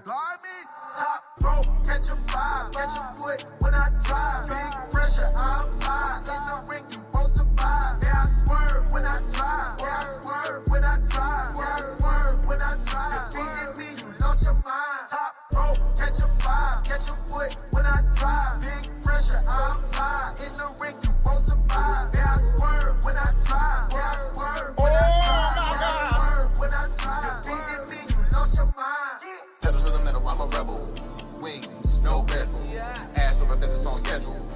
Garbage, top rope, catch a vibe, catch a foot when I drive. Big pressure, I apply. In the ring, you won't survive. Yeah, I swerve when I drive. Yeah, I swerve when I drive. Yeah, I swerve when I drive. Defeating me, you lost your mind. Top rope, catch a vibe, catch a foot when I drive. Big pressure, I apply. In the ring, you won't survive. Yeah, I swerve when I drive. Yeah, I swerve when I drive. Yeah, I swerve when I drive. Defeating me, you lost your mind. Pedals in the middle, I'm a rebel. Wings, no Red Bull. Ass over business on schedule.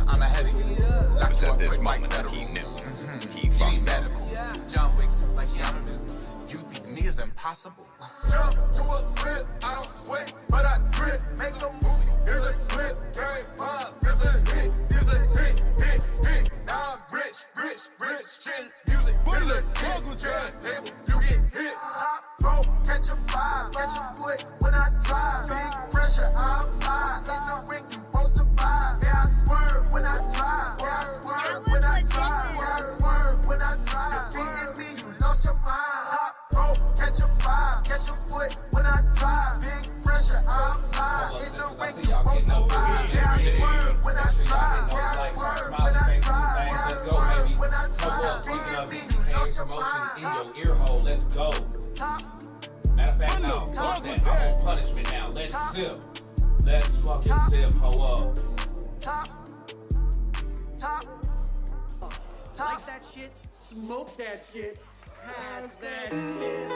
I'm ahead of you. Lock you up quick like federal. You need medical. John Wicks like Keanu do. You beat me is impossible. Jump to a flip, I don't sweat, but I drip. Make a movie, here's a clip. Every boss, this a hit, this a hit, hit, hit. Now I'm rich, rich, rich. Chin music, here's a hit. Chair table, you get hit. Top rope, catch a vibe, catch a foot when I drive. Big pressure, I apply. In the ring, you won't survive. Yeah, I swerve when I drive. Yeah, I swerve when I drive. Yeah, I swerve when I drive. Defeating me, you lost your mind. Top rope, catch a vibe, catch a foot when I drive. Big pressure, I apply. In the ring, you won't survive. Yeah, I swerve when I drive. Yeah, I swerve when I drive. Yeah, I swerve when I drive. Defeating me, you lost your mind. In your ear hole, let's go. Matter of fact, now, fuck that. I'm on punishment now. Let's sip. Let's fucking sip, ho up. Top. Like that shit, smoke that shit, pass that shit.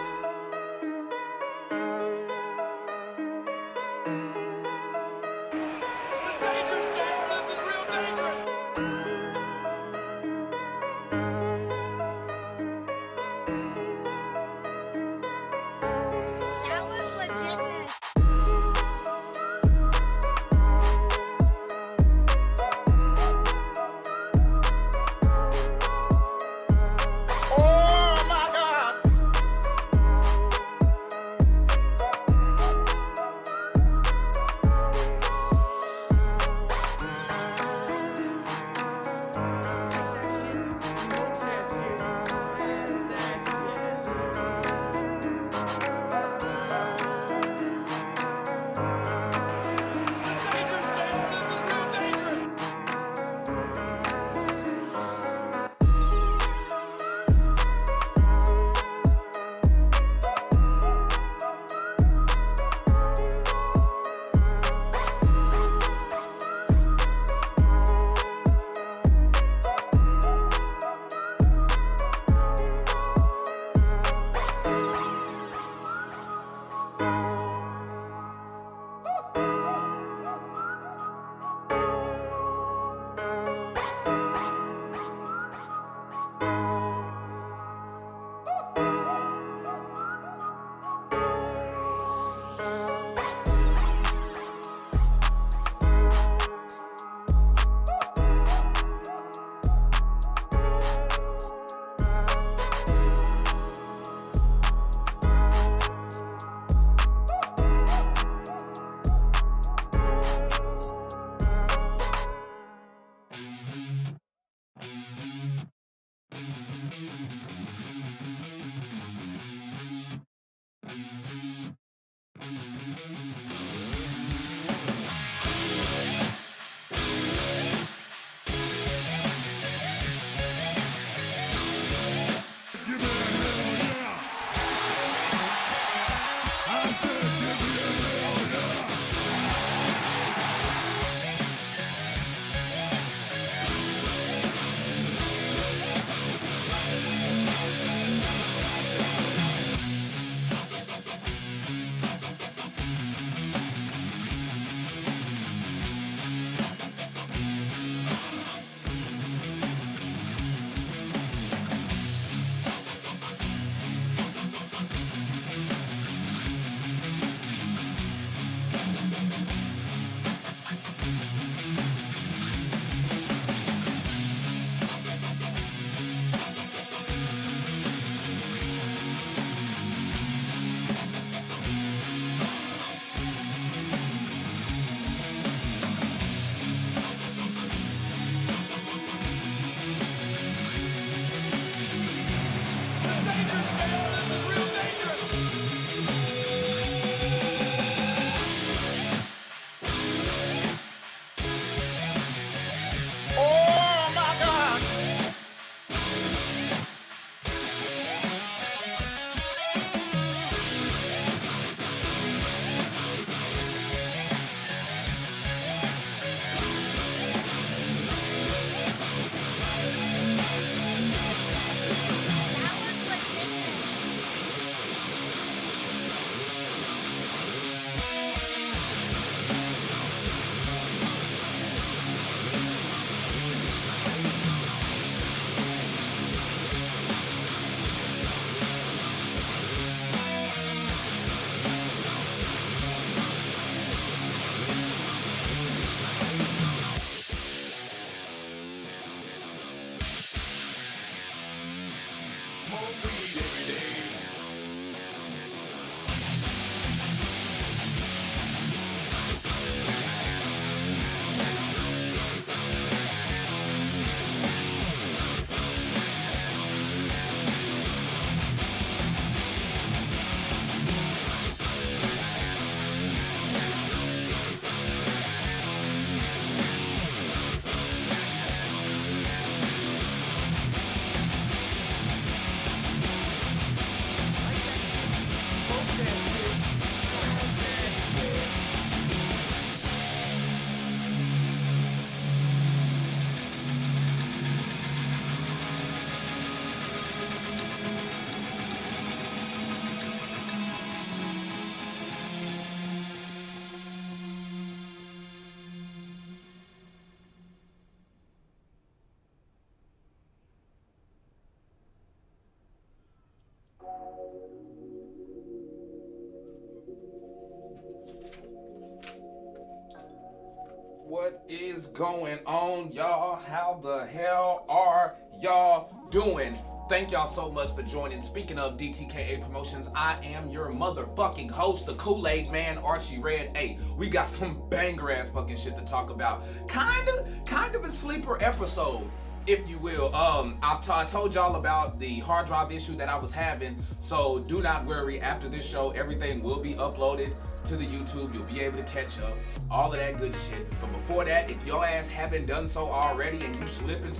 What is going on, y'all? How the hell are y'all doing? Thank y'all so much for joining. Speaking of DTKA Promotions, I am your motherfucking host, the Kool-Aid Man, Archie Red. Hey, we got some banger ass fucking shit to talk about. Kind of a sleeper episode, if you will. I told y'all about the hard drive issue that I was having, so do not worry. After this show, everything will be uploaded to the YouTube. You'll be able to catch up, all of that good shit. But before that, if your ass haven't done so already and you slipping,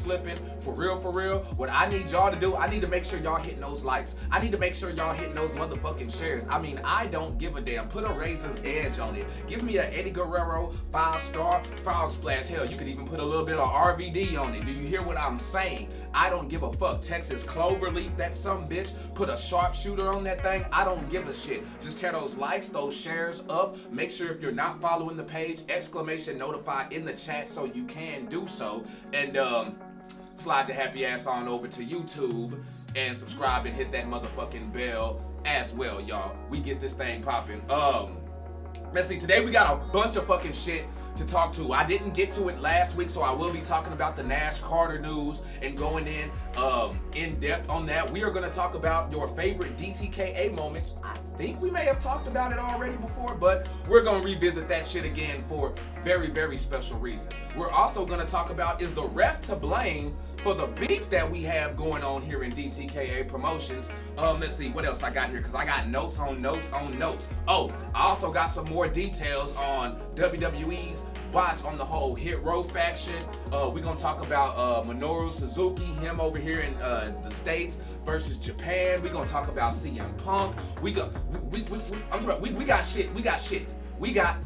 for real, what I need y'all to do, I need to make sure y'all hitting those likes. I need to make sure y'all hitting those motherfucking shares. I mean, I don't give a damn. Put a razor's edge on it. Give me a Eddie Guerrero 5-star frog splash. Hell, you could even put a little bit of RVD on it. Do you hear what I'm saying? I don't give a fuck. Texas Cloverleaf, that some bitch. Put a sharpshooter on that thing. I don't give a shit. Just tear those likes, those shares up. Make sure if you're not following the page, exclamation notify in the chat so you can do so. And slide your happy ass on over to YouTube and subscribe and hit that motherfucking bell as well, y'all. We get this thing popping. Let's see, today we got a bunch of fucking shit to talk to. I didn't get to it last week, so I will be talking about the Nash Carter news and going in depth on that. We are going to talk about your favorite DTKA moments. I think we may have talked about it already before, but we're going to revisit that shit again for very, very special reasons. We're also going to talk about, is the ref to blame for the beef that we have going on here in DTKA Promotions? Let's see what else I got here, because I got notes on notes on notes. Oh, I also got some more details on WWE's Botch on the whole Hit Row faction. We're gonna talk about Minoru Suzuki, him over here in the States versus Japan. We're gonna talk about CM Punk. We got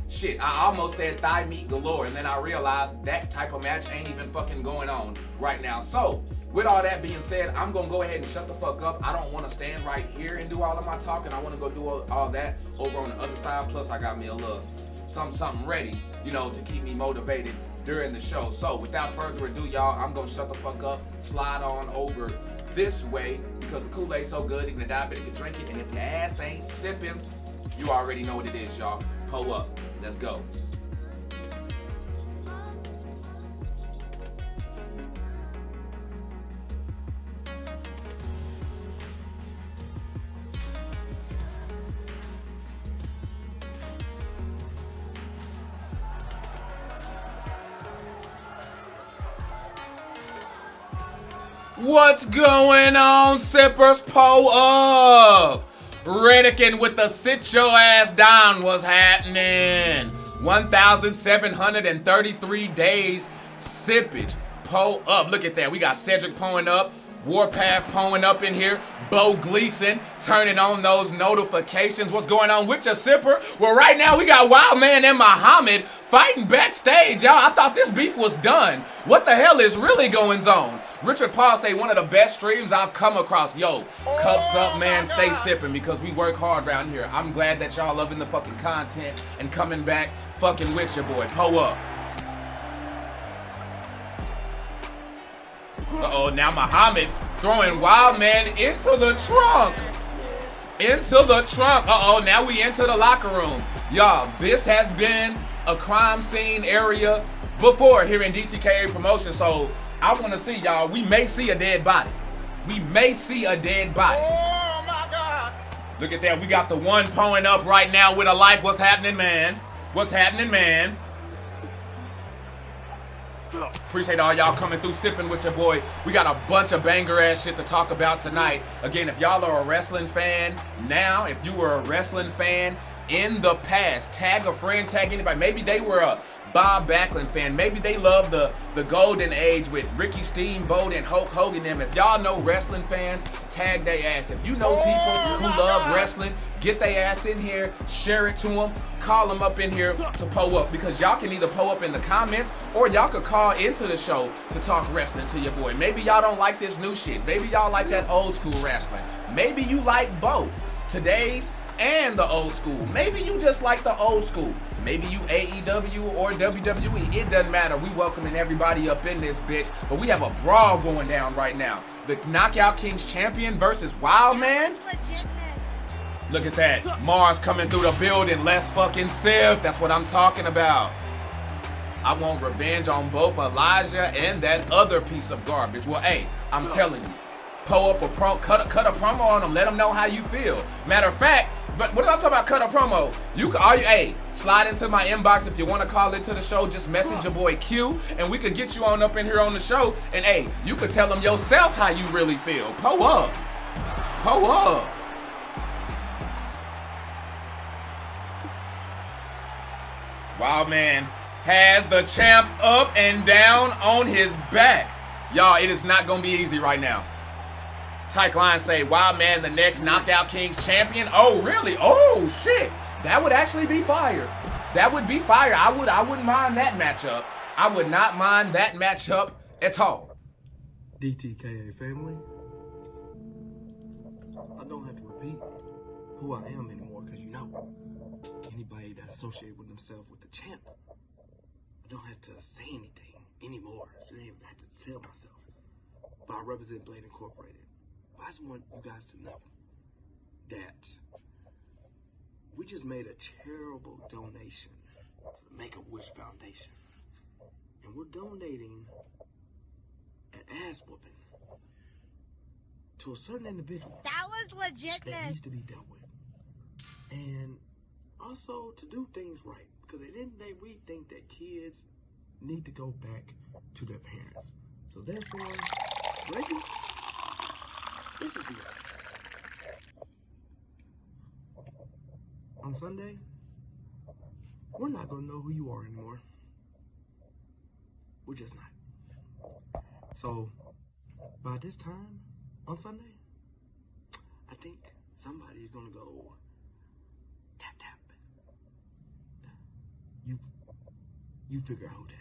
shit. I almost said thigh meat galore, and then I realized that type of match ain't even fucking going on right now. So, with all that being said, I'm gonna go ahead and shut the fuck up. I don't want to stand right here and do all of my talking. I want to go do all that over on the other side. Plus, I got me a little something ready, you know, to keep me motivated during the show. So, without further ado, y'all, I'm gonna shut the fuck up, slide on over this way, because the Kool-Aid's so good, even a diabetic can drink it, and if your ass ain't sipping, you already know what it is, y'all. Pull up. Let's go. What's going on, sippers? Pull up. Redican with the sit your ass down was happening. 1,733 days sippage. Pull up. Look at that. We got Cedric pulling up. Warpath pulling up in here. Bo Gleason turning on those notifications. What's going on with your sipper? Well, right now we got Wildman and Muhammad fighting backstage, y'all. I thought this beef was done. What the hell is really going on? Richard Paul say one of the best streams I've come across. Yo, cups up, man. Stay sipping because we work hard around here. I'm glad that y'all loving the fucking content and coming back fucking with your boy. Pull up. Uh-oh, now Muhammad throwing Wildman into the trunk. Uh-oh, now we into the locker room. Y'all, this has been a crime scene area before here in DTKA Promotion, so I want to see, y'all, we may see a dead body. Oh, my God. Look at that. We got the one pulling up right now with a like. What's happening, man? Appreciate all y'all coming through, sipping with your boy. We got a bunch of banger ass shit to talk about tonight. Again, if y'all are a wrestling fan now, if you were a wrestling fan in the past, tag a friend, tag anybody. Maybe they were a Bob Backlund fan. Maybe they love the golden age with Ricky Steamboat and Hulk Hogan them. If y'all know wrestling fans, tag they ass. If you know people who love wrestling, get they ass in here, share it to them, call them up in here to pull up, because y'all can either pull up in the comments or y'all could call into the show to talk wrestling to your boy. Maybe y'all don't like this new shit. Maybe y'all like that old school wrestling. Maybe you like both, today's and the old school. Maybe you just like the old school. Maybe you AEW or WWE. It doesn't matter. We welcoming everybody up in this bitch. But we have a brawl going down right now. The Knockout Kings champion versus Wildman. Look at that. Mars coming through the building. Let's fucking sip. That's what I'm talking about. I want revenge on both Elijah and that other piece of garbage. Well, hey, I'm telling you, pull up a cut a promo on them. Let them know how you feel. Matter of fact, but what I'm talking about, cut a promo. Hey, slide into my inbox if you want to call into the show. Just message your boy Q, and we could get you on up in here on the show. And hey, you could tell them yourself how you really feel. Pull up. Wild Man has the champ up and down on his back. Y'all, it is not going to be easy right now. Tyke Line say, Wild Man, the next Knockout Kings champion. Oh, really? Oh, shit. That would actually be fire. That would be fire. I wouldn't mind that matchup. I would not mind that matchup at all. DTKA family, I don't have to repeat who I am anymore, because you know, anybody that associates with themselves with the champ, I don't have to say anything anymore. I don't even have to tell myself. But I represent Blade Incorporated. I just want you guys to know that we just made a charitable donation to the Make-A-Wish Foundation. And we're donating an ass whooping to a certain individual That was legit. that needs to be dealt with. And also to do things right. Because at the end of the day, we think that kids need to go back to their parents. So therefore, Reggie, this is the on Sunday, we're not going to know who you are anymore. We're just not. So, by this time, on Sunday, I think somebody's going to go tap, tap. You figure out who that is.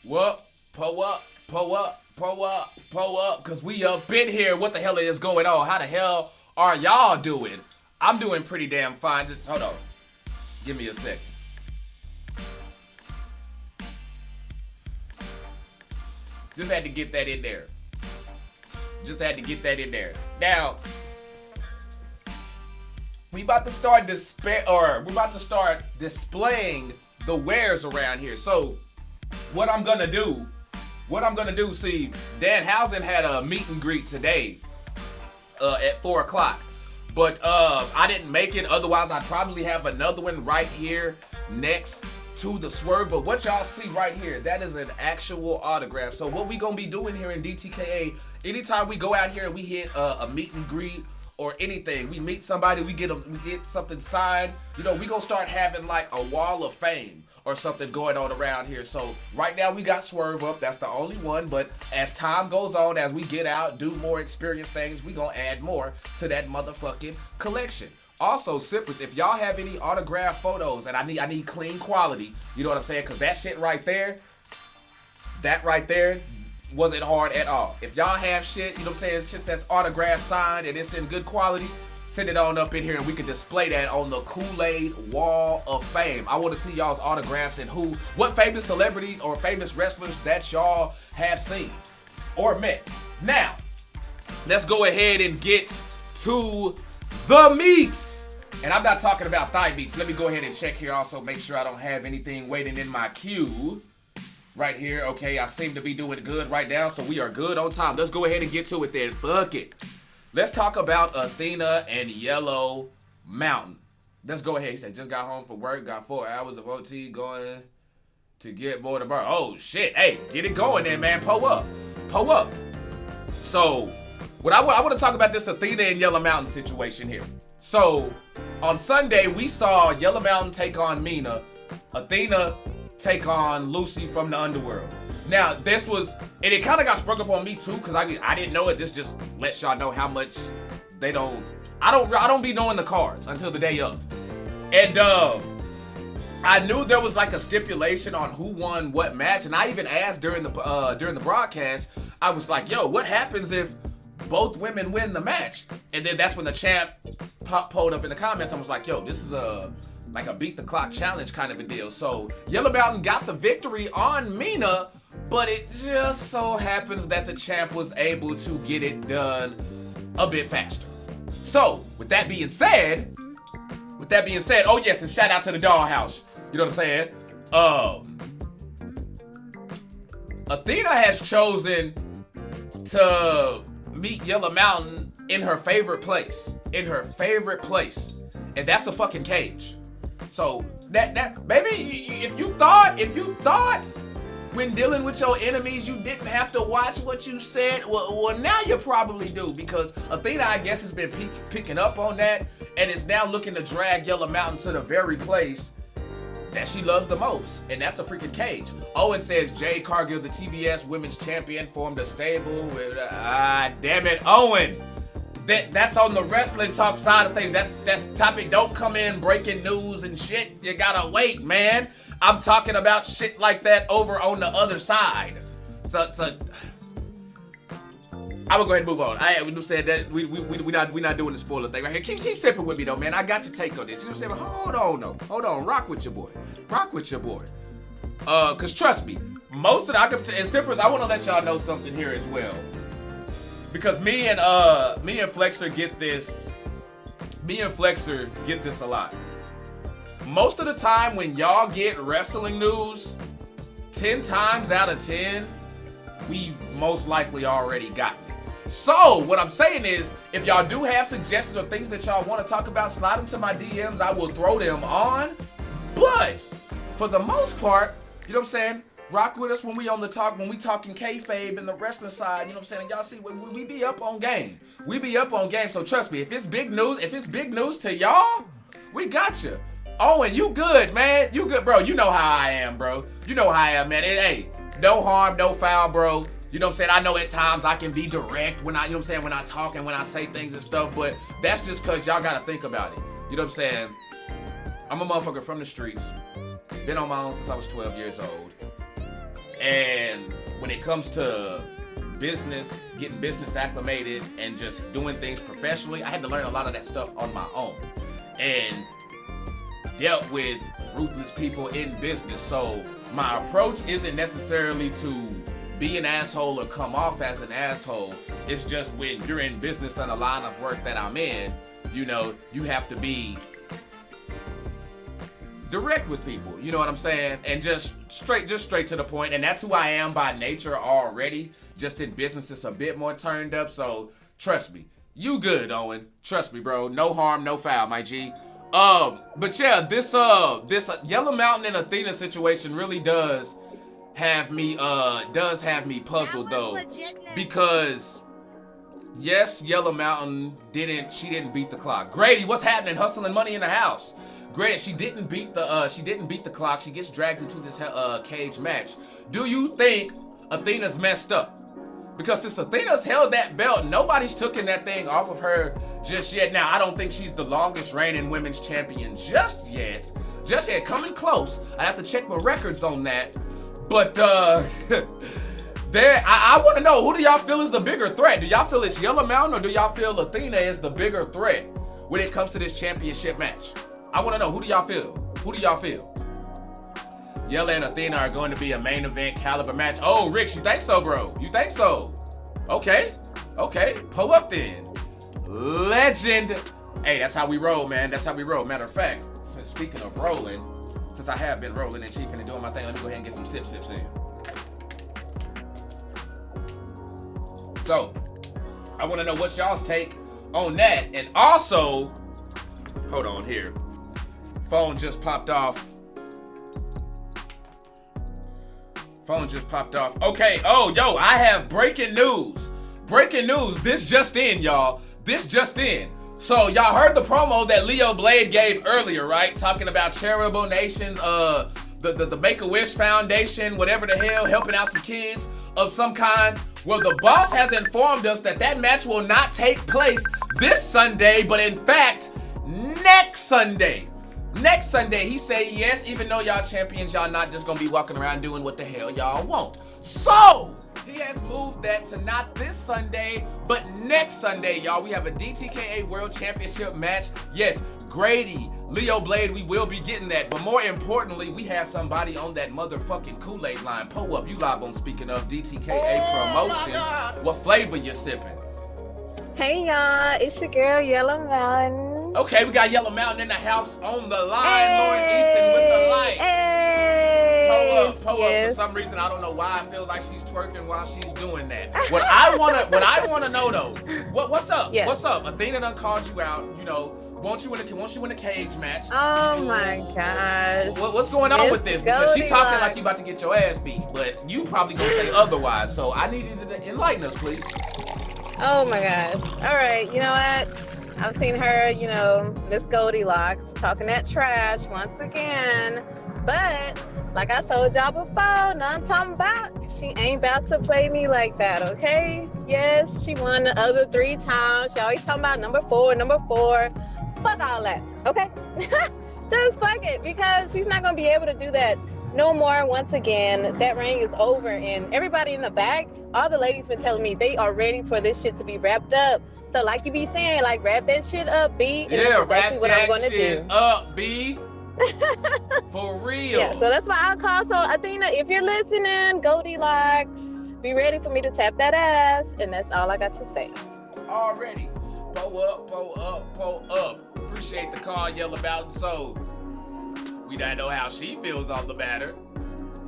Well, pull up, cause we up in here. What the hell is going on? How the hell are y'all doing? I'm doing pretty damn fine. Just hold on. Give me a second. Just had to get that in there. Now, we about to start displaying the wares around here. So, what I'm gonna do, see, Danhausen had a meet and greet today at 4 o'clock. But I didn't make it, otherwise I'd probably have another one right here next to the Swerve. But what y'all see right here, that is an actual autograph. So what we gonna be doing here in DTKA, anytime we go out here and we hit a meet and greet or anything, we meet somebody, we get something signed, you know, we gonna start having like a wall of fame or something going on around here. So right now we got Swerve up, that's the only one, but as time goes on, as we get out, do more experience things, we gonna add more to that motherfucking collection. Also, Sippers, if y'all have any autograph photos, and I need clean quality, you know what I'm saying, because that shit right there, wasn't hard at all. If y'all have shit, you know what I'm saying, shit that's autograph signed and it's in good quality, send it on up in here and we can display that on the Kool-Aid Wall of Fame. I want to see y'all's autographs and what famous celebrities or famous wrestlers that y'all have seen or met. Now, let's go ahead and get to the meats. And I'm not talking about thigh meats. Let me go ahead and check here also, make sure I don't have anything waiting in my queue. Right here, okay, I seem to be doing good right now, so we are good on time. Let's go ahead and get to it then. Fuck it. Let's talk about Athena and Yellow Mountain. Let's go ahead. He said, just got home from work, got 4 hours of OT going to get more to burn. Oh, shit. Hey, get it going then, man. Pull up. So, what I want to talk about this Athena and Yellow Mountain situation here. So, on Sunday, we saw Yellow Mountain take on Mina. Athena take on Lucy from the Underworld. Now, this was, and it kind of got sprung up on me too, because I didn't know it. This just lets y'all know how much they don't, I don't be knowing the cards until the day of. And I knew there was like a stipulation on who won what match, and I even asked during the broadcast, I was like, yo, what happens if both women win the match? And then that's when the champ pulled up in the comments. I was like, yo, this is like a beat the clock challenge kind of a deal. So Yellow Mountain got the victory on Mina, but it just so happens that the champ was able to get it done a bit faster. So with that being said, that being said, oh yes, and shout out to the Dollhouse. You know what I'm saying? Athena has chosen to meet Yellow Mountain in her favorite place. In her favorite place. And that's a fucking cage. So that maybe if you thought when dealing with your enemies you didn't have to watch what you said, well now you probably do, because Athena, I guess, has been picking up on that and is now looking to drag Yellow Mountain to the very place that she loves the most, and that's a freaking cage. Owen says Jade Cargill, the TBS Women's Champion, formed a stable with damn it, Owen. That's on the wrestling talk side of things. That's topic. Don't come in breaking news and shit. You gotta wait, man. I'm talking about shit like that over on the other side. So I will go ahead and move on. We said that we not doing the spoiler thing right here. Keep sipping with me though, man. I got your take on this. You know what I'm saying? Hold on. Rock with your boy. Cause trust me, most of the and sippers, I want to let y'all know something here as well. Because me and Flexer get this. Me and Flexer get this a lot. Most of the time when y'all get wrestling news, 10 times out of 10, we most likely already gotten it. So what I'm saying is, if y'all do have suggestions or things that y'all want to talk about, slide them to my DMs. I will throw them on. But for the most part, you know what I'm saying? Rock with us when we on the talk, when we talking kayfabe and the wrestling side, you know what I'm saying? And y'all see, we be up on game. We be up on game, so trust me, if it's big news to y'all, we got you. Oh, and you good, man. You good, bro. You know how I am, bro. You know how I am, man. Hey, no harm, no foul, bro. You know what I'm saying? I know at times I can be direct when when I talk and when I say things and stuff, but that's just cause y'all gotta think about it. You know what I'm saying? I'm a motherfucker from the streets. Been on my own since I was 12 years old. And when it comes to business, getting business acclimated and just doing things professionally, I had to learn a lot of that stuff on my own. And dealt with ruthless people in business. So my approach isn't necessarily to be an asshole or come off as an asshole. It's just when you're in business on the line of work that I'm in, you know, you have to be direct with people, you know what I'm saying? And just straight to the point. And that's who I am by nature already. Just in business, it's a bit more turned up. So trust me, you good, Owen. Trust me, bro. No harm, no foul, my G. But yeah, this Yellow Mountain and Athena situation really does have me puzzled though, because yes, Yellow Mountain didn't beat the clock. Grady, what's happening? Hustling money in the house. Grady, she didn't beat the clock. She gets dragged into this cage match. Do you think Athena's messed up? Because since Athena's held that belt, nobody's taken that thing off of her just yet. Now, I don't think she's the longest reigning women's champion just yet. Coming close. I have to check my records on that. But I want to know, who do y'all feel is the bigger threat? Do y'all feel it's Yellow Mountain, or do y'all feel Athena is the bigger threat when it comes to this championship match? I want to know, who do y'all feel? Yella and Athena are going to be a main event caliber match. Oh, Rick, you think so, bro? You think so? Okay. Pull up then. Legend. Hey, that's how we roll, man. That's how we roll. Matter of fact, speaking of rolling, since I have been rolling and chiefing and doing my thing, let me go ahead and get some sips in. So, I want to know what's y'all's take on that. And also, hold on here. Phone just popped off. Okay. Oh, yo, I have breaking news. This just in, y'all. So y'all heard the promo that Leo Blade gave earlier, right? Talking about charitable nations, the Make-A-Wish Foundation, whatever the hell, helping out some kids of some kind. Well, the boss has informed us that match will not take place this Sunday, but in fact, next Sunday. He said yes, even though y'all champions, y'all not just gonna be walking around doing what the hell y'all want. So, he has moved that to not this Sunday, but next Sunday, y'all. We have a DTKA World Championship match. Yes, Grady, Leo Blade, we will be getting that. But more importantly, we have somebody on that motherfucking Kool-Aid line. Pull up, you live on Speaking of DTKA Promotions. What flavor you sipping? Hey y'all, it's your girl Yellow Mountain. Okay, we got Yellow Mountain in the house on the line. Lauren Easton with the light. Pull up. For some reason, I don't know why I feel like she's twerking while she's doing that. What I wanna know though, what's up? Yes. What's up? Athena done called you out. You know, wants you in a cage match. Oh my gosh. What's going on with this? Because she talking Goldilocks. like you about to get your ass beat, but you probably gonna say otherwise. So I need you to enlighten us, please. Oh my gosh. All right, you know what? I've seen her, you know, Miss Goldilocks talking that trash once again. But like I told y'all before, none talking about, she ain't about to play me like that, okay? Yes, she won the other 3 times. She always talking about number four. Fuck all that, okay? Just fuck it, because she's not gonna be able to do that no more. Once again, that reign is over, and everybody in the back, all the ladies been telling me they are ready for this shit to be wrapped up. So like you be saying, like, wrap that shit up, B. And Yeah, that's exactly wrap what I'm that gonna shit do. up, B. For real. Yeah, so that's why I call. So Athena, if you're listening, Goldilocks, be ready for me to tap that ass, and that's all I got to say. Already. Pull up. Appreciate the call, Yellow Mountain. So we don't know how she feels on the matter.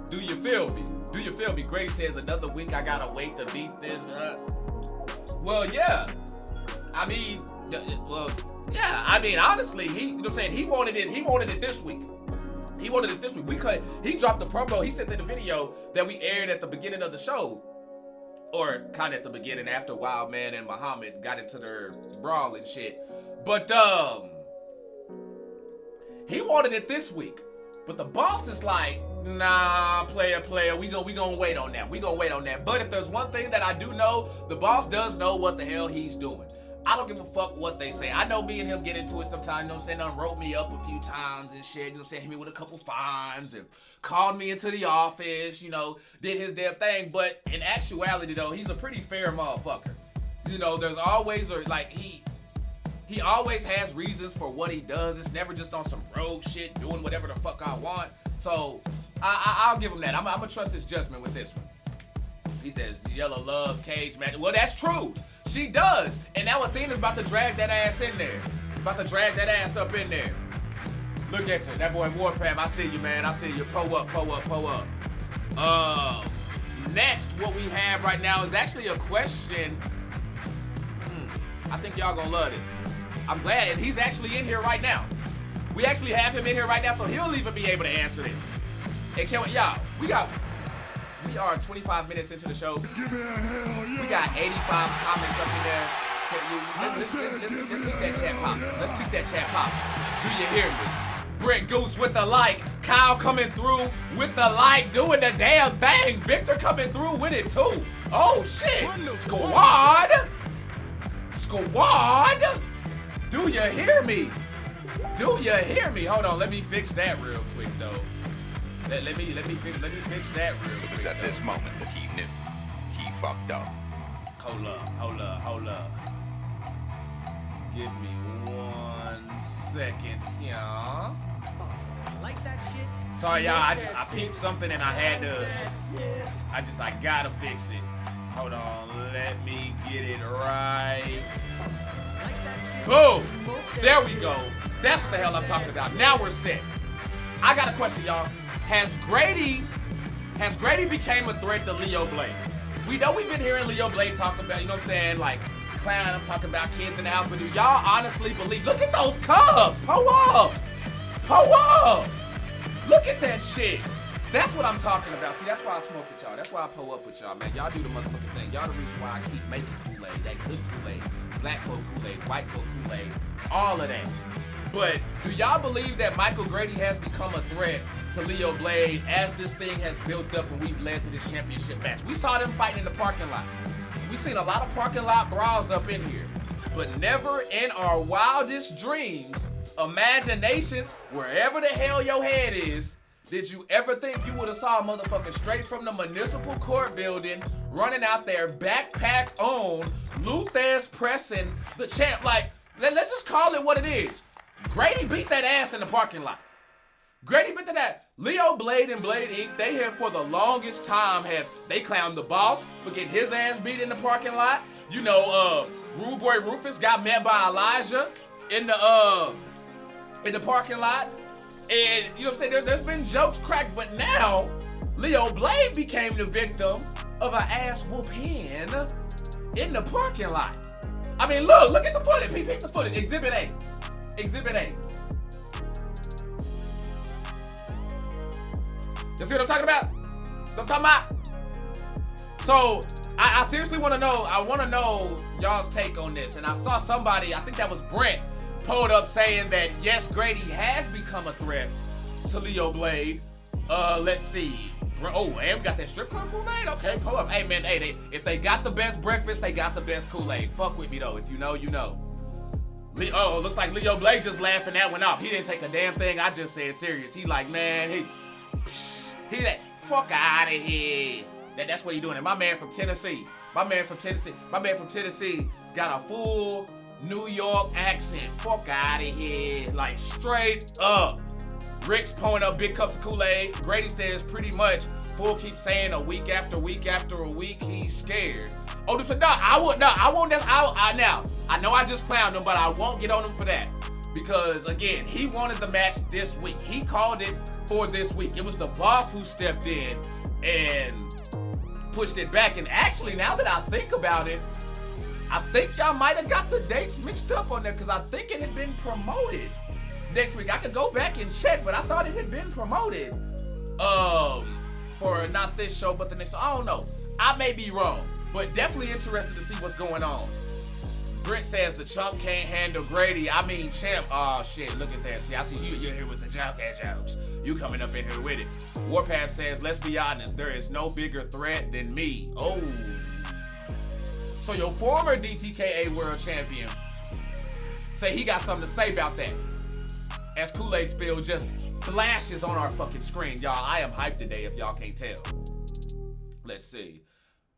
Do you feel me? Grady says another week I gotta wait to beat this. Well, yeah. I mean, honestly, you know what I'm saying? He wanted it this week. He dropped the promo. He sent in the video that we aired at the beginning of the show. Or kind of at the beginning after Wildman and Muhammad got into their brawl and shit. But, he wanted it this week. But the boss is like, nah, player, we gonna wait on that. But if there's one thing that I do know, the boss does know what the hell he's doing. I don't give a fuck what they say. I know me and him get into it sometimes, you know what I'm saying? Done wrote me up a few times and shit, you know what I'm saying? Hit me with a couple fines and called me into the office, you know, did his damn thing. But in actuality, though, he's a pretty fair motherfucker. You know, there's always, he always has reasons for what he does. It's never just on some rogue shit, doing whatever the fuck I want. So, I'll give him that. I'm gonna trust his judgment with this one. He says, Yellow loves cage match. Well, that's true. She does. And now Athena's about to drag that ass in there. About to drag that ass up in there. Look at you. That boy Warpath, I see you, man. I see you. Pull up. Next, what we have right now is actually a question. I think y'all gonna love this. I'm glad, and he's actually in here right now. We actually have him in here right now, so he'll even be able to answer this. And can we, y'all, we are 25 minutes into the show. We got 85 comments up in there. Let's keep that chat popping. Do you hear me? Brick Goose with the like. Kyle coming through with the like, doing the damn thing. Victor coming through with it too. Oh shit. Squad. Do you hear me? Hold on, let me fix that real quick though. Let me fix that real quick. It was at this moment that he knew he fucked up. Hold up. Give me 1 second here. Like that shit? Sorry y'all, I peeped something and I had to, I gotta fix it. Hold on, let me get it right. Boom! There we go. That's what the hell I'm talking about. Now we're set. I got a question, y'all. Has Grady became a threat to Leo Blade? We know we've been hearing Leo Blade talk about, you know what I'm saying, like, clown, I'm talking about kids in the house, but do y'all honestly believe, look at those Cubs, pull up, look at that shit. That's what I'm talking about. See, that's why I smoke with y'all. That's why I pull up with y'all, man. Y'all do the motherfucking thing. Y'all the reason why I keep making Kool-Aid, that good Kool-Aid, black folk Kool-Aid, white folk Kool-Aid, all of that. But do y'all believe that Michael Grady has become a threat to Leo Blade as this thing has built up and we've led to this championship match? We saw them fighting in the parking lot. We've seen a lot of parking lot brawls up in here, but never in our wildest dreams, imaginations, wherever the hell your head is, did you ever think you would have saw a motherfucker straight from the municipal court building running out there, backpack on, Luthez pressing the champ? Like, let's just call it what it is. Grady beat that ass in the parking lot. Grady beat that. Leo Blade and Blade Inc., they have for the longest time they clowned the boss for getting his ass beat in the parking lot. You know, Rude Boy Rufus got met by Elijah in the parking lot. And you know what I'm saying? There's been jokes cracked, but now Leo Blade became the victim of an ass whooping in the parking lot. I mean, look at the footage. Pick the footage. Exhibit A. Exhibit A. You see what I'm talking about? What I'm talking about? So, I seriously want to know, I want to know y'all's take on this. And I saw somebody, I think that was Brent, pulled up saying that, yes, Grady has become a threat to Leo Blade. Let's see. Oh, and we got that strip club Kool-Aid? Okay, pull up. Hey, man, hey, if they got the best breakfast, they got the best Kool-Aid. Fuck with me, though. If you know, you know. Oh, looks like Leo Blade just laughing that one off. He didn't take a damn thing I just said serious. He like, man, he like, fuck out of here. That's what he doing. And my man from Tennessee got a full New York accent. Fuck out of here. Like, straight up. Rick's pouring up big cups of Kool-Aid. Grady says pretty much, Fool keeps saying a week after week after a week, he's scared. Oh, I won't. Now, I know I just clowned him, but I won't get on him for that. Because, again, he wanted the match this week. He called it for this week. It was the boss who stepped in and pushed it back. And actually, now that I think about it, I think y'all might have got the dates mixed up on there because I think it had been promoted next week. I could go back and check, but I thought it had been promoted for not this show, but the next. I don't know. I may be wrong, but definitely interested to see what's going on. Brent says the chump can't handle Grady. I mean, champ. Oh, shit, look at that. See, I see you're here with the jokes. You coming up in here with it. Warpath says, let's be honest, there is no bigger threat than me. Oh. So your former DTKA world champion say he got something to say about that. As Kool-Aid spill just flashes on our fucking screen. Y'all, I am hyped today if y'all can't tell. Let's see.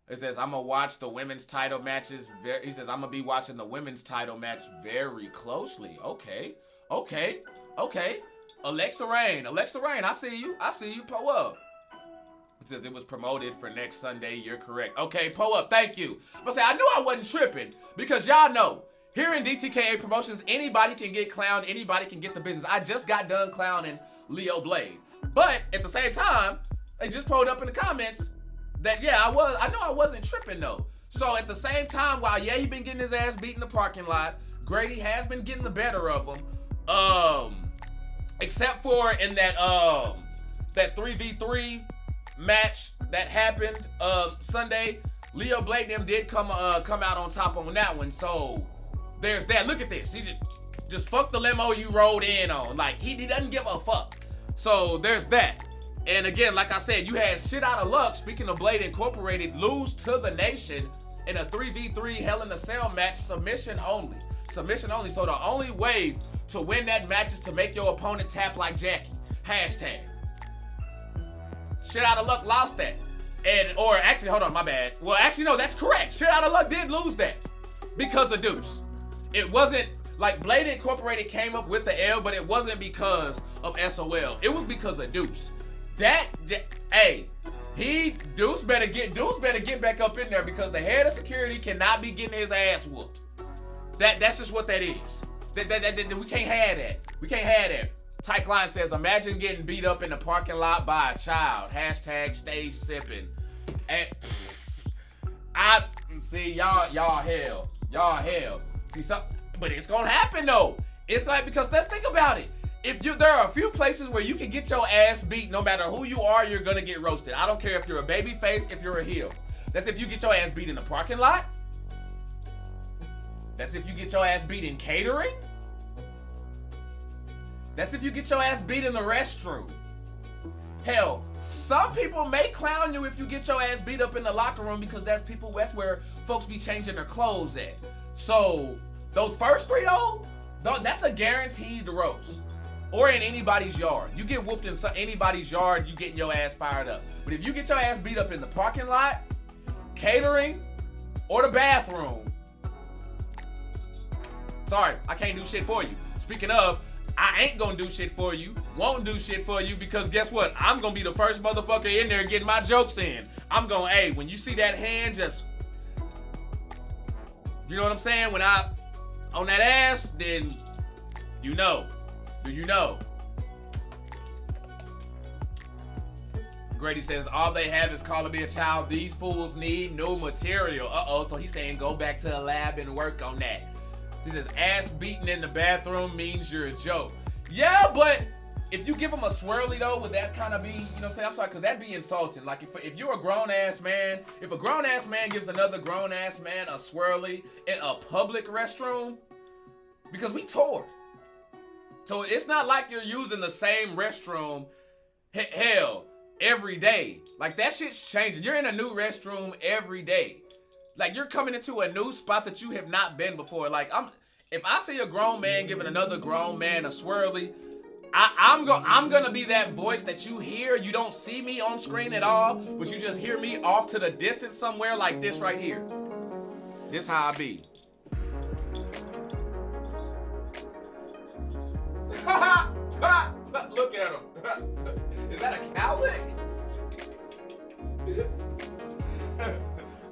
It says, I'm going to watch the women's title matches. He says, I'm going to be watching the women's title match very closely. Okay. Alexa Rain, I see you. Pull up. It says it was promoted for next Sunday. You're correct. Okay, pull up. Thank you. But I knew I wasn't tripping because y'all know, here in DTKA Promotions, anybody can get clowned. Anybody can get the business. I just got done clowning Leo Blade. But at the same time, they just pulled up in the comments that, yeah, I know I wasn't tripping, though. So at the same time, while, yeah, he been getting his ass beat in the parking lot, Grady has been getting the better of him. Except for in that 3v3 match that happened Sunday, Leo Blade and them did come out on top on that one. So there's that. Look at this. He just fucked the limo you rode in on. Like, he doesn't give a fuck. So there's that. And again, like I said, you had shit out of luck. Speaking of Blade Incorporated, lose to the Nation in a 3v3 Hell in a Cell match, submission only. Submission only. So the only way to win that match is to make your opponent tap like Jackie. Hashtag. Shit out of luck lost that. Or actually, hold on, my bad. Well, actually, no, that's correct. Shit out of luck did lose that because of Deuce. It wasn't like Blade Incorporated came up with the L, but it wasn't because of SOL. It was because of Deuce. Deuce better get back up in there because the head of security cannot be getting his ass whooped. That's just what that is. We can't have that. We can't have that. Tyke Line says, imagine getting beat up in the parking lot by a child. Hashtag stay sipping. And I see y'all hell. See but it's gonna happen though. It's like, because let's think about it. There are a few places where you can get your ass beat, no matter who you are, you're gonna get roasted. I don't care if you're a baby face, if you're a heel. That's if you get your ass beat in the parking lot. That's if you get your ass beat in catering. That's if you get your ass beat in the restroom. Hell, some people may clown you if you get your ass beat up in the locker room because that's where folks be changing their clothes at. So those first three though, that's a guaranteed roast. Or in anybody's yard. You get whooped in anybody's yard, you getting your ass fired up. But if you get your ass beat up in the parking lot, catering, or the bathroom, sorry, I can't do shit for you. Speaking of, I ain't gonna do shit for you, won't do shit for you, because guess what? I'm gonna be the first motherfucker in there getting my jokes in. I'm gonna, hey, when you see that hand just, you know what I'm saying? When I, on that ass, then You know. Do you know? Grady says, all they have is calling me a child. These fools need new material. Uh-oh, so he's saying go back to the lab and work on that. He says, ass beating in the bathroom means you're a joke. Yeah, but if you give him a swirly, though, would that kind of be, you know what I'm saying? I'm sorry, because that'd be insulting. Like, if you're a grown-ass man, if a grown-ass man gives another grown-ass man a swirly in a public restroom, because we tour. So it's not like you're using the same restroom, hell, every day. Like, that shit's changing. You're in a new restroom every day. Like, you're coming into a new spot that you have not been before. Like, if I see a grown man giving another grown man a swirly, I'm gonna be that voice that you hear. You don't see me on screen at all, but you just hear me off to the distance somewhere like this right here. This how I be. Look at him. Is that a cowlick?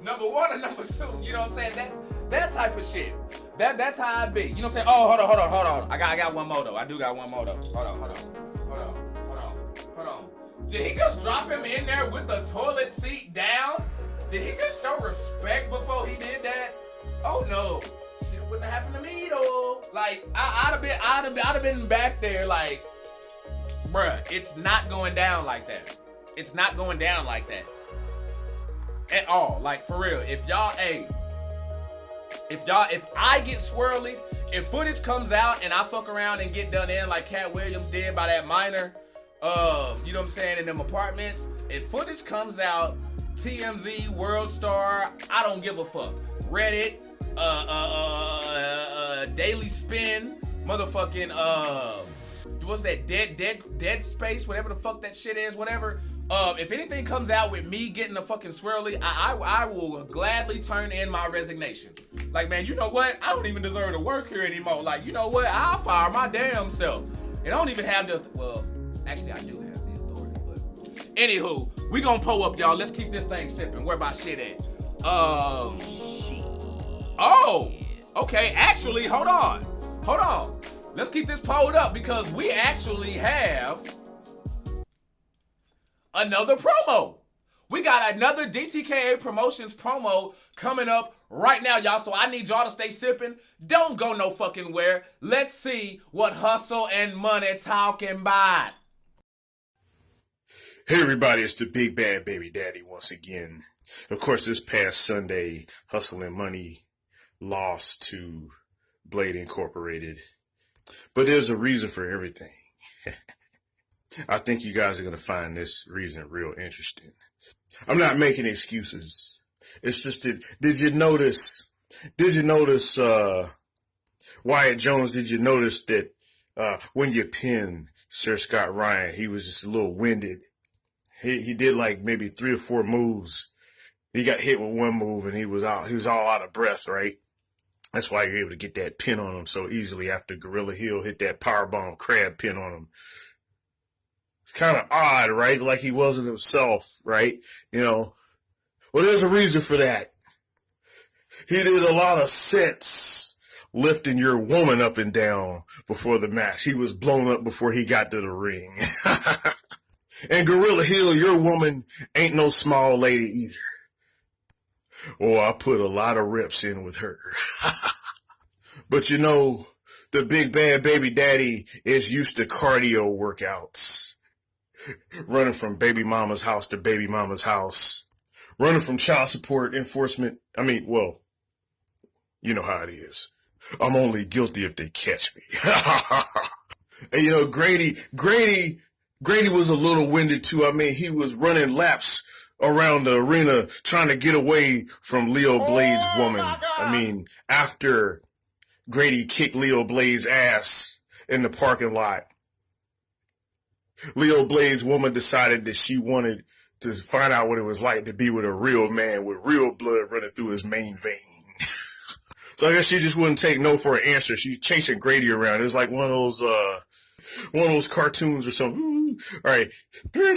Number one or number two? You know what I'm saying? That's that type of shit. That's how I be. You know what I'm saying? Oh, hold on. I got one more though. I do got one more though. Hold on. Did he just drop him in there with the toilet seat down? Did he just show respect before he did that? Oh no. Shit wouldn't have happened to me though. Like I'd have been back there like, bruh, it's not going down like that. It's not going down like that. At all. Like for real. If I get swirly, if footage comes out and I fuck around and get done in like Cat Williams did by that minor, you know what I'm saying, in them apartments, if footage comes out, TMZ, World Star, I don't give a fuck. Reddit, Daily Spin, motherfucking, what's that, dead space, whatever the fuck that shit is, whatever. If anything comes out with me getting a fucking swirly, I will gladly turn in my resignation. Like, man, you know what? I don't even deserve to work here anymore. Like, you know what? I'll fire my damn self. And I don't even have the, well, actually I do have the authority, but anywho, we gonna pull up, y'all. Let's keep this thing sipping. Where my shit at? Oh, okay. Actually, hold on. Let's keep this pulled up because we actually have another promo. We got another DTKA Promotions promo coming up right now, y'all. So I need y'all to stay sipping. Don't go no fucking where. Let's see what Hustle and Money talking about. Hey everybody, it's the Big Bad Baby Daddy once again. Of course, this past Sunday, Hustle and Money lost to Blade Incorporated. But there's a reason for everything. I think you guys are going to find this reason real interesting. I'm not making excuses. It's just that, did you notice, Wyatt Jones, did you notice that, when you pinned Sir Scott Ryan, he was just a little winded. He did like maybe 3 or 4 moves. He got hit with one move and he was all out of breath, right? That's why you're able to get that pin on him so easily after Gorilla Hill hit that powerbomb crab pin on him. It's kind of odd, right? Like he wasn't himself, right? You know, well, there's a reason for that. He did a lot of sets lifting your woman up and down before the match. He was blown up before he got to the ring. And Gorilla Hill, your woman ain't no small lady either. Oh, I put a lot of reps in with her. But you know, the Big Bad Baby Daddy is used to cardio workouts. Running from baby mama's house to baby mama's house. Running from child support enforcement. I mean, well, you know how it is. I'm only guilty if they catch me. And you know, Grady was a little winded too. I mean, he was running laps around the arena trying to get away from Leo Blade's woman. I mean, after Grady kicked Leo Blade's ass in the parking lot, Leo Blade's woman decided that she wanted to find out what it was like to be with a real man with real blood running through his main vein. So I guess she just wouldn't take no for an answer. She's chasing Grady around. It's like one of those cartoons or something. All right. Yeah,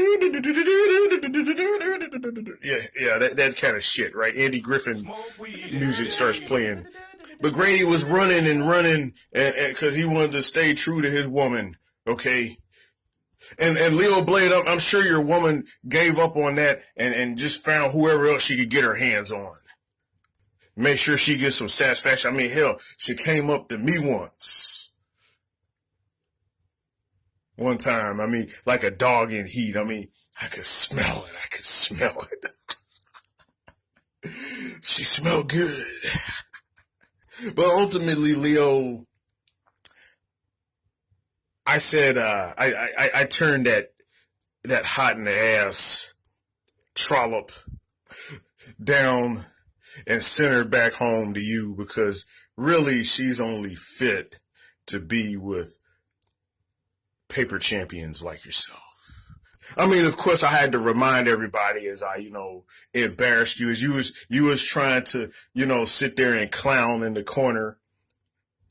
that kind of shit, right? Andy Griffin music starts playing. But Grady was running and because he wanted to stay true to his woman, okay? And Leo Blade, I'm sure your woman gave up on that and just found whoever else she could get her hands on. Make sure she gets some satisfaction. I mean, hell, she came up to me once. One time, I mean, like a dog in heat. I mean, I could smell it. She smelled good. But ultimately, Leo, I said, I turned that hot in the ass trollop down and sent her back home to you because really she's only fit to be with paper champions like yourself. I mean, of course, I had to remind everybody as I, embarrassed you as you was trying to, sit there and clown in the corner.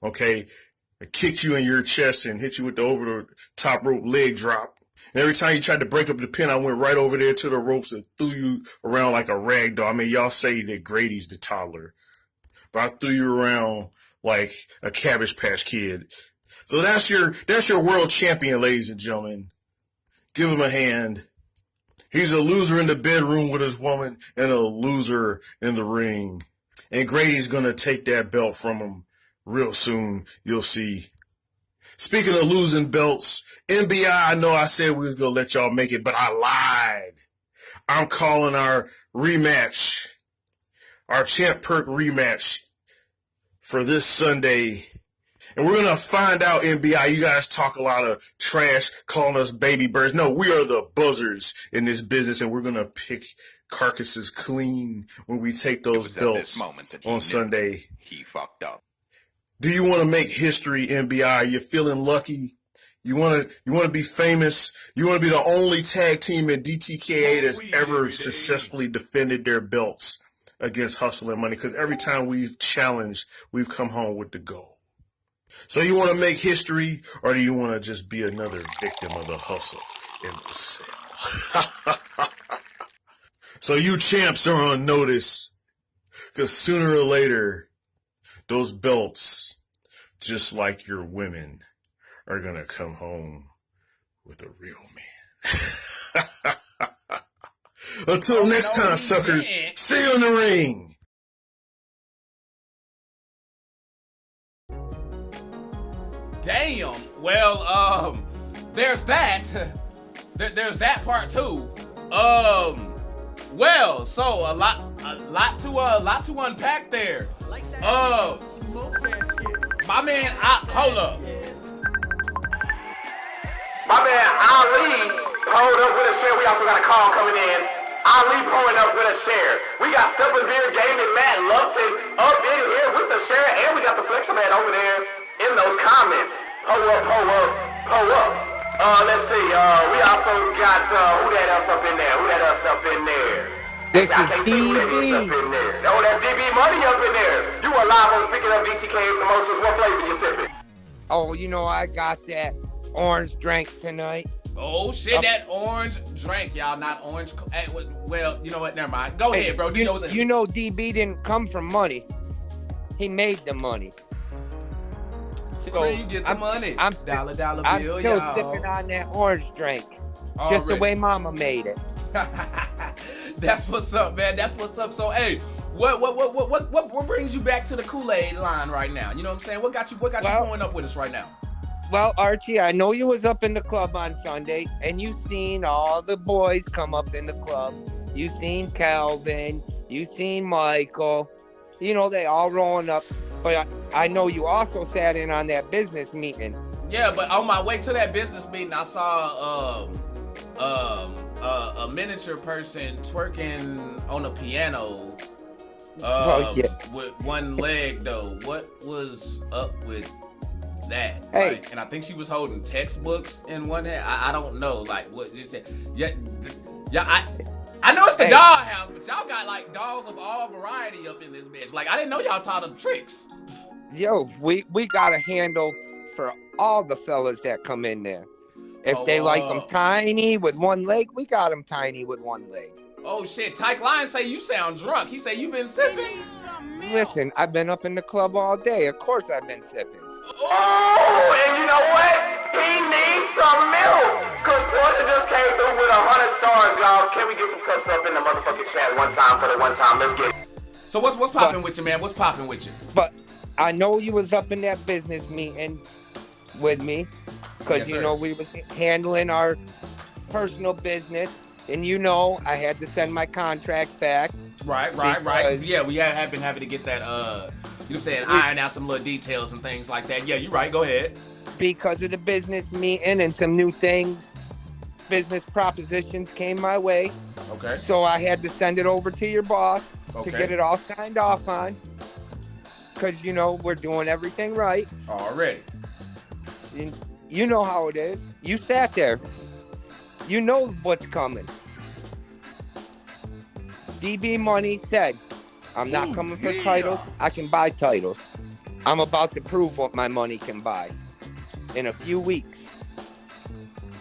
Okay. I kicked you in your chest and hit you with the over the top rope leg drop. And every time you tried to break up the pin, I went right over there to the ropes and threw you around like a rag doll. I mean, y'all say that Grady's the toddler, but I threw you around like a Cabbage Patch Kid. So that's your world champion, ladies and gentlemen. Give him a hand. He's a loser in the bedroom with his woman and a loser in the ring. And Grady's going to take that belt from him real soon. You'll see. Speaking of losing belts, NBI, I know I said we was going to let y'all make it, but I lied. I'm calling our rematch, our Champ Perk rematch for this Sunday. And we're going to find out, NBI, you guys talk a lot of trash, calling us baby birds. No, we are the buzzers in this business, and we're going to pick carcasses clean when we take those belts on Sunday. He fucked up. Do you want to make history, NBI? You're feeling lucky? You want to be famous? You want to be the only tag team in DTKA that's ever successfully defended their belts against Hustle and Money? Because every time we've challenged, we've come home with the gold. So you want to make history, or do you want to just be another victim of the hustle in the cell? So you champs are on notice, because sooner or later, those belts, just like your women, are going to come home with a real man. Until next time, suckers, see you in the ring. Damn. Well, there's that. There's that part too. Well, so a lot to unpack there. My man, hold up. My man Ali pulled up with a share. We also got a call coming in. Ali pulling up with a share. We got Stuffin' Beer Gaming Matt Lupton up in here with the share, and we got the Fleximan over there in those comments. Pull up. Let's see. We also got who that else up in there? This I is can't see who that is up in there. Oh, that's DB Money up in there. You are live on Speaking of DTKA Promotions. What flavor you sipping? Oh, I got that orange drink tonight. Oh shit, that orange drink, y'all. Not orange. Hey, well, you know what? Never mind. Go ahead, bro. You know DB didn't come from money. He made the money. So where you get the money? I'm dollar bill, I'm still y'all. sipping on that orange drink. Already. Just the way Mama made it. That's what's up, man. That's what's up. So, hey, what brings you back to the Kool-Aid line right now? You know what I'm saying? What got you going up with us right now? Well, Archie, I know you was up in the club on Sunday, and you seen all the boys come up in the club. You seen Calvin. You seen Michael. They all rolling up. But I know you also sat in on that business meeting. Yeah, but on my way to that business meeting, I saw a miniature person twerking on a piano with one leg, though. What was up with that? Hey. Right? And I think she was holding textbooks in one hand. I don't know, like, what you said. I know it's the doll house, but y'all got like dolls of all variety up in this bitch. Like, I didn't know y'all taught them tricks. Yo, we got a handle for all the fellas that come in there. If they like them tiny with one leg, we got them tiny with one leg. Oh shit, Tyke Lion say you sound drunk. He say you been sipping. Listen, I've been up in the club all day. Of course I've been sipping. Oh, and you know what? He needs some milk. Cause Portia just came through with 100 stars, y'all. Can we get some cups up in the motherfucking chat one time for the one time? Let's get it. So what's popping with you, man? What's popping with you? But I know you was up in that business meeting with me. Cause Yes, you sir. know we was handling our personal business. And you know I had to send my contract back. Right. Yeah, we have been having to get that, you know what I'm saying, iron out some little details and things like that. Yeah, you're right. Go ahead. Because of the business meeting and some new things, business propositions came my way. Okay. So I had to send it over to your boss Okay. to get it all signed off on. Because, you know, we're doing everything right. Already. And you know how it is. You sat there. You know what's coming. DB Money said, I'm not coming for titles. I can buy titles. I'm about to prove what my money can buy in a few weeks.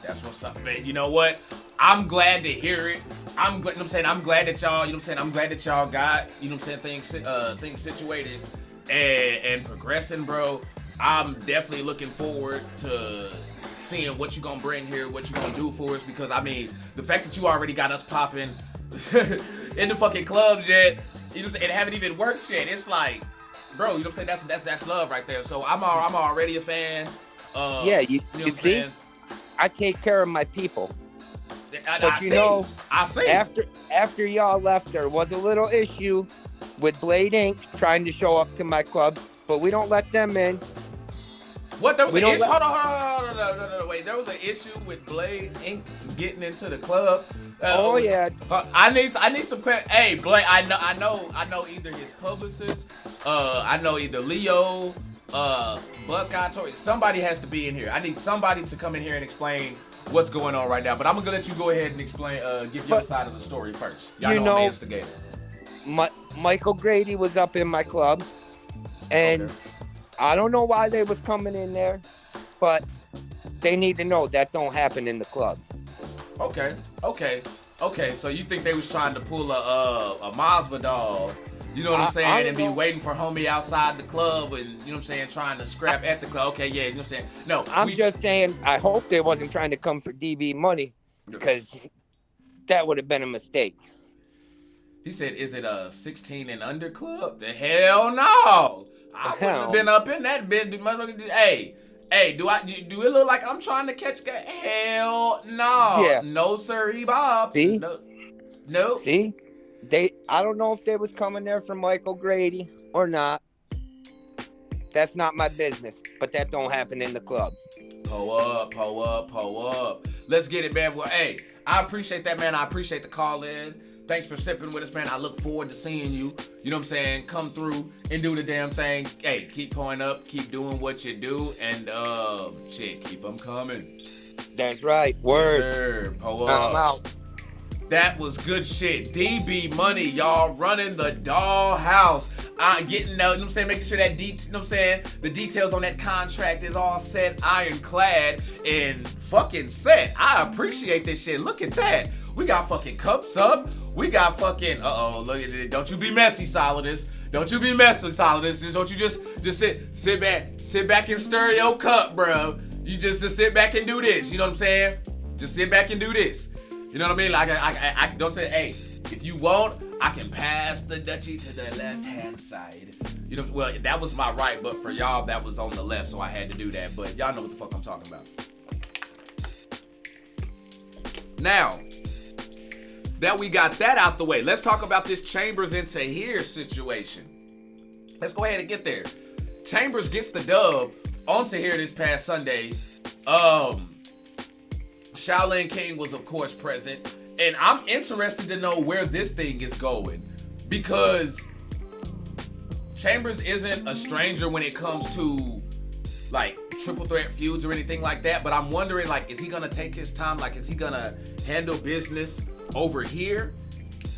That's what's up, man. You know what? I'm glad to hear it. I'm glad, you know what I'm saying, I'm glad that y'all, you know what I'm saying, I'm glad that y'all got, you know what I'm saying, things situated and progressing, bro. I'm definitely looking forward to seeing what you gonna bring here, what you gonna do for us, because I mean, the fact that you already got us popping in the fucking clubs yet, you know what I'm saying, it haven't even worked yet. It's like, bro, you know what I'm saying, that's love right there. So I'm already a fan. Yeah, you know what I'm see, saying? I take care of my people. I see. I see. After y'all left, there was a little issue with Blade Inc. trying to show up to my club, but we don't let them in. What? There was We an don't issue? let- Hold on. No, wait. There was an issue with Blade Inc. getting into the club. Oh yeah. I need some clarity. Hey, Blade. I know either his publicist, I know either Leo, Buckeye, Tori. Somebody has to be in here. I need somebody to come in here and explain what's going on right now. But I'm gonna let you go ahead and explain, give your side of the story first. Y'all You know I'm know- the instigator. Michael Grady was up in my club, and Okay. I don't know why they was coming in there, but they need to know that don't happen in the club. Okay. So you think they was trying to pull a Masvidal, you know what I'm saying, I and be don't know. waiting for homie outside the club, and you know what I'm saying, trying to scrap at the club. Okay, yeah, you know what I'm saying. No, I'm just saying, I hope they wasn't trying to come for DB Money, because that would have been a mistake. He said, "Is it a 16 and under club?" The hell no! I wouldn't have been up in that bitch. Hey, do it look like I'm trying to catch? Hell no! Yeah. No sir, Bob. See? No. See, I don't know if they was coming there for Michael Grady or not. That's not my business, but that don't happen in the club. Pull up. Let's get it, man. Well, hey, I appreciate that, man. I appreciate the call in. Thanks for sipping with us, man. I look forward to seeing you. You know what I'm saying? Come through and do the damn thing. Hey, keep pulling up, keep doing what you do, and keep them coming. That's right. Word. Yes, sir. Pull up. I'm out. That was good shit. DB Money, y'all, running the dollhouse. Getting, you know what I'm saying, making sure that, you know what I'm saying, the details on that contract is all set, ironclad, and fucking set. I appreciate this shit. Look at that. We got fucking cups up. We got fucking, look at it. Don't you be messy, Solidus. Don't you be messy, Solidus. Don't you just sit back and stir your cup, bro. You just sit back and do this. You know what I'm saying? Just sit back and do this. You know what I mean? Like I don't say, hey, if you want, I can pass the Dutchie to the left-hand side. You know, well, that was my right, but for y'all, that was on the left, so I had to do that. But y'all know what the fuck I'm talking about. Now, that we got that out the way, let's talk about this Chambers into here situation. Let's go ahead and get there. Chambers gets the dub onto here this past Sunday. Shaolin King was, of course, present. And I'm interested to know where this thing is going. Because Chambers isn't a stranger when it comes to, like, triple threat feuds or anything like that. But I'm wondering, like, is he going to take his time? Like, is he going to handle business over here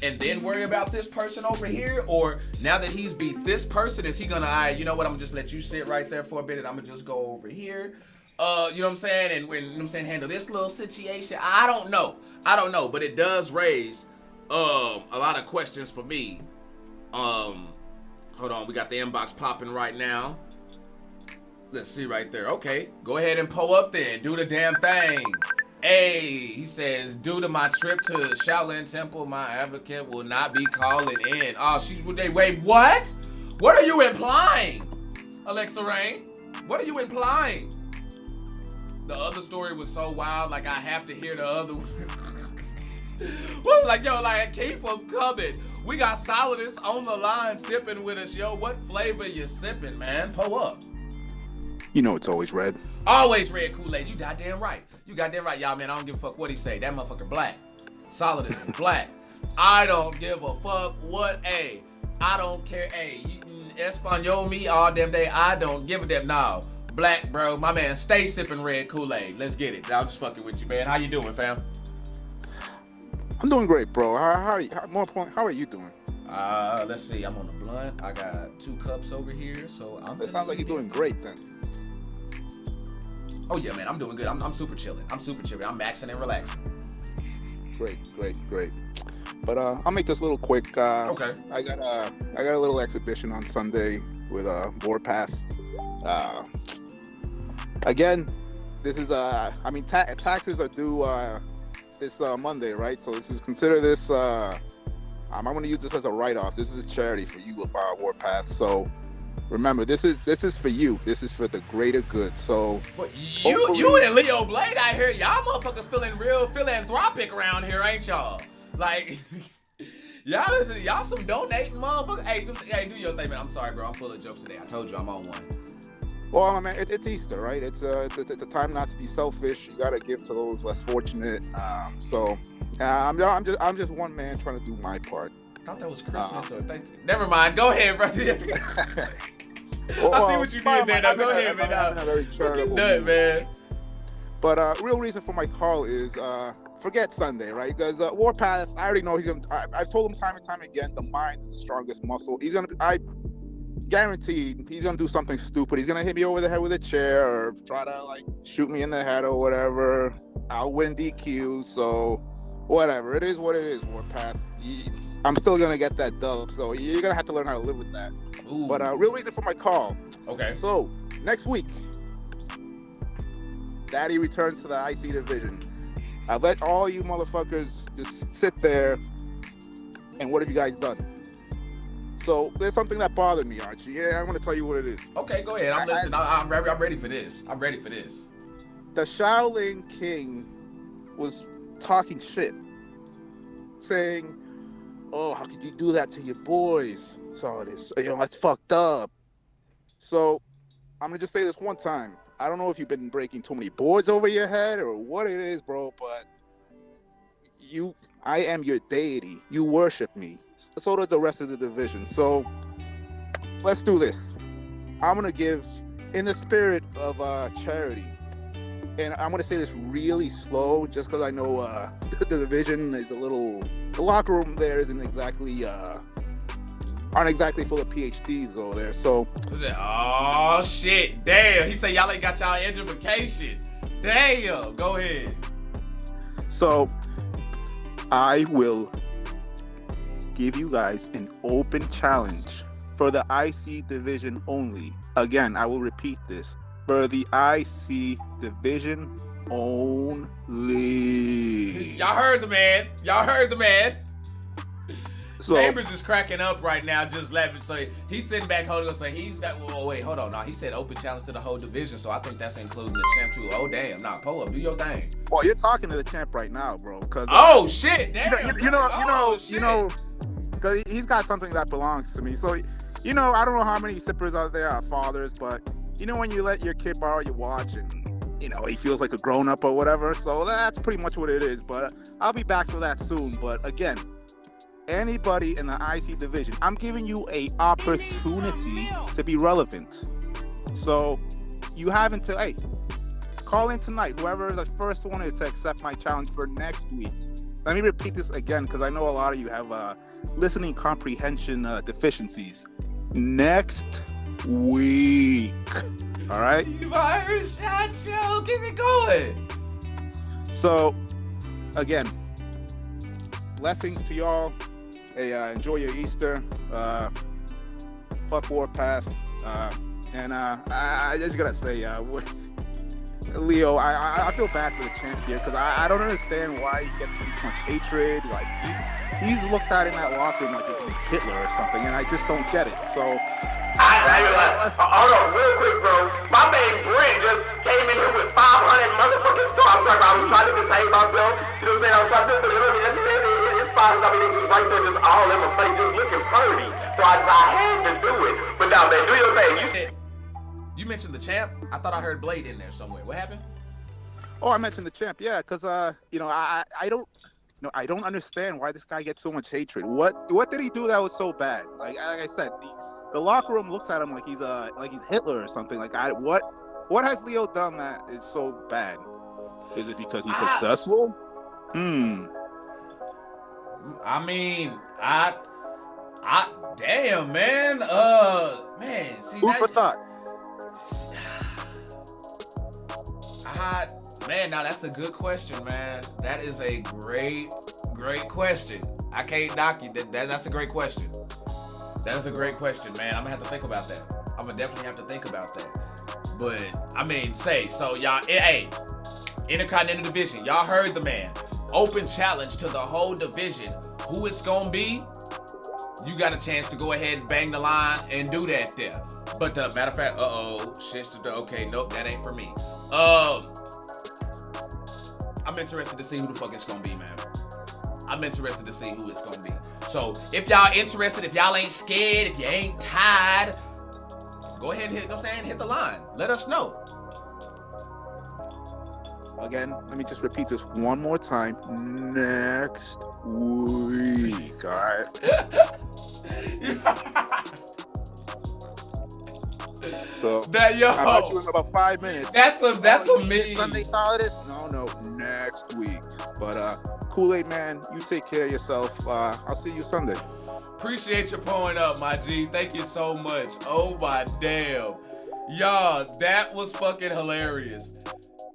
and then worry about this person over here? Or now that he's beat this person, is he going to, all right, you know what, I'm going to just let you sit right there for a bit and I'm going to just go over here. You know what I'm saying? And when, you know what I'm saying, handle this little situation. I don't know. But it does raise A lot of questions for me. Hold on, we got the inbox popping right now. Let's see right there. Okay, go ahead and pull up then. Do the damn thing. Hey, he says, due to my trip to Shaolin Temple, my advocate will not be calling in. Oh, wait, what? What are you implying, Alexa Rain? What are you implying? The other story was so wild, like I have to hear the other one. Well, like, yo, like, keep them coming. We got Solidus on the line sipping with us. Yo, what flavor you sipping, man? Pull up. You know it's always red. Always red Kool-Aid. You goddamn right. You goddamn right, y'all, man. I don't give a fuck what he say. That motherfucker black. Solidus is black. I don't give a fuck what, I don't care, you Espanol me all damn day. I don't give a damn. No. Black, bro. My man, stay sipping red Kool-Aid. Let's get it. I'm just fucking with you, man. How you doing, fam? I'm doing great, bro. More important, how are you doing? Let's see. I'm on the blunt. I got 2 cups over here, so It sounds like you're doing great then. Oh yeah, man. I'm doing good. I'm super chilling. I'm maxing and relaxing. Great. But I'll make this a little quick. Okay. I got a little exhibition on Sunday with Warpath. Again, this is taxes are due this Monday, right? So consider this. I'm going to use this as a write-off. This is a charity for you, Warpath. So remember, this is for you. This is for the greater good. So you and Leo Blade out here, y'all motherfuckers feeling real philanthropic around here, ain't y'all? Like, y'all some donating motherfuckers. Hey, do your thing, man. I'm sorry, bro. I'm full of jokes today. I told you I'm on one. Well, man, it's Easter, right? It's a time not to be selfish. You gotta give to those less fortunate. I'm just one man trying to do my part. I thought that was Christmas never mind. Go ahead, bro. I see what you did there. Now go ahead, man. I'm a very charitable man. But real reason for my call is forget Sunday, right? Because Warpath, I already know I've told him time and time again, the mind is the strongest muscle. Guaranteed he's gonna do something stupid. He's gonna hit me over the head with a chair or try to like shoot me in the head or whatever. I'll win DQ, so whatever. It is what it is, Warpath. I'm still gonna get that dub, so you're gonna have to learn how to live with that. Ooh. But real reason for my call. Okay. So next week, Daddy returns to the IC division. I let all you motherfuckers just sit there, and what have you guys done? So there's something that bothered me, Archie. Yeah, I'm gonna tell you what it is. Okay, go ahead. I'm listening. I'm ready for this. I'm ready for this. The Shaolin King was talking shit, saying, "Oh, how could you do that to your boys? So that's fucked up." So I'm gonna just say this one time. I don't know if you've been breaking too many boards over your head or what it is, bro, but I am your deity. You worship me. So does the rest of the division. So let's do this. I'm going to give in the spirit of charity. And I'm going to say this really slow just because I know the division is the locker room there isn't exactly, aren't exactly full of PhDs over there. So. Oh, shit. Damn. He said y'all ain't got y'all education. Damn. Go ahead. So I will give you guys an open challenge for the IC division only. Again, I will repeat this. For the IC division only. Y'all heard the man. So, Chambers is cracking up right now, just laughing. So he's sitting back holding us. So he's that. Oh wait, hold on. Now he said open challenge to the whole division. So I think that's including the champ too. Oh damn, nah, pull up, do your thing. Well, you're talking to the champ right now, bro. Because oh shit, damn. You know, because he's got something that belongs to me. So I don't know how many sippers out there are fathers, but when you let your kid borrow your watch and he feels like a grown up or whatever. So that's pretty much what it is. But I'll be back for that soon. But again, anybody in the IC division, I'm giving you a opportunity to be relevant. So you have until call in tonight. Whoever the first one is to accept my challenge for next week. Let me repeat this again because I know a lot of you have listening comprehension deficiencies. Next week. All right? Virus shot show. Keep it going. So again, blessings to y'all. Hey, enjoy your Easter. Fuck Warpath. And I just gotta say, Leo, I feel bad for the champ here because I don't understand why he gets so much hatred. Like he's looked at in that locker room like he's Hitler or something, and I just don't get it. So hold on, real quick, bro. My man Brent just came in here with 500 motherfucking stars. Sorry, I was trying to contain myself. You know what I'm saying? I was trying to, it's fine. I mean, it's just right there, just all in my face, just looking pretty. So I had to do it. But now, man, do your thing. You mentioned the champ. I thought I heard Blade in there somewhere. What happened? Oh, I mentioned the champ, yeah, because I don't understand why this guy gets so much hatred. What did he do that was so bad? Like I said, the locker room looks at him like he's Hitler or something. Like what has Leo done that is so bad? Is it because he's successful? I mean, damn, man. Man, see, food for thought. Man, now that's a good question, man. That is a great question. I can't knock you. That's a great question. That is a great question, man. I'm gonna have to think about that. I'm gonna definitely have to think about that. But I mean, so y'all, hey, Intercontinental Division, y'all heard the man. Open challenge to the whole division. Who it's gonna be? You got a chance to go ahead and bang the line and do that there. But matter of fact, okay, nope, that ain't for me. I'm interested to see who the fuck it's gonna be, man. I'm interested to see who it's gonna be. So if y'all interested, if y'all ain't scared, if you ain't tired, go ahead and hit the line. Let us know. Again, let me just repeat this one more time. Next week, all right? So that I'll talk to you in about 5 minutes. That's a mini Sunday Solidus? No, next week. But Kool-Aid man, you take care of yourself. I'll see you Sunday. Appreciate you pulling up, my G. Thank you so much. Oh my damn. Y'all, that was fucking hilarious.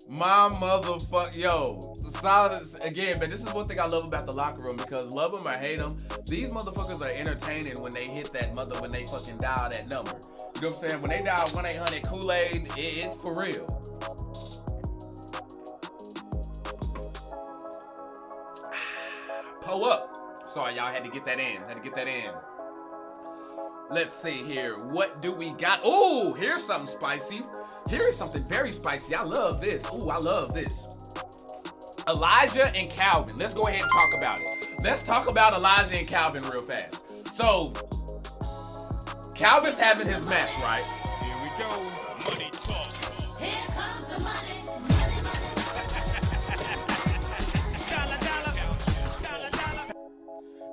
My motherfucker, yo, the Solidus, again, man, this is one thing I love about the locker room, because love them or hate them, these motherfuckers are entertaining when they hit that when they fucking dial that number. You know what I'm saying? When they dial 1-800 Kool-Aid, it's for real. Pull up. Sorry, y'all, had to get that in. Let's see here. What do we got? Oh, here's something spicy. Here is something very spicy. I love this. Ooh, I love this. Elijah and Calvin. Let's go ahead and talk about it. Let's talk about Elijah and Calvin real fast. So, Calvin's having his match, right? Here we go. Money talk. Here comes the money.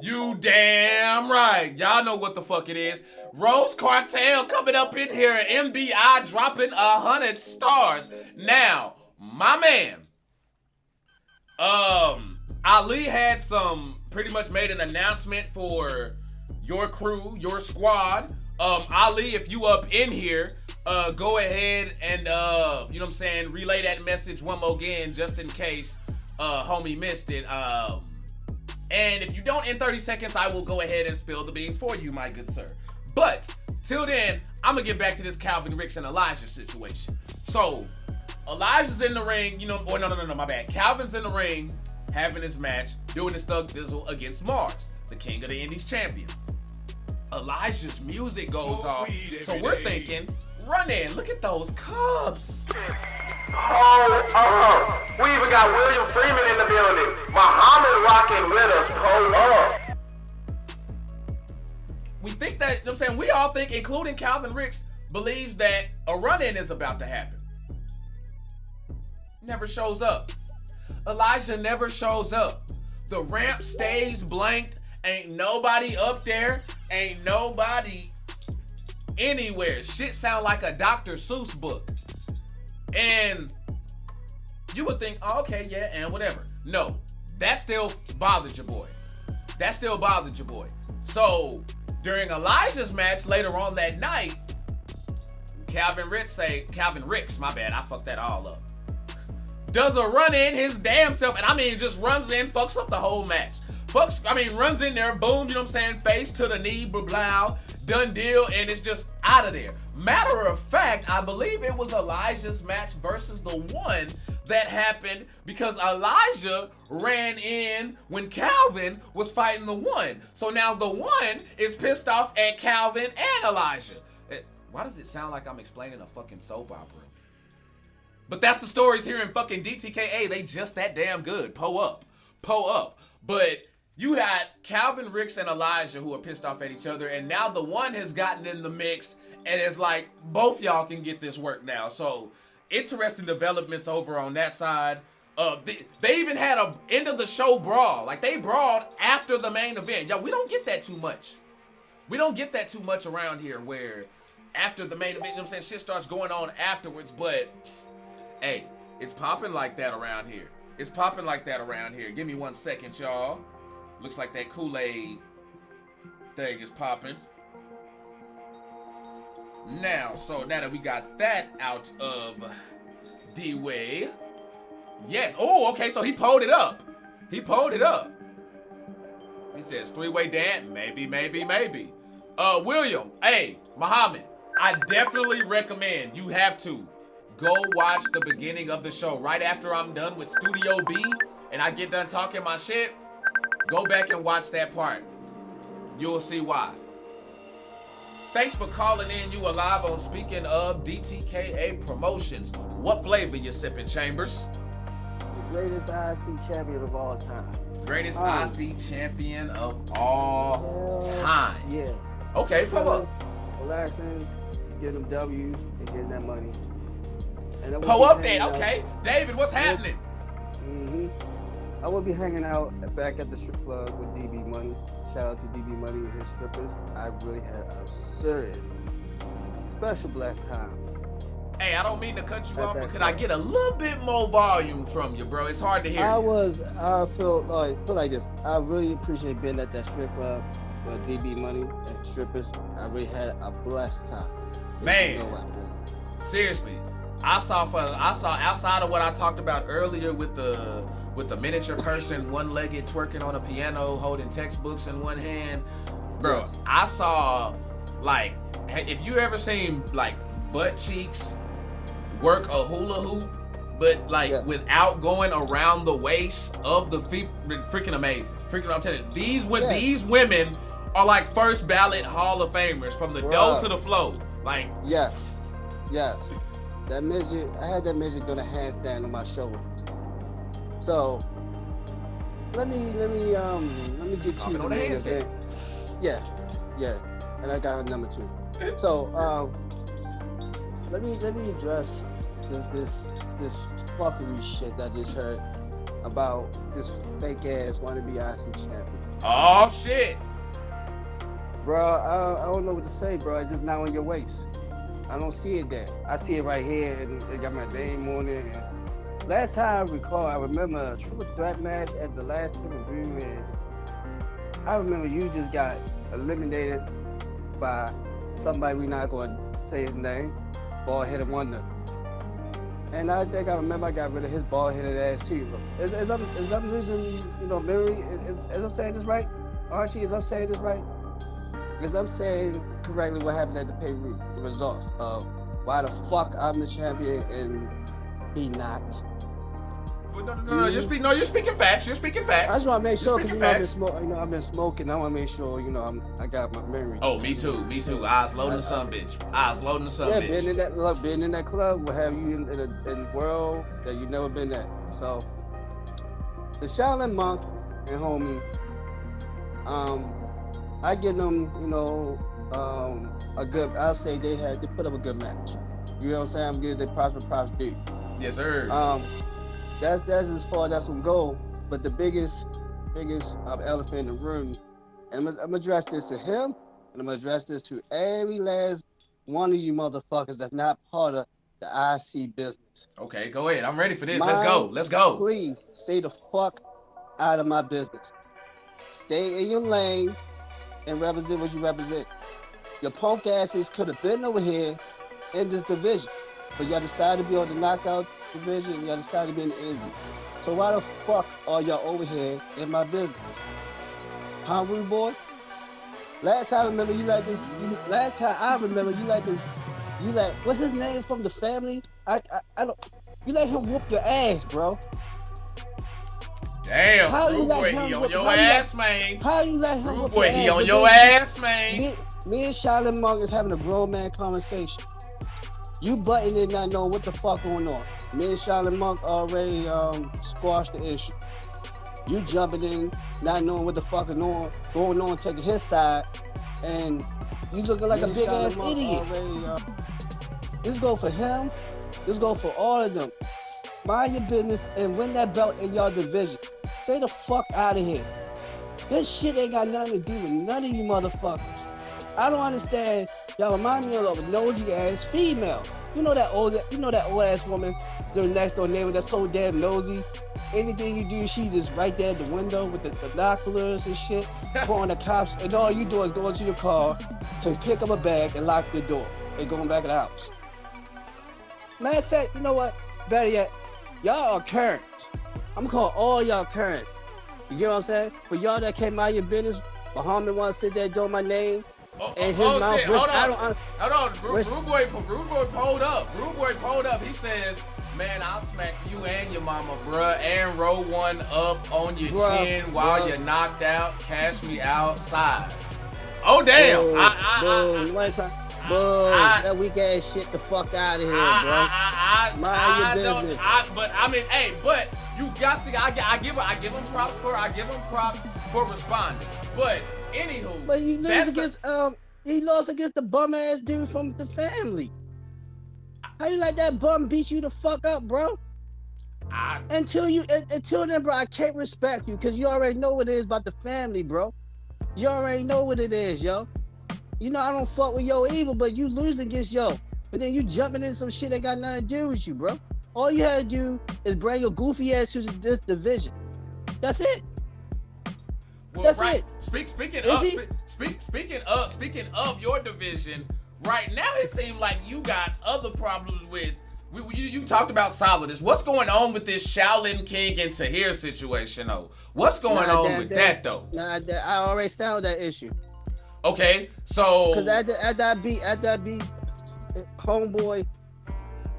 You damn right. Y'all know what the fuck it is. Rose Cartel coming up in here. MBI dropping 100 stars. Now, my man, Ali had pretty much made an announcement for your crew, your squad. Ali, if you up in here, go ahead and, you know what I'm saying, relay that message one more again, just in case homie missed it. And if you don't in 30 seconds, I will go ahead and spill the beans for you, my good sir. But till then, I'm gonna get back to this Calvin Ricks and Elijah situation. So Elijah's in the ring, no, my bad. Calvin's in the ring, having his match, doing his Thug Dizzle against Mars, the King of the Indies champion. Elijah's music goes off, so we're thinking, run in, look at those cups. We even got William Freeman in the building. Muhammad rocking with us. Pull up. We think that, you know what I'm saying, we all think, including Calvin Ricks, believes that a run-in is about to happen. Never shows up. Elijah never shows up. The ramp stays blanked. Ain't nobody up there. Ain't nobody anywhere. Shit sound like a Dr. Seuss book. And you would think, oh, okay, yeah, and whatever. No, that still bothered your boy. So during Elijah's match later on that night, Calvin Ricks, my bad, I fucked that all up, does a run in his damn self, and I mean just runs in, fucks up the whole match. Fucks, I mean, runs in there, boom, you know what I'm saying? Face to the knee, blah, blah, done deal, and it's just out of there. Matter of fact, I believe it was Elijah's match versus the One that happened because Elijah ran in when Calvin was fighting the One. So now the One is pissed off at Calvin and Elijah. Why does it sound like I'm explaining a fucking soap opera? But that's the stories here in fucking DTKA. They just that damn good. Pull up. But you had Calvin, Ricks, and Elijah who are pissed off at each other, and now the One has gotten in the mix, and it's like both y'all can get this work now. So interesting developments over on that side. They even had a end of the show brawl. Like they brawled after the main event. Yo, we don't get that too much. We don't get that too much around here where after the main event, you know what I'm saying, shit starts going on afterwards, but hey, it's popping like that around here. It's popping like that around here. Give me 1 second, y'all. Looks like that Kool-Aid thing is popping. Now, so now that we got that out of the way. Yes. Oh, okay, so he pulled it up. He says three-way dance. Maybe. William, hey, Muhammad, I definitely recommend you have to go watch the beginning of the show right after I'm done with Studio B and I get done talking my shit. Go back and watch that part. You'll see why. Thanks for calling in. You are live on Speaking of DTKA Promotions. What flavor you sipping, Chambers? The greatest IC champion of all time. Greatest IC champion of all time. Yeah. Okay, pull up. Relaxing, getting them W's, and getting that money. Pull up then, okay. David, what's happening? I will be hanging out back at the strip club with DB Money. Shout out to DB Money and his strippers. I really had a serious, special blessed time. Hey, I don't mean to cut you off, but could I get a little bit more volume from you, bro? It's hard to hear. I feel like this. I really appreciate being at that strip club with DB Money and strippers. I really had a blessed time. Man, seriously. I saw outside of what I talked about earlier with the miniature person, one-legged twerking on a piano, holding textbooks in one hand, bro. Yes. I saw, like, if you ever seen like butt cheeks work a hula hoop, but like without going around the waist of the feet, freaking amazing. Freaking, I'm telling you, these women are like first ballot Hall of Famers from the dough to the flow. Like, yes. That midget, I had that midget doing a handstand on my shoulders. So let me get you the main event. Yeah, and I got a number 2. So let me address this fuckery shit that I just heard about this fake ass wannabe IC champion. Oh shit, bro! I don't know what to say, bro. It's just not on your waist. I don't see it there. I see it right here, and it got my name on it. And last time I recall, I remember a triple threat match at the last pay-per-view, and I remember you just got eliminated by somebody we're not going to say his name, bald-headed wonder. And I think I remember I got rid of his bald-headed ass too. Is I'm losing, memory? Is I'm saying this right? Archie, is I'm saying this right? Because I'm saying correctly what happened at the pay-per-view, the results of why the fuck I'm the champion and he not. No, you're speaking facts. You're speaking facts. I just want to make sure because I've been smoking. I want to make sure I got my memory. Oh, me too. Eyes loading some bitch. Yeah, being in that club will have you in the world that you never been at. So the Shaolin Monk and homie, I give them, a good. I'll say they put up a good match. You know what I'm saying? I'm giving the props due. Yes, sir. That's as far as that's gonna go. But the biggest elephant in the room, and I'm gonna address this to him, and I'm gonna address this to every last one of you motherfuckers that's not part of the IC business. Okay, go ahead. I'm ready for this. Let's go. Please stay the fuck out of my business. Stay in your lane and represent what you represent. Your punk asses could have been over here in this division, but y'all decided to be on the knockout division. Y'all decided to be in the interview. So why the fuck are y'all over here in my business? Huh, Rude Boy? Last time I remember you like this. Last time I remember you like this. You like what's his name from the family? I don't. You let him whoop your ass, bro. Damn, Rude Boy, he on your ass, man. How you let him Rude whoop Boy, your he ass? on your ass, man. Me and Charlotte Monk is having a grown man conversation. You butting in not knowing what the fuck going on. Me and Charlotte Monk already squashed the issue. You jumping in, not knowing what the fuck is going on, taking his side, and you looking like a big ass idiot. This go for him. This go for all of them. Mind your business and win that belt in your division. Stay the fuck out of here. This shit ain't got nothing to do with none of you motherfuckers. I don't understand. Y'all remind me of a nosy ass female. You know that old ass woman, the next door neighbor that's so damn nosy. Anything you do, she's just right there at the window with the binoculars and shit, calling the cops, and all you do is go into your car to pick up a bag and lock the door and going back in the house. Matter of fact, you know what? Better yet, y'all are Karens. I'm gonna call all y'all Karens. You get what I'm saying? For y'all that came out of your business, Muhammad wanna sit there doing my name. And his mouth, shit. Hold on. Rude Boy pulled up. Rude Boy pulled up. He says, man, I'll smack you and your mama, bruh, and roll one up on your chin while you're knocked out. Cash me outside. Oh, damn. That weak ass shit the fuck out of here, bro. Mind your business. But you got to. I give him props for responding. But anywho, but he lost against the bum ass dude from the family. How you let that bum beat you the fuck up, bro? Until then, bro, I can't respect you because you already know what it is about the family, bro. You already know what it is, yo. You know I don't fuck with yo evil, but you losing against yo. But then you jumping in some shit that got nothing to do with you, bro. All you had to do is bring your goofy ass to this division. That's it. Well, that's right. it. Speaking of your division, right now it seems like you got other problems with. You talked about Solidus. What's going on with this Shaolin King and Tahir situation, though? What's going on with that, though? I already settled that issue. Okay, so because at that beat, homeboy,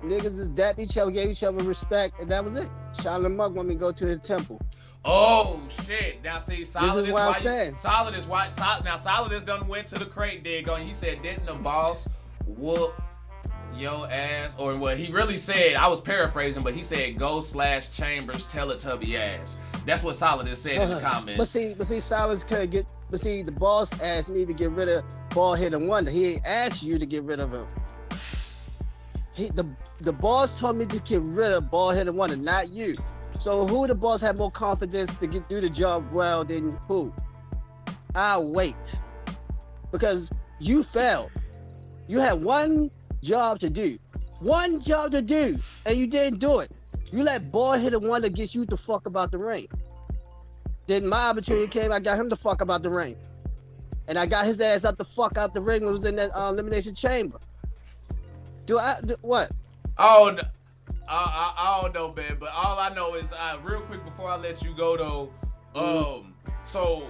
niggas is dapped each other, gave each other respect, and that was it. Shaolin Monk want me to go to his temple. Oh shit! Now see, Solidus. This is what I'm saying. Now Solidus done went to the crate dig on. He said, "Didn't the boss whoop your ass?" Or what he really said, I was paraphrasing, but he said, "Go/Chambers Teletubby ass." That's what Solidus said in the comments. But see, Solidus couldn't get. But see, the boss asked me to get rid of Bald Headed Wonder. He ain't asked you to get rid of him. The boss told me to get rid of Bald Headed Wonder, not you. So who the boss had more confidence to do the job well than who? I'll wait. Because you failed. You had one job to do, and you didn't do it. You let Bald Headed Wonder get you the fuck about the ring. Then my opportunity came, I got him the fuck about the ring. And I got his ass out the fuck out the ring when it was in that elimination chamber. What? Oh, I don't know, man, but all I know is, real quick before I let you go, though, so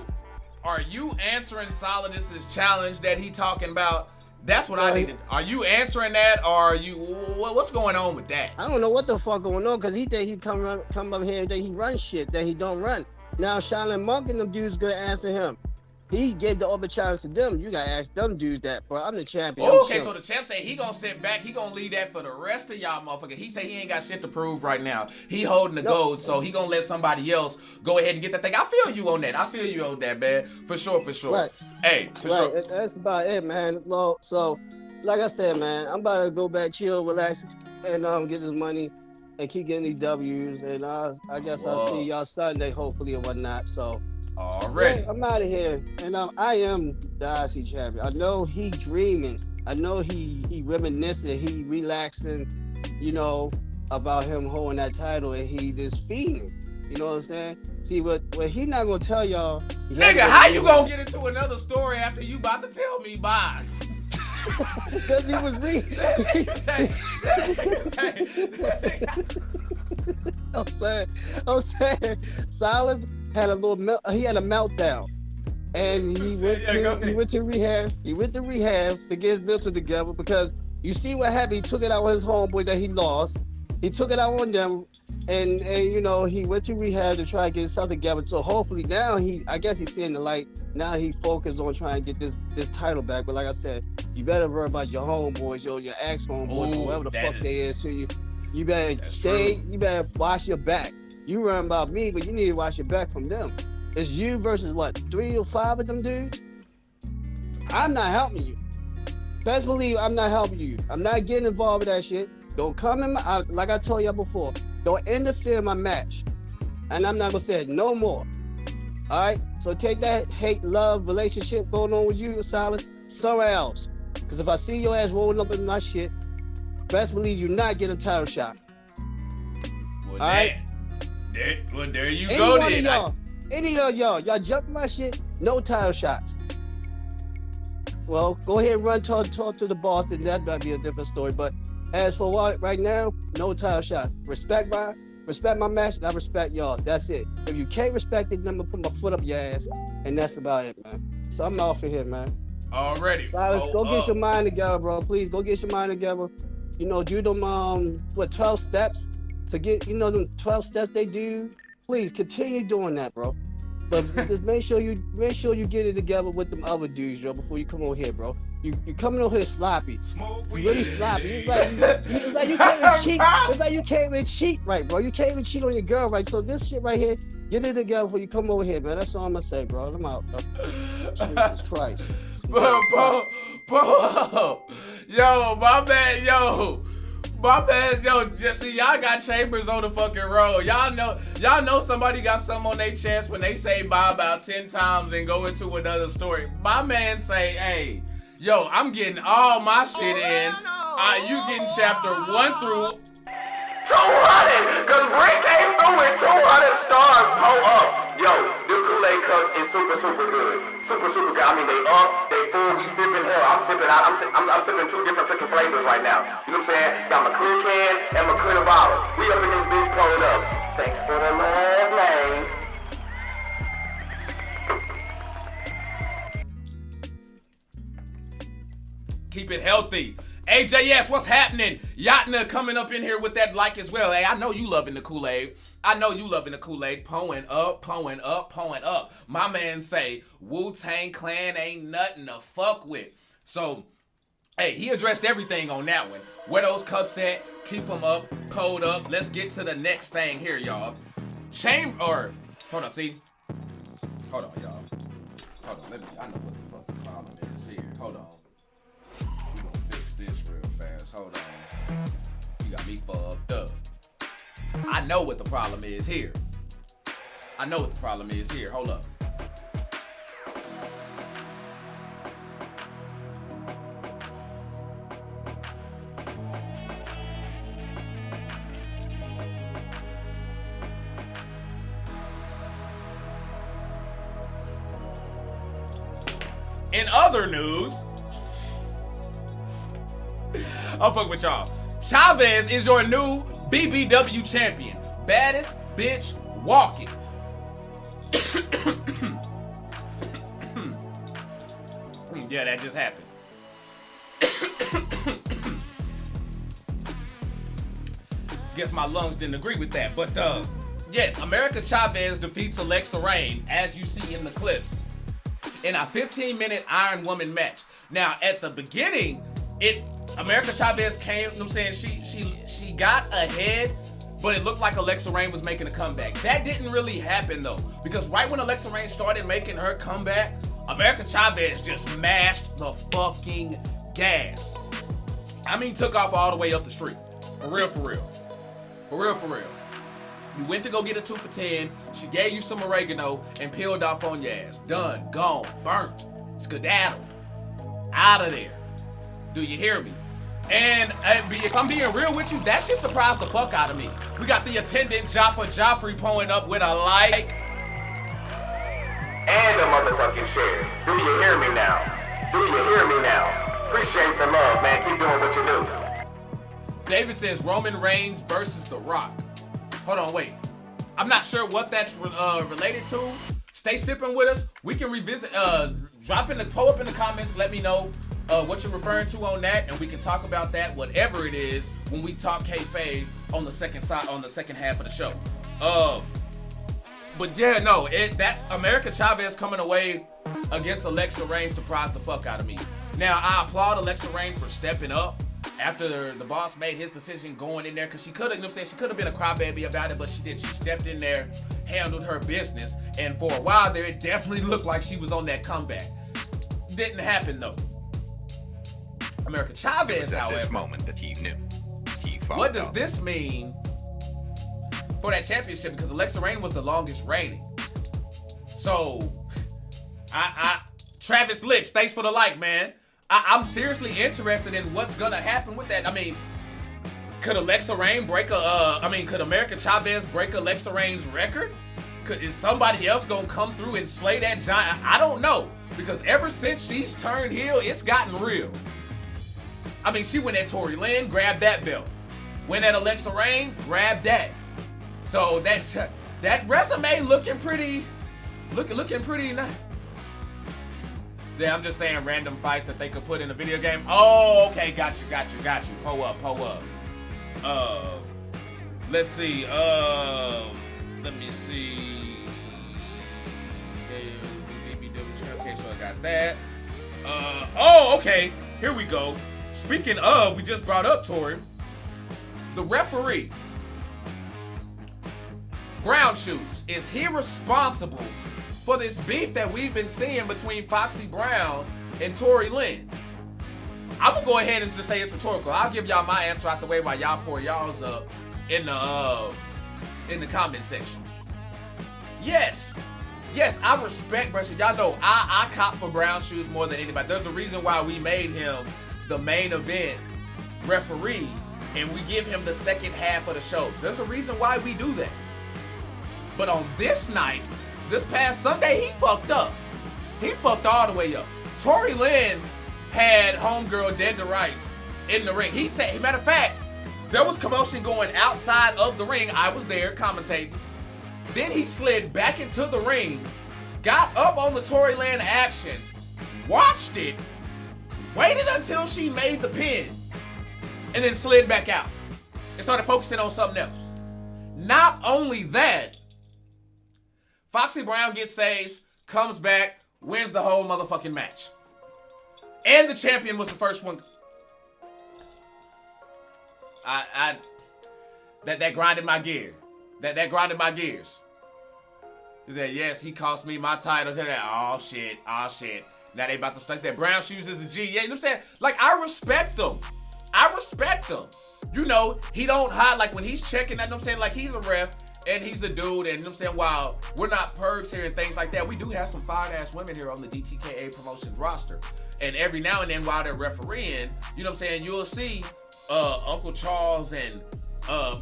are you answering Solidus's challenge that he talking about? That's what I needed. Are you answering that, or are you, what's going on with that? I don't know what the fuck going on, because he think he come up here and think he run shit that he don't run. Now Shaolin Monk and them dudes gonna answer him. He gave the open challenge to them. You gotta ask them dudes that, bro. I'm the champion. Okay, so the champ say he gonna sit back. He gonna leave that for the rest of y'all motherfuckers. He say he ain't got shit to prove right now. He holding the gold, so he gonna let somebody else go ahead and get that thing. I feel you on that. Man. For sure. Right. Hey, for sure. That's about it, man. So, like I said, man, I'm about to go back, chill, relax, and get this money and keep getting these W's. And I guess I'll see y'all Sunday, hopefully, or whatnot. So. Already. Yeah, I'm out of here, and I am the IC champion. I know he dreaming. I know he reminiscing. He relaxing, about him holding that title, and he just feeding. You know what I'm saying? See, what he not gonna tell y'all. Nigga, how you gonna get into another story after you about to tell me bye? Because he was reading. I'm saying, Silas had a meltdown. And he went to rehab. He went to rehab to get his mental together because you see what happened. He took it out on his homeboy that he lost. He took it out on them, and you know, he went to rehab to try to get himself together. So hopefully now I guess he's seeing the light. Now he focused on trying to get this title back. But like I said, you better worry about your homeboys, your ex homeboys, whoever the fuck they is to you. You better stay. True. You better watch your back. You worrying about me, but you need to watch your back from them. It's you versus what, 3 or 5 of them dudes? I'm not helping you. Best believe I'm not helping you. I'm not getting involved with that shit. Don't come in my, like I told y'all before, don't interfere in my match. And I'm not gonna say it no more. All right? So take that hate-love relationship going on with you, Silas, somewhere else. Because if I see your ass rolling up in my shit, best believe you're not getting a title shot. Well, all right? There you go then. Any of y'all jump my shit, no title shots. Well, go ahead and run talk to the boss, then that might be a different story. But as for what right now, no title shot. Respect my match, and I respect y'all. That's it. If you can't respect it, then I'm gonna put my foot up your ass, and that's about it, man. So I'm off of here, man. Already. Silas, go get your mind together, bro. Please go get your mind together. You know, do them 12 steps to get, you know, them 12 steps they do. Please continue doing that, bro. But just make sure you get it together with them other dudes, yo, before you come over here, bro. You coming over here sloppy. You really sloppy. It's like you can't even cheat. It's like you can't even cheat right, bro. You can't even cheat on your girl, right? So this shit right here, get it together before you come over here, man. That's all I'm gonna say, bro. I'm out, bro. Jesus Christ. Bro, yo, my bad, just see, y'all got Chambers on the fucking road. Y'all know somebody got something on their chest when they say bye about 10 times and go into another story. My man say, hey, yo, I'm getting all my shit in. You getting chapter 1 through 200, cause Brick came through with 200 stars. Pull up. Yo, them Kool-Aid cups is super good. Super good. I mean, they up, they full, we sipping. Hell, I'm sipping 2 different freaking flavors right now. You know what I'm saying? Got my clear can and my clear bottle. We up in this bitch, pulled up. Thanks for the love, man. Keep it healthy. AJS, what's happening? Yatna coming up in here with that like as well. Hey, I know you loving the Kool-Aid. Pouring up. My man say, Wu-Tang Clan ain't nothing to fuck with. So, hey, he addressed everything on that one. Where those cups at? Keep them up, pulled up. Let's get to the next thing here, y'all. Hold on, see? Hold on, y'all. Hold on, I know what the fuck the problem is here. Hold on. We gonna fix this real fast. Hold on. You got me fucked up. I know what the problem is here. Hold up. In other news, I'll fuck with y'all. Chavez is your new BBW champion. Baddest bitch walking. Yeah, that just happened. Guess my lungs didn't agree with that. But yes, America Chavez defeats Alexa Rain, as you see in the clips, in a 15-minute Iron Woman match. Now, at the beginning, America Chavez came, you know what I'm saying, she got ahead, but it looked like Alexa Rain was making a comeback. That didn't really happen though, because right when Alexa Rain started making her comeback, America Chavez just mashed the fucking gas. I mean, took off all the way up the street. For real. You went to go get a 2 for 10, she gave you some oregano and peeled off on your ass. Done, gone, burnt, skedaddled, out of there. Do you hear me? And if I'm being real with you, that shit surprised the fuck out of me. We got the attendant Joffrey pulling up with a like. And a motherfucking share. Do you hear me now? Appreciate the love, man. Keep doing what you do. David says Roman Reigns versus The Rock. Hold on, wait. I'm not sure what that's related to. Stay sipping with us. We can revisit. Drop in the throw up in the comments. Let me know what you're referring to on that, and we can talk about that, whatever it is, when we talk kayfabe on the second half of the show. But yeah, no, that's America Chavez coming away against Alexa Rain surprised the fuck out of me. Now I applaud Alexa Rain for stepping up after the boss made his decision going in there, because she could have, you know what I'm saying, she could have been a crybaby about it, but she didn't. She stepped in there, handled her business, and for a while there, it definitely looked like she was on that comeback. Didn't happen though. America Chavez, however, this moment that he knew. What does this mean for that championship? Because Alexa Rain was the longest reigning. So, Travis Licks, thanks for the like, man. I'm seriously interested in what's gonna happen with that. I mean, could Alexa Rain break could America Chavez break Alexa Rain's record? Is somebody else gonna come through and slay that giant? I don't know, because ever since she's turned heel, it's gotten real. I mean, she went at Tory Lynn, grabbed that belt. Went at Alexa Rain, grabbed that. So that resume looking pretty nice. Yeah, I'm just saying random fights that they could put in a video game. Oh, okay, got you. Pull up. Let's see. Let me see. Okay, so I got that. Okay. Here we go. Speaking of, we just brought up Tory. The referee, Brown Shoes, is he responsible for this beef that we've been seeing between Foxy Brown and Tory Lynn? I'm gonna go ahead and just say it's rhetorical. I'll give y'all my answer out the way while y'all pour y'all's up in the comment section. Yes, I respect Brown Shoes. Y'all know I cop for Brown Shoes more than anybody. There's a reason why we made him the main event referee, and we give him the second half of the shows. There's a reason why we do that. But on this night, this past Sunday, he fucked up. He fucked all the way up. Tory Lynn had homegirl dead to rights in the ring. He said, matter of fact, there was commotion going outside of the ring. I was there commentating. Then he slid back into the ring, got up on the Tory Lynn action, watched it, waited until she made the pin, and then slid back out and started focusing on something else. Not only that, Foxy Brown gets saved, comes back, wins the whole motherfucking match. And the champion was the first one. That grinded my gear. That grinded my gears. He said, yes, he cost me my title. Oh shit. Now they about to start that Brown Shoes is a G. Yeah, you know what I'm saying? Like, I respect him. You know, he don't hide, like when he's checking that, you know what I'm saying? Like, he's a ref and he's a dude, and you know what I'm saying, while we're not pervs here and things like that, we do have some fine-ass women here on the DTKA Promotions roster. And every now and then while they're refereeing, you know what I'm saying, you'll see Uncle Charles and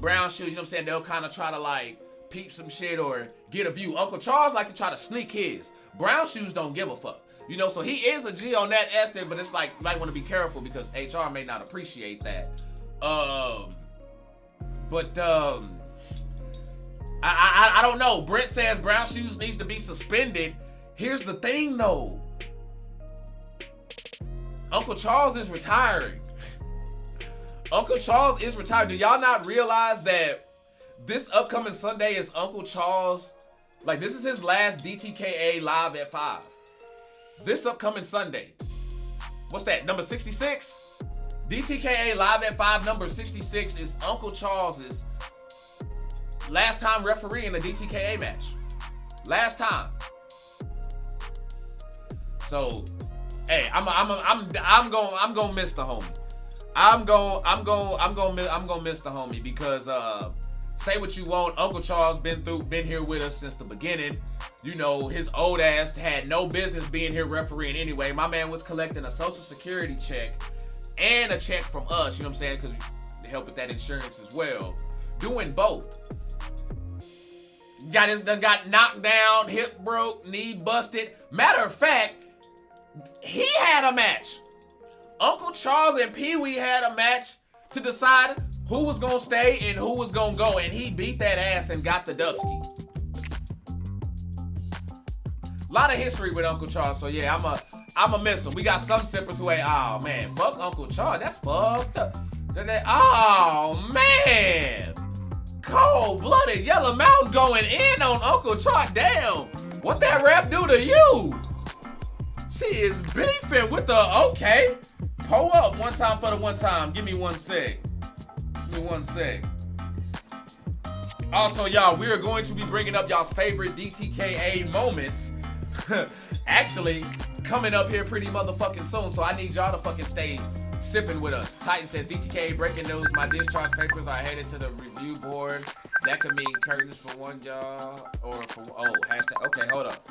Brown Shoes, you know what I'm saying, they'll kind of try to like peep some shit or get a view. Uncle Charles like to try to sneak his. Brown Shoes don't give a fuck. You know, so he is a G on that aspect, but it's like, you might want to be careful because HR may not appreciate that. I don't know. Brent says Brown Shoes needs to be suspended. Here's the thing though. Uncle Charles is retiring. Uncle Charles is retired. Do y'all not realize that this upcoming Sunday is Uncle Charles? Like, this is his last DTKA live at 5. This upcoming Sunday. What's that? Number 66? DTKA live at 5, number 66 is Uncle Charles's last time refereeing a DTKA match. Last time. So, hey, I'm gonna miss the homie. I'm gonna miss the homie because say what you want, Uncle Charles been here with us since the beginning. You know, his old ass had no business being here refereeing anyway. My man was collecting a Social Security check and a check from us, you know what I'm saying, because to help with that insurance as well. Doing both. Got knocked down, hip broke, knee busted. Matter of fact, he had a match. Uncle Charles and Pee Wee had a match to decide who was gonna stay and who was gonna go, and he beat that ass and got the dubski. lot of history with Uncle Charles. So yeah, I'ma miss him. We got some sippers who ain't. Oh man, fuck Uncle Charles. That's fucked up. Oh man, cold-blooded Yellow Mountain going in on Uncle Charles. Damn, what that rap do to you? She is beefing with the okay. Pull up one time for the one time. Give me 1 sec. Give me 1 sec. Also, y'all, we are going to be bringing up y'all's favorite DTKA moments. Actually, coming up here pretty motherfucking soon. So I need y'all to fucking stay sipping with us. Titan says DTKA breaking news. My discharge papers are headed to the review board. That could mean curtains for one job or for hashtag. Okay, hold up.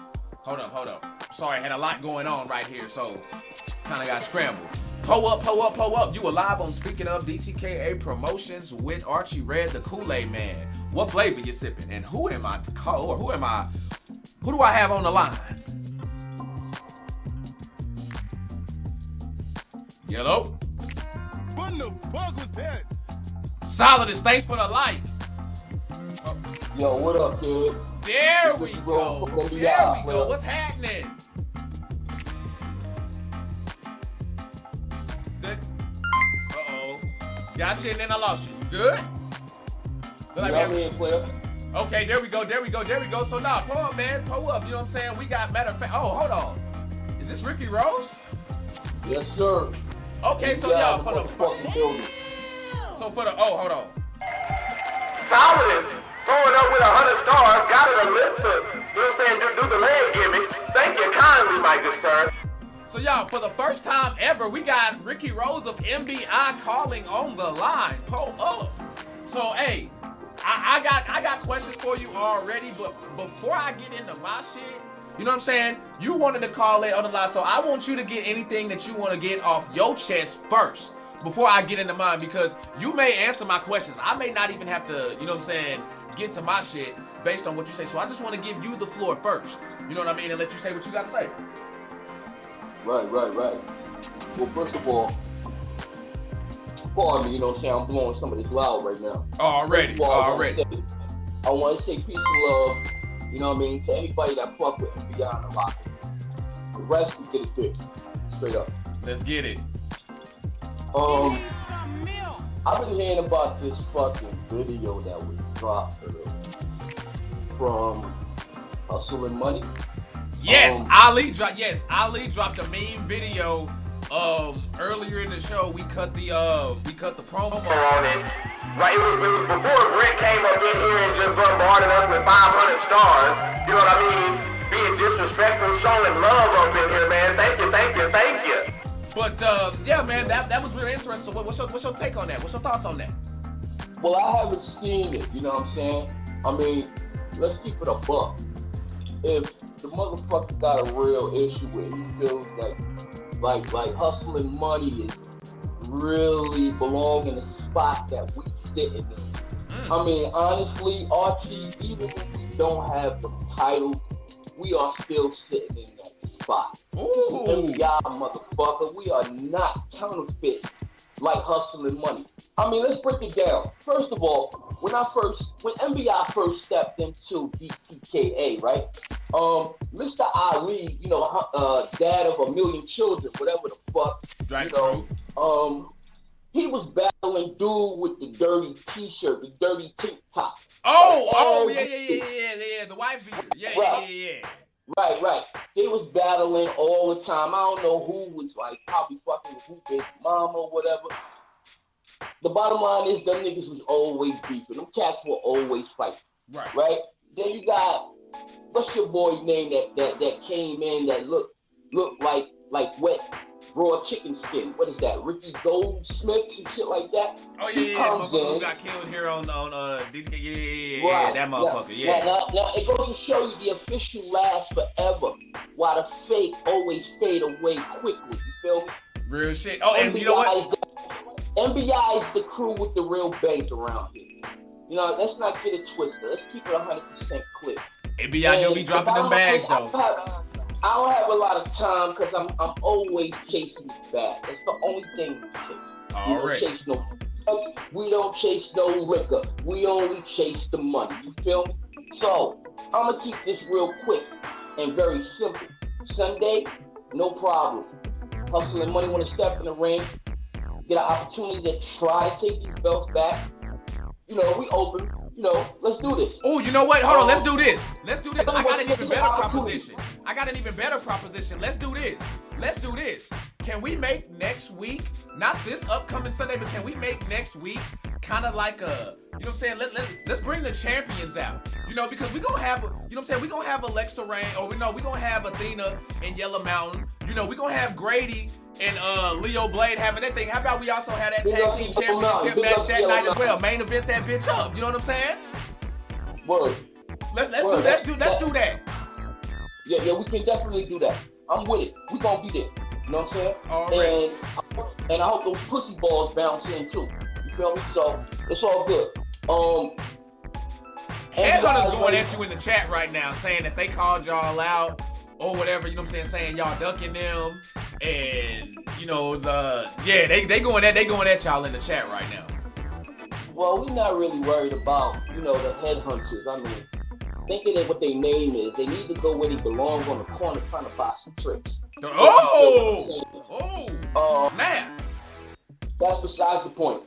Sorry, I had a lot going on right here, so kind of got scrambled. Pull up. You alive on Speaking of DTKA Promotions with Archie Red, the Kool-Aid Man. What flavor you sipping? And who am I to call? Or who do I have on the line? Yellow? What the fuck was that? Solidus, thanks for the like. Yo, what up, kid? There we go. What's happening? Got you and then I lost you. Good? Okay, there we go. So now, pull up, man. Pull up. You know what I'm saying? We got, matter of fact. Oh, hold on. Is this Ricky Rose? Yes, sir. Okay, so y'all, hold on. Solidus throwing up with 100 stars, got it a lift the, you know what I'm saying, do the leg gimmick. Thank you kindly, my good sir. So y'all, for the first time ever, we got Ricky Rose of MBI calling on the line. Pull up. So hey, I got questions for you already, but before I get into my shit, you know what I'm saying? You wanted to call it on the line, so I want you to get anything that you want to get off your chest first before I get into mine, because you may answer my questions. I may not even have to, you know what I'm saying, get to my shit based on what you say. So I just want to give you the floor first. You know what I mean? And let you say what you got to say. Right. Well, first of all, pardon me, you know what I'm saying? I'm blowing some of this loud right now. Already. I want to say peace and love, you know what I mean, to anybody that fuck with FBI on the lock. The rest, we get it fit. Straight up. Let's get it. I've been hearing about this fucking video that was dropped from Hustle and Money. Yes, Ali dropped a meme video earlier in the show. We cut the promo on it. Right, it was before Brent came up in here and just bombarded us with 500 stars. You know what I mean? Being disrespectful, showing love up in here, man. Thank you. But yeah, man, that was really interesting. So what's your take on that? What's your thoughts on that? Well, I haven't seen it. You know what I'm saying? I mean, let's keep it a buck. If the motherfucker got a real issue with it, he feels like Hustle and Money is really belong in a spot that we sitting in. I mean, honestly, Archie, even if we don't have the title, we are still sitting in that spot. Ooh. MBI, motherfucker, we are not counterfeit like Hustle and Money. I mean, let's break it down. First of all, when MBI first stepped into DTKA, right? Mr. Ali, you know, dad of a million children, whatever the fuck, right, you know, he was battling dude with the dirty t-shirt, the dirty tank top. Oh, yeah, the wife beater. Yeah. Right. They was battling all the time. I don't know who was like probably fucking with who, his mom or whatever. The bottom line is them niggas was always beefing. Them cats were always fighting. Right? Then you got, what's your boy name that came in that looked like wet raw chicken skin? What is that? Ricky Goldsmith and shit like that? Oh yeah, motherfucker who got killed here on DTK. Yeah, that motherfucker. Yeah. Now it goes to show you the official lasts forever, while the fake always fade away quickly. You feel me? Real shit. Oh, and you know what? MBI is the crew with the real bank around here. You know, let's not get it twisted. Let's keep it 100% clear. MBI don't be dropping them bags though. I don't have a lot of time because I'm always chasing the bag. That's the only thing we chase. We don't chase no drugs. We don't chase no liquor. We only chase the money. You feel me? So I'm gonna keep this real quick. and very simple. Sunday, no problem. Hustle and Money want to step in the ring, get an opportunity to try to take these belts back. You know, we open. You know, let's do this. Oh, you know what? Hold on, let's do this. Let's do this. I got an even better proposition. Let's do this. Can we make next week, not this upcoming Sunday, but can we make next week kind of like a, you know what I'm saying? Let's bring the champions out. You know, because we gonna have, you know what I'm saying? We gonna have Alexa Rain, or we gonna have Athena in Yellow Mountain. You know, we gonna have Grady and Leo Blade having that thing. How about we also have that tag team championship match that night as well? Main event that bitch up. You know what I'm saying? Word. Let's do that. Yeah, we can definitely do that. I'm with it. We gonna be there. You know what I'm saying? Already. And I hope those pussy balls bounce in too. You feel me? So it's all good. Headhunter's going at you in the chat right now, saying that they called y'all out or whatever. You know what I'm saying y'all ducking them, and you know they going at y'all in the chat right now. Well, we're not really worried about the headhunters. I mean, think of it what their name is. They need to go where they belong, on the corner trying to buy some tricks. Man. That's besides the point.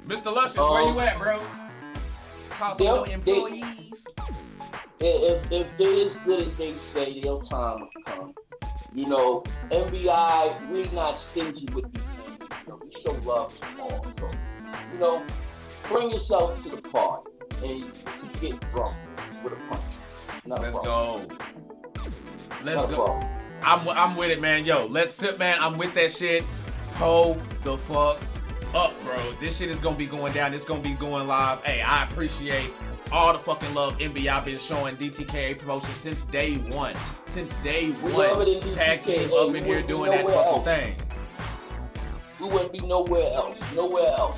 Mr. Luscious, where you at, bro? Call some of employees. If they're as good as they say, their time will come. You know, NBI, we're not stingy with these things. You know, we show love to all. So, you know, bring yourself to the party and you get drunk with a punch. Let's go. I'm with it, man. Yo, let's sip, man. I'm with that shit. Hold the fuck up, bro. This shit is gonna be going down. It's gonna be going live. Hey, I appreciate all the fucking love NBI been showing DTKA promotion since day one. Tag team up in here doing that fucking thing. We wouldn't be nowhere else. Well,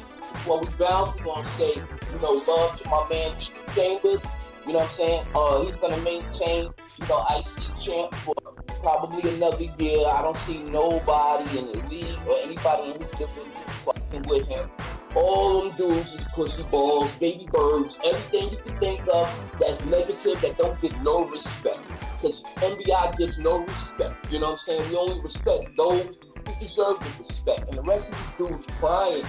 we bound, we're gonna say, love to my man D Chambers. You know what I'm saying? He's gonna maintain, IC champ for probably another year. I don't see nobody in the league or anybody in his division fucking with him. All them dudes is pussy balls, baby birds, everything you can think of that's negative, that don't get no respect. Because NBI gets no respect. You know what I'm saying? We only respect those who deserve the respect. And the rest of these dudes crying,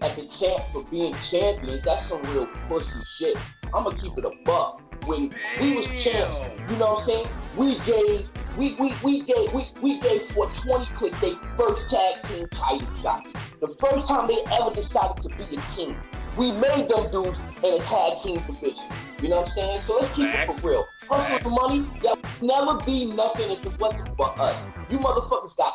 at the champ for being champions, that's some real pussy shit. I'm gonna keep it a buck. When we was champ, you know what I'm saying? We gave for 20 Click their first tag team title shot. The first time they ever decided to be a team. We made them dudes in a tag team division. You know what I'm saying? So let's keep it for real. Hustle for money, that would never be nothing if it wasn't for us. You motherfuckers got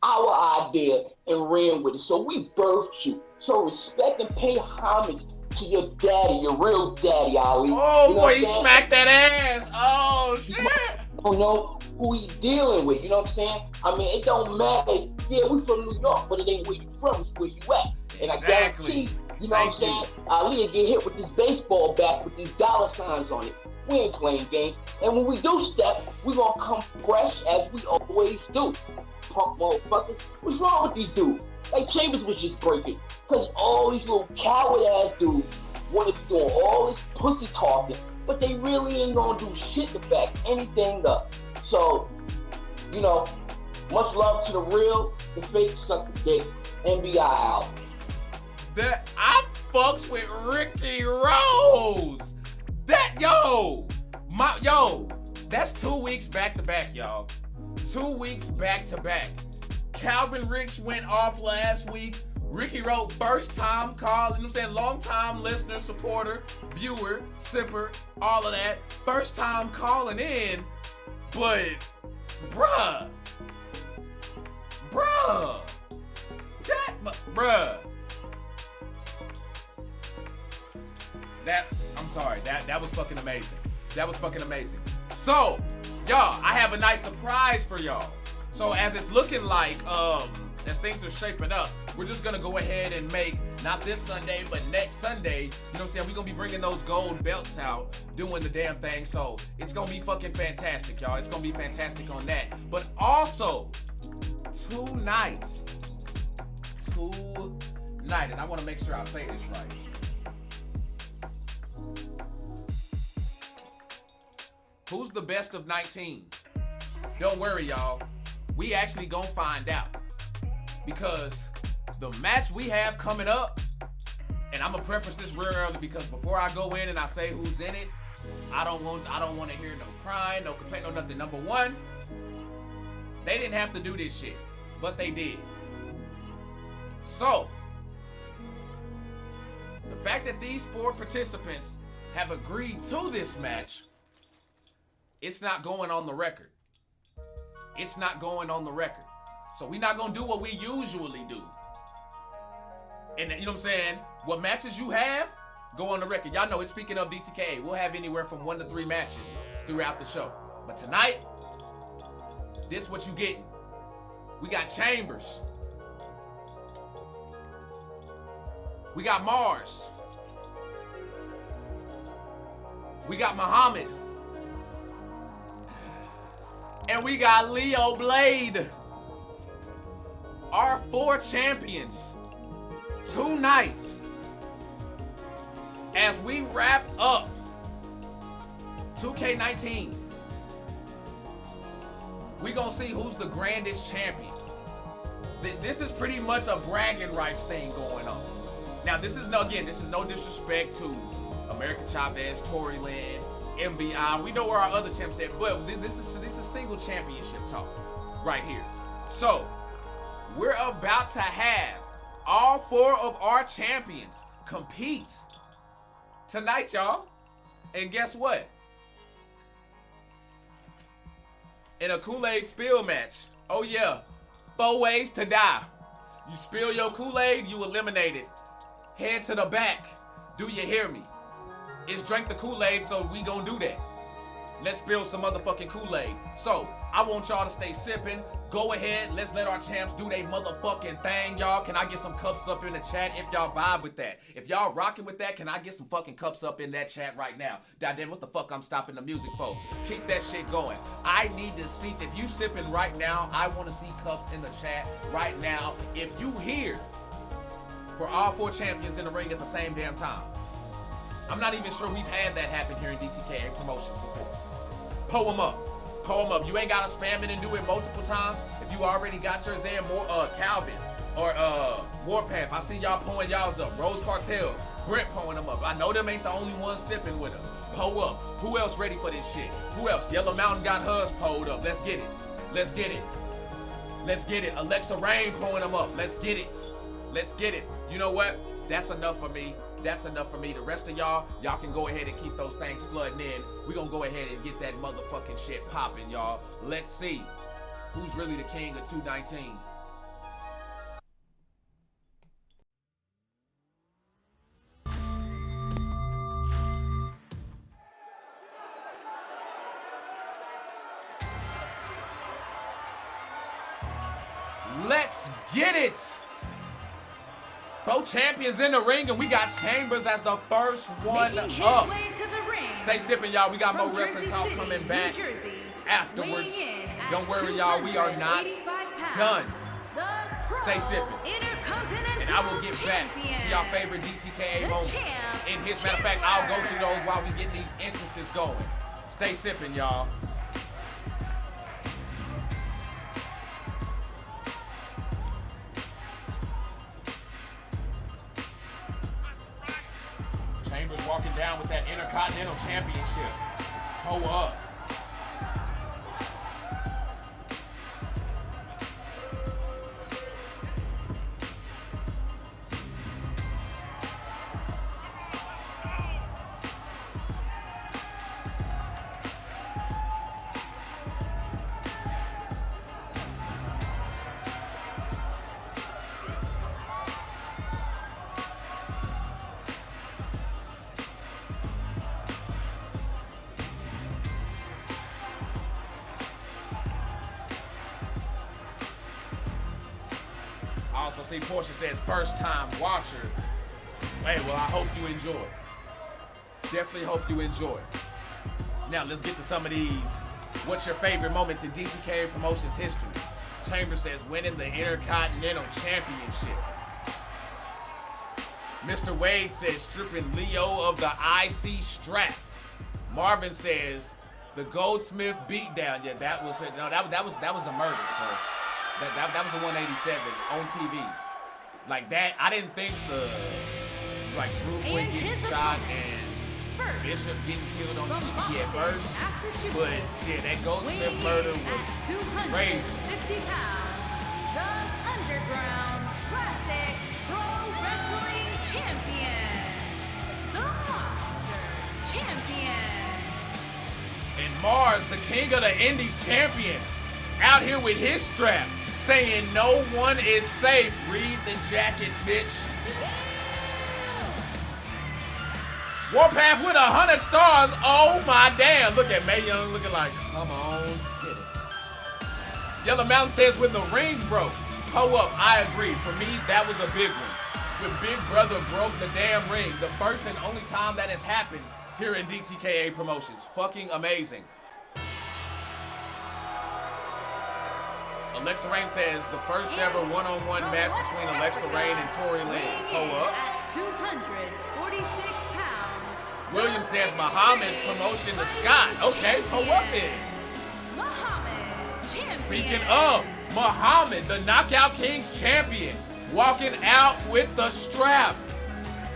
our idea and ran with it. So we birthed you. So respect and pay homage to your daddy, your real daddy, Ali. Oh, boy, he smacked that ass. Oh, shit. I don't know who he's dealing with, you know what I'm saying? I mean, it don't matter. Yeah, we from New York, but it ain't where you from, it's where you at. And I guarantee, you know what I'm saying? Ali will get hit with this baseball bat with these dollar signs on it. We ain't playing games. And when we do step, we gonna come fresh as we always do. Punk motherfuckers. What's wrong with these dudes? Like Chambers was just breaking. Cause all these little coward ass dudes wanna be doing all this pussy talking, but they really ain't gonna do shit to back anything up. So, much love to the real, the fake suck the dick, NBI out. That I fucks with Ricky Rose. That's 2 weeks back to back, y'all. 2 weeks back to back. Calvin Rich went off last week. Ricky Rose, first time call, long time listener, supporter, viewer, sipper, all of that. First time calling in, but bruh. That was fucking amazing. So, y'all, I have a nice surprise for y'all. So as it's looking like, as things are shaping up, we're just gonna go ahead and make, not this Sunday, but next Sunday, you know what I'm saying? We're gonna be bringing those gold belts out, doing the damn thing. So it's gonna be fucking fantastic, y'all. It's gonna be fantastic on that. But also, tonight, and I wanna make sure I say this right. Who's the best of 19? Don't worry, y'all. We actually gonna find out. Because the match we have coming up, and I'm gonna preface this real early because before I go in and I say who's in it, I don't want to hear no crying, no complaint, no nothing. Number one, they didn't have to do this shit, but they did. So, the fact that these 4 participants have agreed to this match, it's not going on the record. It's not going on the record. So we're not gonna do what we usually do. And you know what I'm saying? What matches you have, go on the record. Y'all know it. Speaking of DTKA, we'll have anywhere from 1 to 3 matches throughout the show. But tonight, this what you getting. We got Chambers. We got Mars. We got Muhammad. And we got Leo Blade. Our 4 champions tonight as we wrap up 2K19. We gonna see who's the grandest champion. This is pretty much a bragging rights thing going on. Now, this is no disrespect to America Chavez, Tory Lynn, MBI. We know where our other champs at, but this is single championship talk right here. So, we're about to have all 4 of our champions compete tonight, y'all. And guess what? In a Kool-Aid spill match. Oh yeah, 4 ways to die. You spill your Kool-Aid, you eliminate it. Head to the back. Do you hear me? It's drink the Kool-Aid, so we gonna do that. Let's spill some motherfucking Kool-Aid. So, I want y'all to stay sipping. Go ahead, let's let our champs do their motherfucking thing, y'all. Can I get some cups up in the chat if y'all vibe with that? If y'all rocking with that, can I get some fucking cups up in that chat right now? Goddamn, what the fuck I'm stopping the music for? Keep that shit going. I need to see, if you sipping right now, I want to see cups in the chat right now. If you here for all 4 champions in the ring at the same damn time. I'm not even sure we've had that happen here in DTKA Promotions before. Pull them up. Pull them up. You ain't gotta spam it and do it multiple times. If you already got yours in, Calvin or Warpath, I see y'all pulling y'all's up. Rose Cartel, Brent pulling them up. I know them ain't the only ones sipping with us. Pull up. Who else ready for this shit? Who else? Yellow Mountain got hers pulled up. Let's get it. Let's get it. Let's get it. Alexa Rain pulling them up. Let's get it. Let's get it. You know what? That's enough for me. That's enough for me. The rest of y'all can go ahead and keep those things flooding in. We're gonna go ahead and get that motherfucking shit popping, y'all. Let's see who's really the king of 219. Let's get it. 4 champions in the ring, and we got Chambers as the first one up. Stay sipping, y'all. We got more wrestling talk coming back afterwards. Don't worry, y'all. We are not done. Stay sipping. And I will get back to y'all favorite DTKA moments. In his matter of fact, I'll go through those while we get these entrances going. Stay sipping, y'all. Chambers walking down with that Intercontinental Championship. Pull up. Also see Portia says first time watcher. Hey, well, I hope you enjoy. Definitely hope you enjoy. Now let's get to some of these. What's your favorite moments in DTKA Promotions history? Chambers says winning the Intercontinental Championship. Mr. Wade says stripping Leo of the IC strap. Marvin says The Goldsmith beatdown. Yeah, that was a murder. So that was a 187 on TV. Like that, I didn't think the Rude Boy getting shot and Bishop getting killed on TV at first. But yeah, that Goldsmith murder was crazy. 50 pounds, the Underground Classic Pro Wrestling Champion, the Monster Champion. And Mars, the king of the Indies champion, out here with his strap, saying no one is safe. Read the jacket, bitch. Warpath with 100 stars. Oh my damn. Look at Mae Young looking like, come on, get it. Yellow Mountain says when the ring broke. Ho up, I agree. For me, that was a big one. When Big Brother broke the damn ring. The first and only time that has happened here in DTKA Promotions. Fucking amazing. Alexa Rain says the first ever one-on-one match between Alexa Rain and Tory Lane. Ho up. At 246 pounds, William says Muhammad's promotion to Scott. Okay, ho up it. Muhammad champion. Speaking of Muhammad, the Knockout Kings champion, walking out with the strap.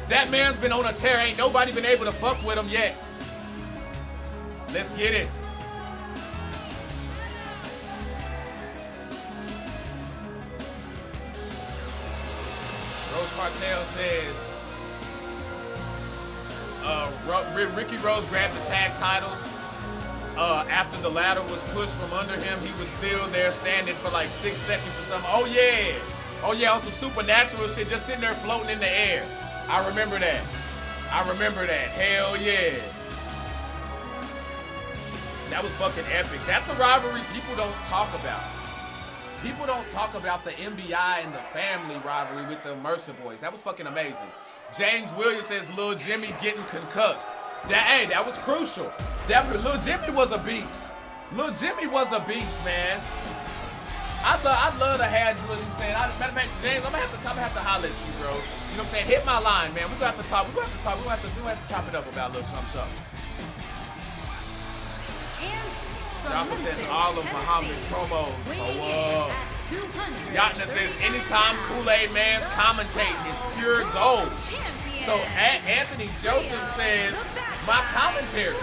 That man's been on a tear. Ain't nobody been able to fuck with him yet. Let's get it. Rose Cartel says Ricky Rose grabbed the tag titles. After the ladder was pushed from under him, he was still there standing for like 6 seconds or something. Oh yeah, on some supernatural shit, just sitting there floating in the air. I remember that. Hell yeah. That was fucking epic. That's a rivalry people don't talk about. People don't talk about the MBI and the family rivalry with the Mercer Boys. That was fucking amazing. James Williams says Lil Jimmy getting concussed. That was crucial. Lil Jimmy was a beast. Lil Jimmy was a beast, man. I'd love to have what he's saying. Matter of fact, James, I'm gonna have to holler at you, bro. You know what I'm saying? Hit my line, man. We're gonna have to talk. We're gonna have to chop it up about a little something. Jaffa says all of Muhammad's promos. Yatna says anytime Kool-Aid Man's commentating, it's pure gold. So Anthony Joseph says my commentary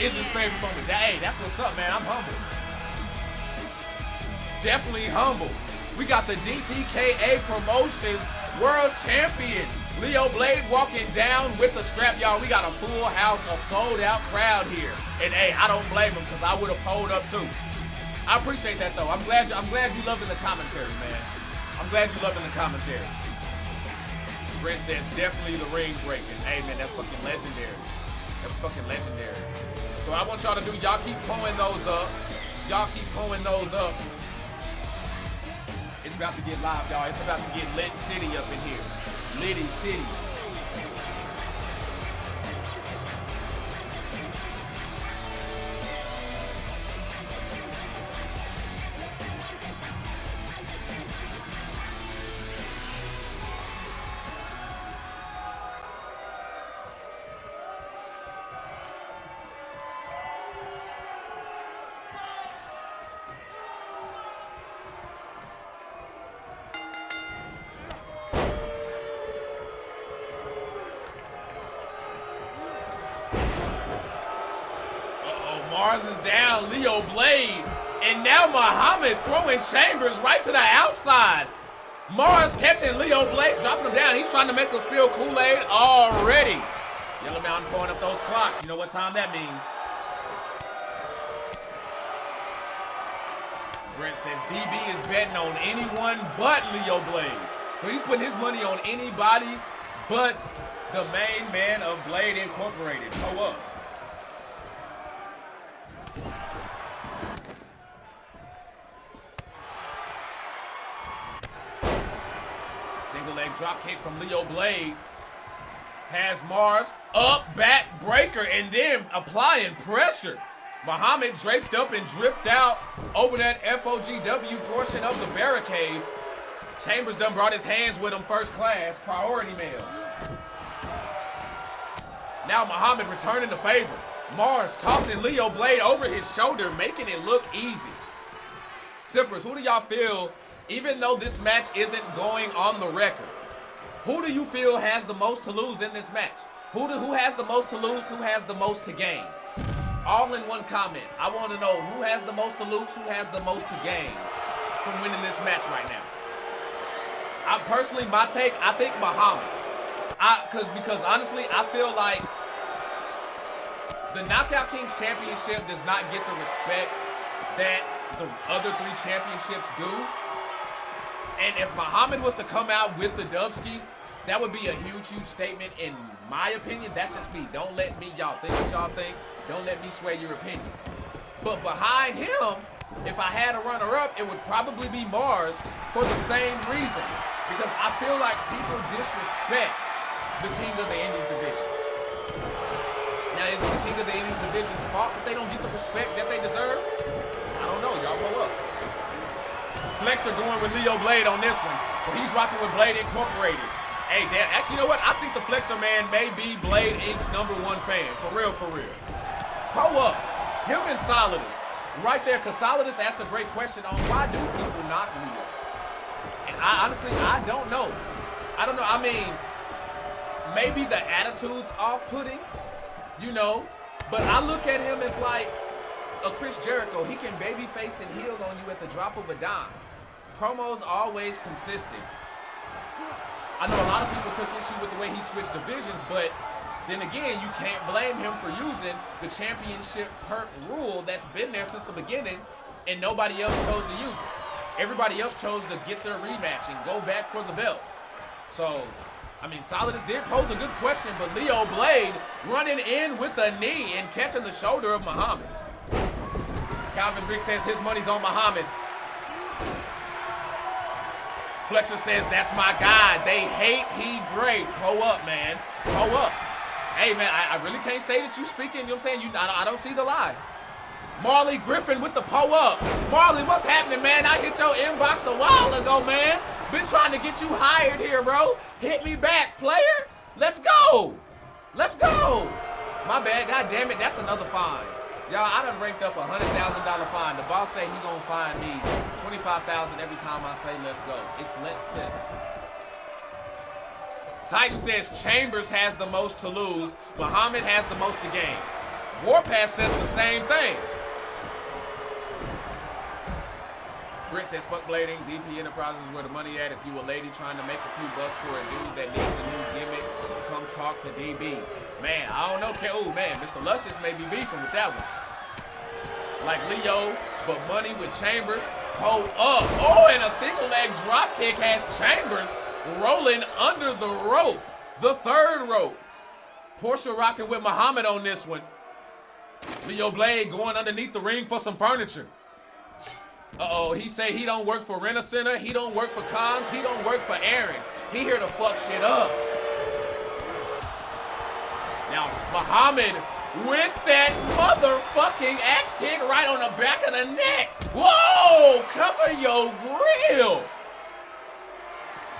is his favorite moment. Hey, that's what's up, man. I'm humble. Definitely humble. We got the DTKA Promotions World Champion Leo Blade walking down with the strap, y'all. We got a full house, a sold-out crowd here, and hey, I don't blame him because I would have pulled up too. I appreciate that though. I'm glad you loving the commentary, man. I'm glad you loving the commentary. Brent says definitely the ring breaking. Hey man, that's fucking legendary. That was fucking legendary. So I want y'all to do, y'all keep pulling those up. It's about to get live, y'all. It's about to get Lit City up in here. Liddy City. Mars is down, Leo Blade, and now Muhammad throwing Chambers right to the outside. Mars catching Leo Blade, dropping him down. He's trying to make him spill Kool-Aid already. Yellow Mountain pouring up those clocks. You know what time that means. Brent says DB is betting on anyone but Leo Blade. So he's putting his money on anybody but the main man of Blade Incorporated. Go up. Single leg drop kick from Leo Blade. Has Mars up, back breaker, and then applying pressure. Muhammad draped up and dripped out over that FOGW portion of the barricade. Chambers done brought his hands with him first class, priority mail. Now Muhammad returning the favor. Mars tossing Leo Blade over his shoulder, making it look easy. Sippers, who do y'all feel, even though this match isn't going on the record, who do you feel has the most to lose in this match? Who has the most to lose, who has the most to gain? All in one comment. I want to know who has the most to lose, who has the most to gain from winning this match right now. Personally, my take, I think Muhammad. Because honestly, I feel like the Knockout Kings Championship does not get the respect that the other 3 championships do. And if Muhammad was to come out with the Dubski, that would be a huge statement in my opinion. That's just me. Don't let me, y'all think what y'all think. Don't let me sway your opinion. But behind him, if I had a runner-up, it would probably be Mars for the same reason. Because I feel like people disrespect the King of the Indies division. Now, is it the King of the Indies division's fault that they don't get the respect that they deserve? I don't know. Y'all go up. Flexer going with Leo Blade on this one. So he's rocking with Blade Incorporated. Hey, damn, actually, you know what? I think the Flexer man may be Blade Inc.'s #1 fan. For real, for real. Pull up. Him and Solidus. Right there, because Solidus asked a great question on why do people knock Leo? And I don't know. I don't know. I mean, maybe the attitude's off-putting, you know, but I look at him as like a Chris Jericho. He can babyface and heel on you at the drop of a dime. Promos always consistent. I know a lot of people took issue with the way he switched divisions, but then again, you can't blame him for using the championship perk rule that's been there since the beginning, and nobody else chose to use it. Everybody else chose to get their rematch and go back for the belt. So, I mean, Solidus did pose a good question, but Leo Blade running in with the knee and catching the shoulder of Muhammad. Calvin Rick says his money's on Muhammad. Flexer says, that's my guy. They hate he great. Pull up, man. Pull up. Hey, man, I really can't say that you speaking, you know what I'm saying? I don't see the lie. Marley Griffin with the pull up. Marley, what's happening, man? I hit your inbox a while ago, man. Been trying to get you hired here, bro. Hit me back, player. Let's go. Let's go. My bad. God damn it. That's another fine. Y'all, I done ranked up a $100,000 fine. The boss say he gonna fine me $25,000 every time I say let's go. It's let's sit. Titan says Chambers has the most to lose. Muhammad has the most to gain. Warpath says the same thing. Britt says fuck blading. DP Enterprises is where the money at. If you a lady trying to make a few bucks for a dude that needs a new gimmick, come talk to DB. Man, I don't know. Oh man, Mr. Luscious may be beefing with that one. Like Leo, but money with Chambers. Hold up. Oh, and a single leg drop kick has Chambers rolling under the rope. The third rope. Portia rocking with Muhammad on this one. Leo Blade going underneath the ring for some furniture. Uh-oh, he say he don't work for Rent-A-Center, he don't work for Cons, he don't work for errands. He here to fuck shit up. Now, Muhammad with that motherfucking axe kick right on the back of the neck. Whoa, cover your grill.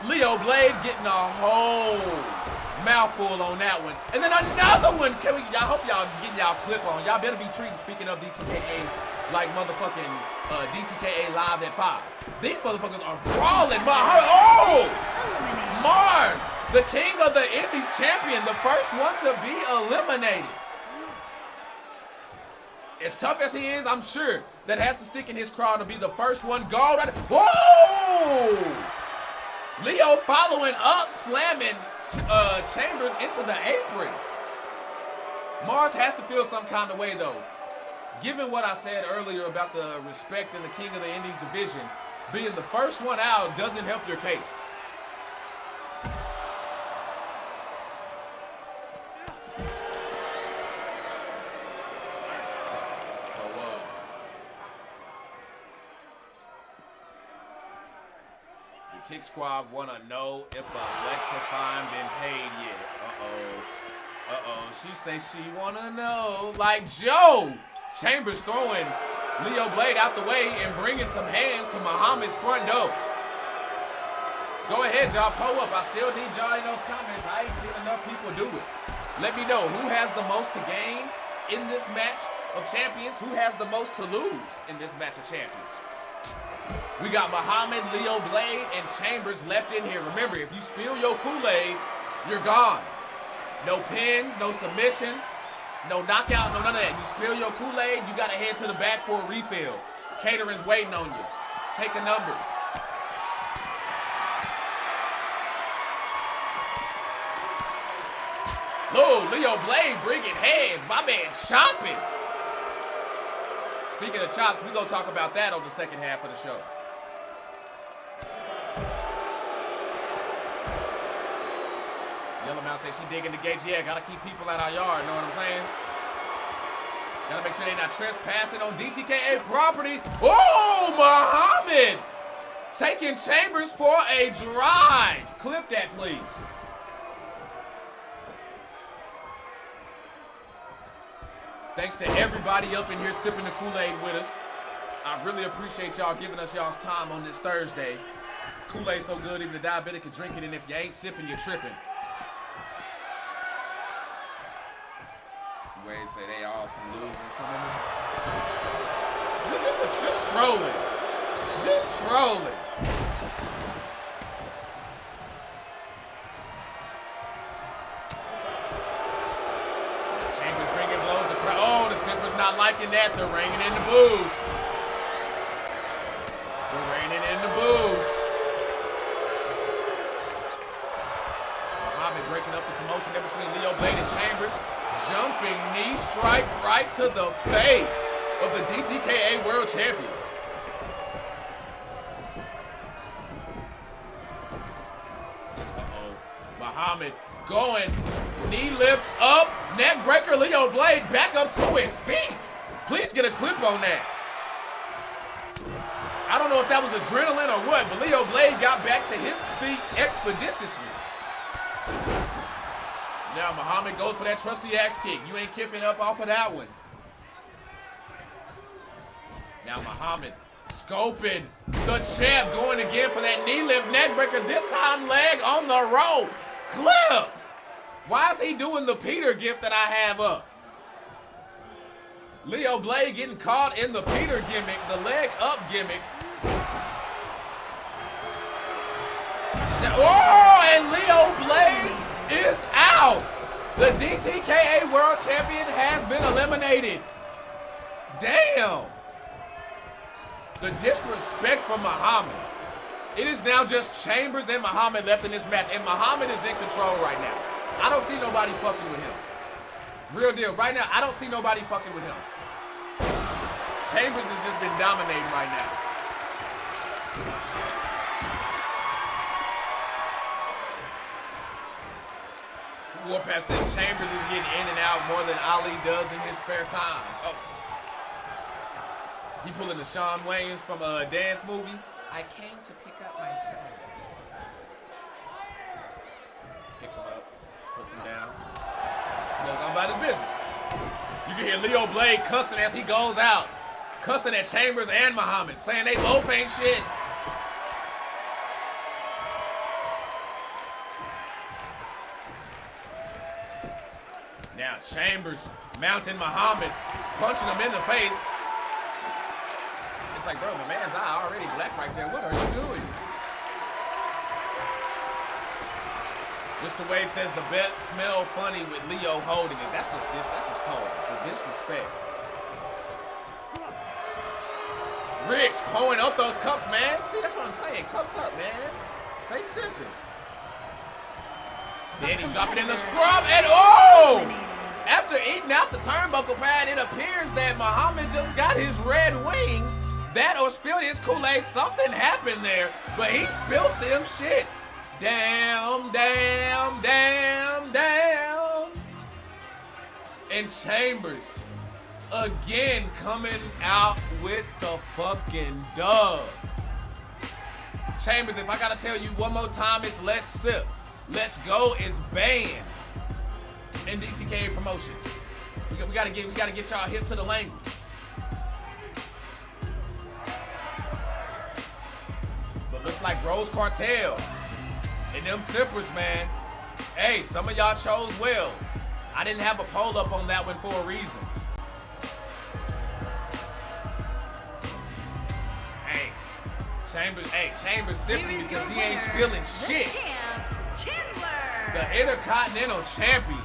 Leo Blade getting a whole mouthful on that one. And then another one. I hope y'all getting y'all clip on. Y'all better be treating, speaking of DTKA, like motherfucking DTKA Live at 5. These motherfuckers are brawling. Oh! Mars, the King of the Indies champion, the first one to be eliminated. As tough as he is, I'm sure that has to stick in his craw to be the first one gone. Whoa! Leo following up, slamming Chambers into the apron. Mars has to feel some kind of way, though. Given what I said earlier about the respect in the King of the Indies division, being the first one out doesn't help your case. Kick Squad wanna know if Alexa fine been paid yet. Uh-oh. She say she wanna know. Like Joe! Chambers throwing Leo Blade out the way and bringing some hands to Muhammad's front door. Go ahead, y'all. Pull up. I still need y'all in those comments. I ain't seen enough people do it. Let me know who has the most to gain in this match of champions? Who has the most to lose in this match of champions? We got Muhammad, Leo Blade, and Chambers left in here. Remember, if you spill your Kool-Aid, you're gone. No pins, no submissions, no knockout, no none of that. You spill your Kool-Aid, you gotta head to the back for a refill. Catering's waiting on you. Take a number. Oh, Leo Blade bringing heads. My man chopping. Speaking of chops, we're going to talk about that on the second half of the show. Yellow Mouse says she digging the gates. Yeah, got to keep people out our yard. Know what I'm saying? Got to make sure they're not trespassing on DTKA property. Oh, Muhammad taking Chambers for a drive. Clip that, please. Thanks to everybody up in here sipping the Kool-Aid with us. I really appreciate y'all giving us y'all's time on this Thursday. Kool-Aid so good, even a diabetic can drink it, and if you ain't sipping, you're tripping. Wade say they all some losing, some of them. Just trolling. Just trolling. Chambers bringing blows to crowd. Oh, the Simper's not liking that. They're ringing in the booze. They're ringing in the booze. Muhammad breaking up the commotion there between Leo Blade and Chambers. Jumping knee strike right to the face of the DTKA World Champion. Uh-oh. Muhammad going. Knee lift up. Neck breaker. Leo Blade back up to his feet. Please get a clip on that. I don't know if that was adrenaline or what, but Leo Blade got back to his feet expeditiously. Now Muhammad goes for that trusty axe kick. You ain't kipping up off of that one. Now Muhammad scoping the champ, going again for that knee lift neck breaker. This time leg on the rope. Clip. Why is he doing the Peter gift that I have up? Leo Blade getting caught in the Peter gimmick, the leg up gimmick. Oh, and Leo Blade is out. The DTKA World Champion has been eliminated. Damn. The disrespect from Muhammad. It is now just Chambers and Muhammad left in this match, and Muhammad is in control right now. I don't see nobody fucking with him. Real deal. Right now, I don't see nobody fucking with him. Chambers has just been dominating right now. Warpath says Chambers is getting in and out more than Ali does in his spare time. Oh. He pulling the Shawn Wayans from a dance movie. I came to pick up my son. Picks him up, puts him down, goes on about his business. You can hear Leo Blade cussing as he goes out. Cussing at Chambers and Muhammad, saying they both ain't shit. Now Chambers mounting Muhammad, punching him in the face. It's like, bro, the man's eye already black right there. What are you doing? Mr. Wade says the bet smell funny with Leo holding it. That's just cold. The disrespect. Riggs pulling up those cups, man. See, that's what I'm saying. Cups up, man. Stay sipping. Then he dropping in the scrub, and oh! After eating out the turnbuckle pad, it appears that Muhammad just got his red wings. That or spilled his Kool-Aid. Something happened there, but he spilled them shits. Damn, damn, damn, damn. And Chambers again coming out with the fucking dub. Chambers, if I gotta tell you one more time, it's let's sip. Let's go is banned in DTKA promotions. We gotta get y'all hip to the language. But looks like Rose Cartel and them sippers, man. Hey, some of y'all chose well. I didn't have a poll up on that one for a reason. Chambers sipping because he ain't spilling shit. The Intercontinental Champion.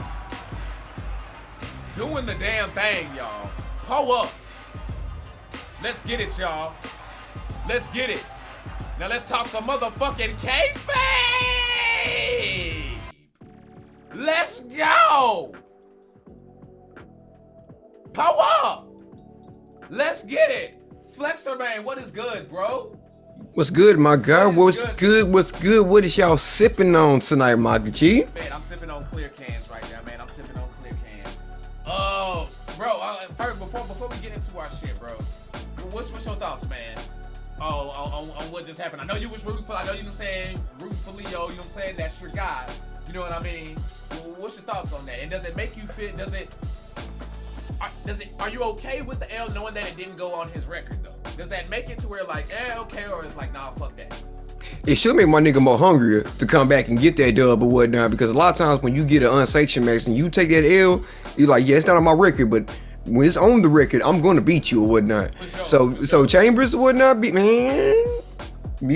Doing the damn thing, y'all. Pull up. Let's get it, y'all. Let's get it. Now let's talk some motherfucking kayfabe. Let's go. Pull up. Let's get it. Flexer man, what is good, bro? What's good, my guy? What's good? What's good? What is y'all sipping on tonight, my G? Man, I'm sipping on clear cans right now, man. I'm sipping on clear cans. Oh, bro. First, before we get into our shit, bro, what's your thoughts, man? On what just happened? I know you was rooting for. I know you know what I'm saying. Rooting for Leo. You know what I'm saying. That's your guy. You know what I mean? What's your thoughts on that? And does it make you feel? Are you okay with the L knowing that it didn't go on his record though? Does that make it to where like, okay, or it's like, nah, fuck that? It should make my nigga more hungrier to come back and get that dub or whatnot, because a lot of times when you get an unsanctioned match and you take that L, you're like, yeah, it's not on my record, but when it's on the record, I'm gonna beat you or whatnot. So Chambers or whatnot, be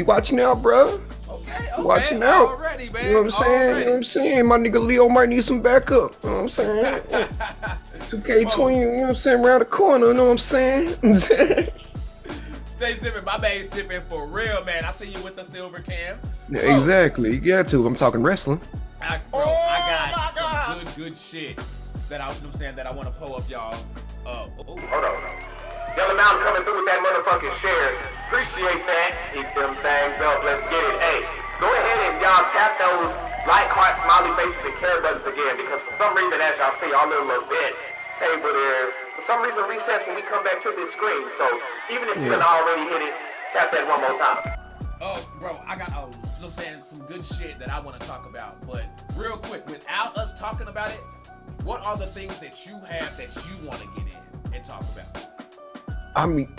watching out, bro. Okay, watching out. Already, man. You know what I'm saying? You know what I'm saying? My nigga Leo might need some backup. You know what I'm saying? 2K20, you know what I'm saying? Around the corner, you know what I'm saying? Stay sipping. My man sipping for real, man. I see you with the silver can. Yeah, exactly. You got to. I'm talking wrestling. I got some good shit that I want to pull up, y'all. Hold on. Yellow Mountain coming through with that motherfucking share. Appreciate that. Keep them things up. Let's get it. Hey, go ahead and y'all tap those like, heart, smiley faces, and care buttons again, because for some reason, as y'all see, our little event table there, for some reason resets when we come back to this screen. So even if you done already hit it, tap that one more time. Oh, bro, I got some good shit that I want to talk about. But real quick, without us talking about it, what are the things that you have that you want to get in and talk about? I mean,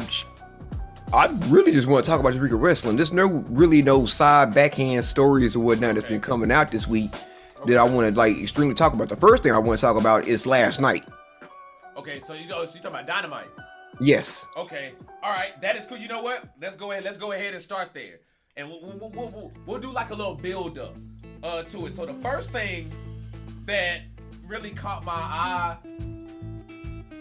I really just want to talk about Eureka Wrestling. There's no side backhand stories or whatnot that's been coming out this week that I want to like extremely talk about. The first thing I want to talk about is last night. Okay, so you talking about Dynamite? Yes. Okay. All right, that is cool. You know what? Let's go ahead and start there, and we'll do like a little build up to it. So the first thing that really caught my eye,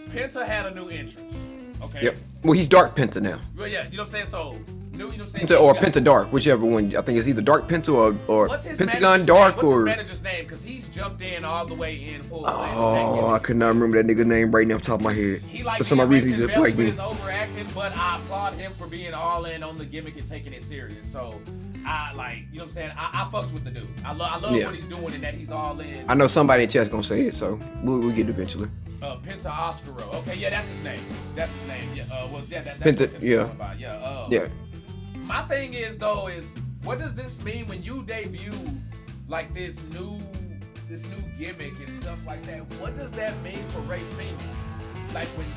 Penta had a new entrance. Okay. Yep. Well, he's Dark Penta now. Well, yeah, you know what I'm saying? So, you know what I'm saying? Penta or Penta Dark, whichever one. I think it's either Dark Penta or Pentagon Dark What's or. What's his manager's name? Because he's jumped in all the way in full. Oh, I could not remember that nigga's name right now off the top of my head. For some reason, he just like me. He's overacting, but I applaud him for being all in on the gimmick and taking it serious. So, I like, you know what I'm saying? I fucks with the dude. I love what he's doing and that he's all in. I know somebody in chat's gonna say it, so we'll get it eventually. Penta Oscaro. Okay, yeah, that's his name. That's yeah. That's Penta, yeah. My thing is though, what does this mean when you debut like this new gimmick and stuff like that? What does that mean for Ray Phoenix? Like when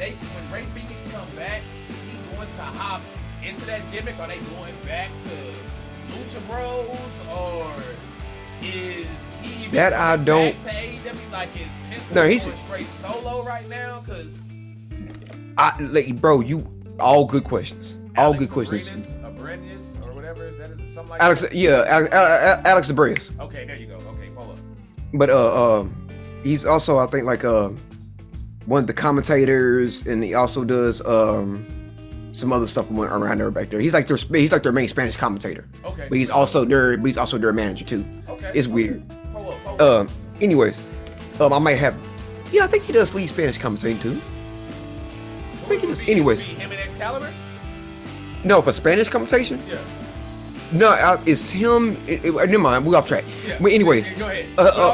Ray Phoenix come back, is he going to hop into that gimmick? Are they going back to Lucha Bros, or is he even that I don't back to AEW? Like, is Penta he's going straight solo right now? Cause bro, you all good questions. All good questions. Abrenius or whatever is that? Is it something like Alex, that? Alex Abrenius. Okay, there you go. Okay, pull up. But he's also, I think, like one of the commentators, and he also does some other stuff around there back there. He's like their main Spanish commentator. Okay. But he's also their manager too. Okay. It's weird. Pull up. Anyways, I might have. Yeah, I think he does lead Spanish commentating too. I think he does. Anyways. Him and Excalibur? No, for Spanish commentation? Yeah. No, it's him. Never mind, we off track. Yeah. But anyways, Go ahead. I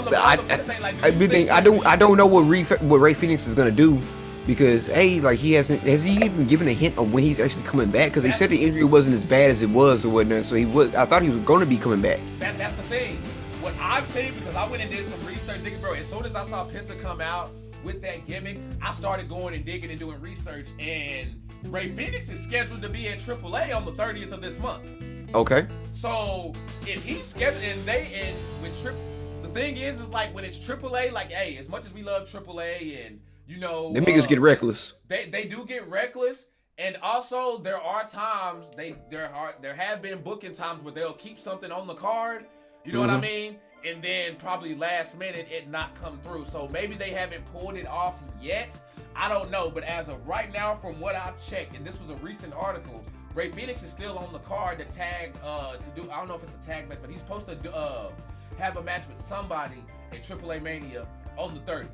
don't know what Ray Phoenix is gonna do, because has he even given a hint of when he's actually coming back? Because they said the injury wasn't as bad as it was or whatnot, so I thought he was going to be coming back. That's the thing. What I've seen, because I went and did some research, bro. As soon as I saw Penta come out with that gimmick, I started going and digging and doing research, and Ray Phoenix is scheduled to be at AAA on the 30th of this month. Okay. So if he's scheduled, the thing is like when it's AAA, like, hey, as much as we love AAA and them niggas get reckless. They do get reckless, And also, there are times there have been booking times where they'll keep something on the card. You know what I mean? And then probably last minute it not come through. So maybe they haven't pulled it off yet. I don't know. But as of right now, from what I've checked, and this was a recent article, Ray Phoenix is still on the card to tag I don't know if it's a tag match, but he's supposed to have a match with somebody at AAA Mania on the 30th.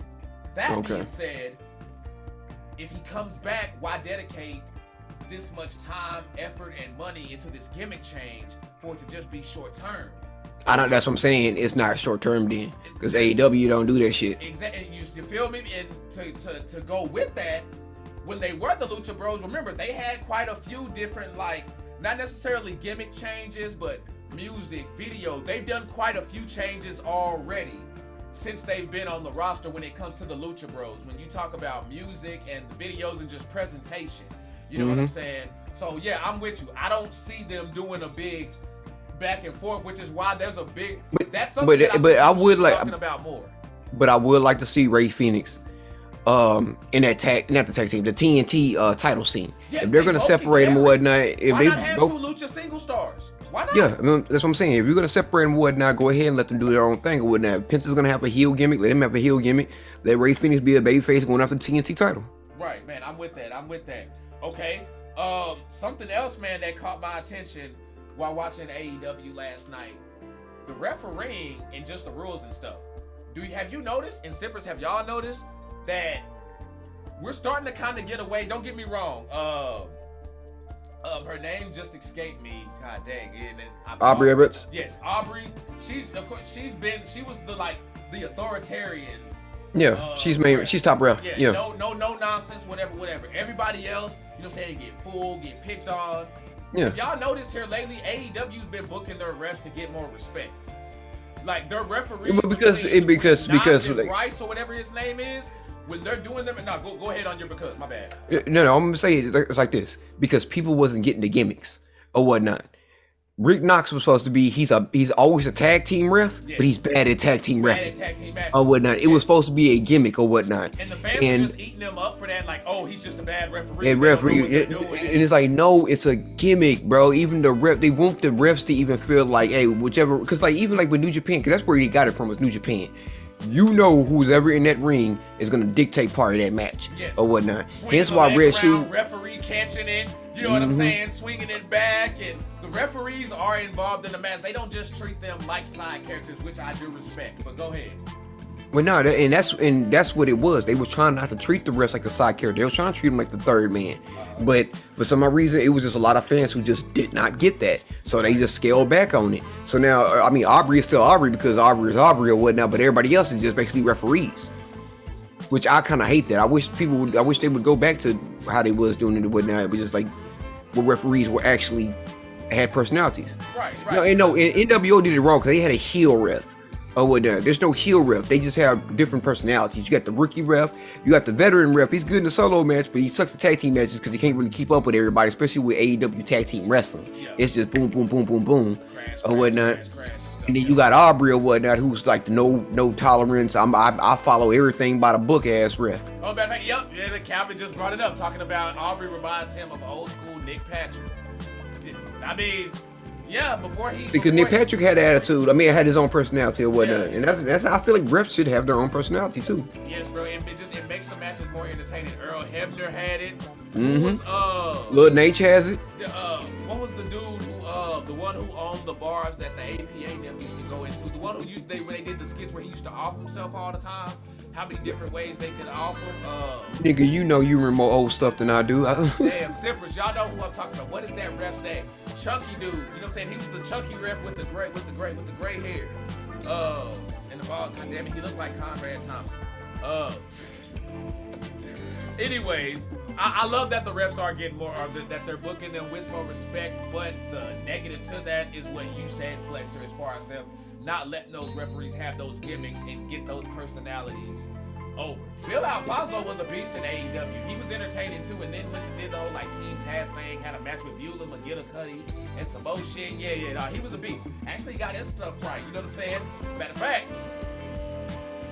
That being said, if he comes back, why dedicate this much time, effort, and money into this gimmick change for it to just be short term? That's what I'm saying. It's not short term then, because AEW don't do that shit. Exactly. You feel me? And to go with that, when they were the Lucha Bros, remember they had quite a few different, like, not necessarily gimmick changes, but music, video. They've done quite a few changes already since they've been on the roster when it comes to the Lucha Bros. When you talk about music and the videos and just presentation, you know what I'm saying? So yeah, I'm with you. I don't see them doing a big back and forth, which is why there's a big. That's something that I would like talking about more. But I would like to see Ray Phoenix, in that the TNT title scene. Yeah, if they're gonna separate them or whatnot, if why they not have two Lucha single stars? Why not? Yeah, I mean, that's what I'm saying. If you're gonna separate them or whatnot, go ahead and let them do their own thing or whatnot. If Penta's gonna have a heel gimmick, let him have a heel gimmick. Let Ray Phoenix be a babyface going after the TNT title. Right, man. I'm with that. Okay. Something else, man, that caught my attention while watching AEW last night. The refereeing and just the rules and stuff. Have you noticed, and Sippers, have y'all noticed that we're starting to kind of get away? Don't get me wrong. Her name just escaped me. God dang. Aubrey Everett. Yes, Aubrey. She was the authoritarian. Yeah, she's top ref. Yeah. No nonsense, whatever. Everybody else, you know what I'm saying, get fooled, get picked on. Yeah. If y'all noticed here lately, AEW's been booking their refs to get more respect. Like their referee, because Bryce or whatever his name is, when they're doing them. No, go ahead on your because. My bad. No, I'm gonna say it's like this, because people wasn't getting the gimmicks or whatnot. Rick Knox was supposed to be, he's always a tag team ref, but he's bad at tag team ref or whatnot. It was supposed to be a gimmick or whatnot. And the fans were just eating them up for that, like, oh, he's just a bad referee. And it's like, no, it's a gimmick, bro. Even the ref, they want the refs to even feel like, hey, whichever, because like even like with New Japan, because that's where he got it from, was New Japan. You know who's ever in that ring is gonna dictate part of that match or whatnot. Hence why Red Shoe referee catching it, you know what I'm saying, swinging it back, and the referees are involved in the match. They don't just treat them like side characters, which I do respect. But go ahead. Well, no, and that's what it was. They were trying not to treat the refs like a side character. They were trying to treat them like the third man. But for some reason, it was just a lot of fans who just did not get that. So they just scaled back on it. So now, I mean, Aubrey is still Aubrey because Aubrey is Aubrey or whatnot, but everybody else is just basically referees. Which I kind of hate that. I wish they would go back to how they was doing it or whatnot. It was just like where referees were actually had personalities. Right. No, NWO did it wrong because they had a heel ref. Oh, well, there's no heel ref. They just have different personalities. You got the rookie ref. You got the veteran ref. He's good in the solo match, but he sucks at tag team matches because he can't really keep up with everybody, especially with AEW tag team wrestling. Yeah. It's just boom, boom, boom, boom, boom, or whatnot. And then you got Aubrey or whatnot, who's like the no tolerance. I follow everything by the book ass ref. Oh, matter of fact, yep. Yeah, Calvin just brought it up, talking about Aubrey reminds him of old school Nick Patrick. I mean. Yeah, because Nick Patrick had attitude. I mean, had his own personality or whatnot, and that's I feel like refs should have their own personality too. Yes, bro. It makes the matches more entertaining. Earl Hebner had it. Lil Nate has it. What was the dude who the one who owned the bars that the APA them used to go into? The one who when they did the skits where he used to off himself all the time. How many different ways they could offer? Nigga, you know you remember more old stuff than I do. Damn, Sippers, y'all know who I'm talking about. What is that ref's name? Chunky dude. You know what I'm saying? He was the chunky ref with the gray hair. And the balls. God damn it, he looked like Conrad Thompson. Anyways, I love that the refs are getting more, that they're booking them with more respect. But the negative to that is what you said, Flexer, as far as them not letting those referees have those gimmicks and get those personalities over. Bill Alfonso was a beast in AEW. He was entertaining too, and then did the whole like team task thing, had a match with Beulah, McGillicuddy, and some more shit. Yeah, he was a beast. Actually got his stuff right, you know what I'm saying? Matter of fact,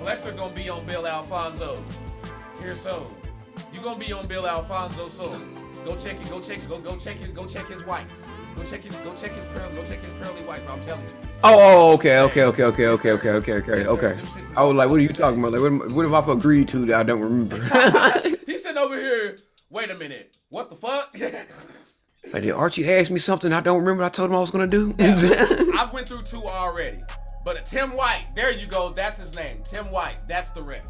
Flexer gonna be on Bill Alfonso here soon. You gonna be on Bill Alfonso soon. Go check it. Go check his whites. Go check his pearly whites, bro. I'm telling you. Okay. I was like, what are you talking about? Like, what if I've agreed to that I don't remember? He's sitting over here. Wait a minute. What the fuck? Like, did Archie ask me something I don't remember I told him I was gonna do? Yeah, I've went through 2 already. But Tim White, there you go. That's his name. Tim White. That's the ref.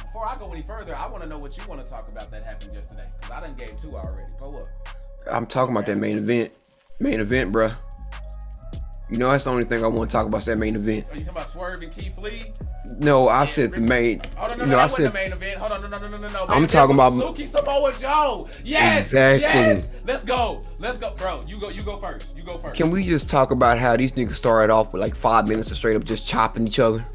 Before I go any further, I want to know what you want to talk about that happened yesterday. Because I done gave 2 already. Pull up. I'm talking about that main event. Main event, bruh. You know, that's the only thing I want to talk about is that main event. Are you talking about Swerve and Keith Lee? No, I said the main. Oh, no, that wasn't the main event. Hold on, no. I'm talking about Suzuki Samoa Joe. Yes, exactly. Yes. Let's go, bro. You go first. Can we just talk about how these niggas started off with like 5 minutes of straight up just chopping each other,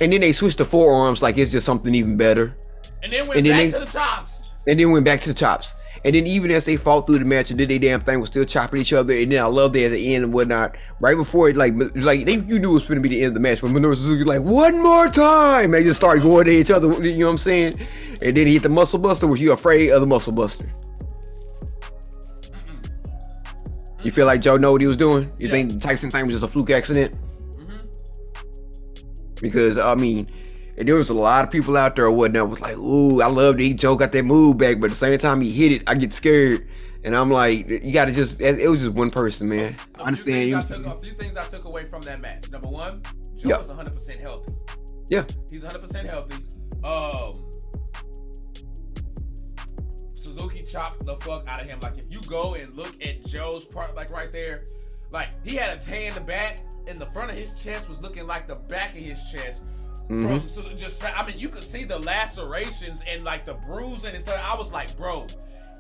and then they switched to forearms like it's just something even better, and then went back to the chops. And then went back to the chops. And then even as they fought through the match and did their damn thing, was still chopping each other. And then I love that at the end and whatnot. Right before it, you knew it was going to be the end of the match. But Minoru Suzuki like, one more time. They just started going at each other. You know what I'm saying? And then he hit the muscle buster. Was you afraid of the muscle buster? You feel like Joe know what he was doing? You think the Tyson thing was just a fluke accident? Because, I mean, and there was a lot of people out there or whatnot was like, ooh, I love that Joe got that move back, but at the same time he hit it, I get scared. And I'm like, you gotta just, it was just one person, man. I understand. A few things I took away from that match. Number 1, Joe was 100% healthy. Yeah. He's 100% healthy. Suzuki chopped the fuck out of him. Like, if you go and look at Joe's part, like right there, like, he had a tear in the back, and the front of his chest was looking like the back of his chest. From you could see the lacerations and like the bruising and stuff. I was like, bro,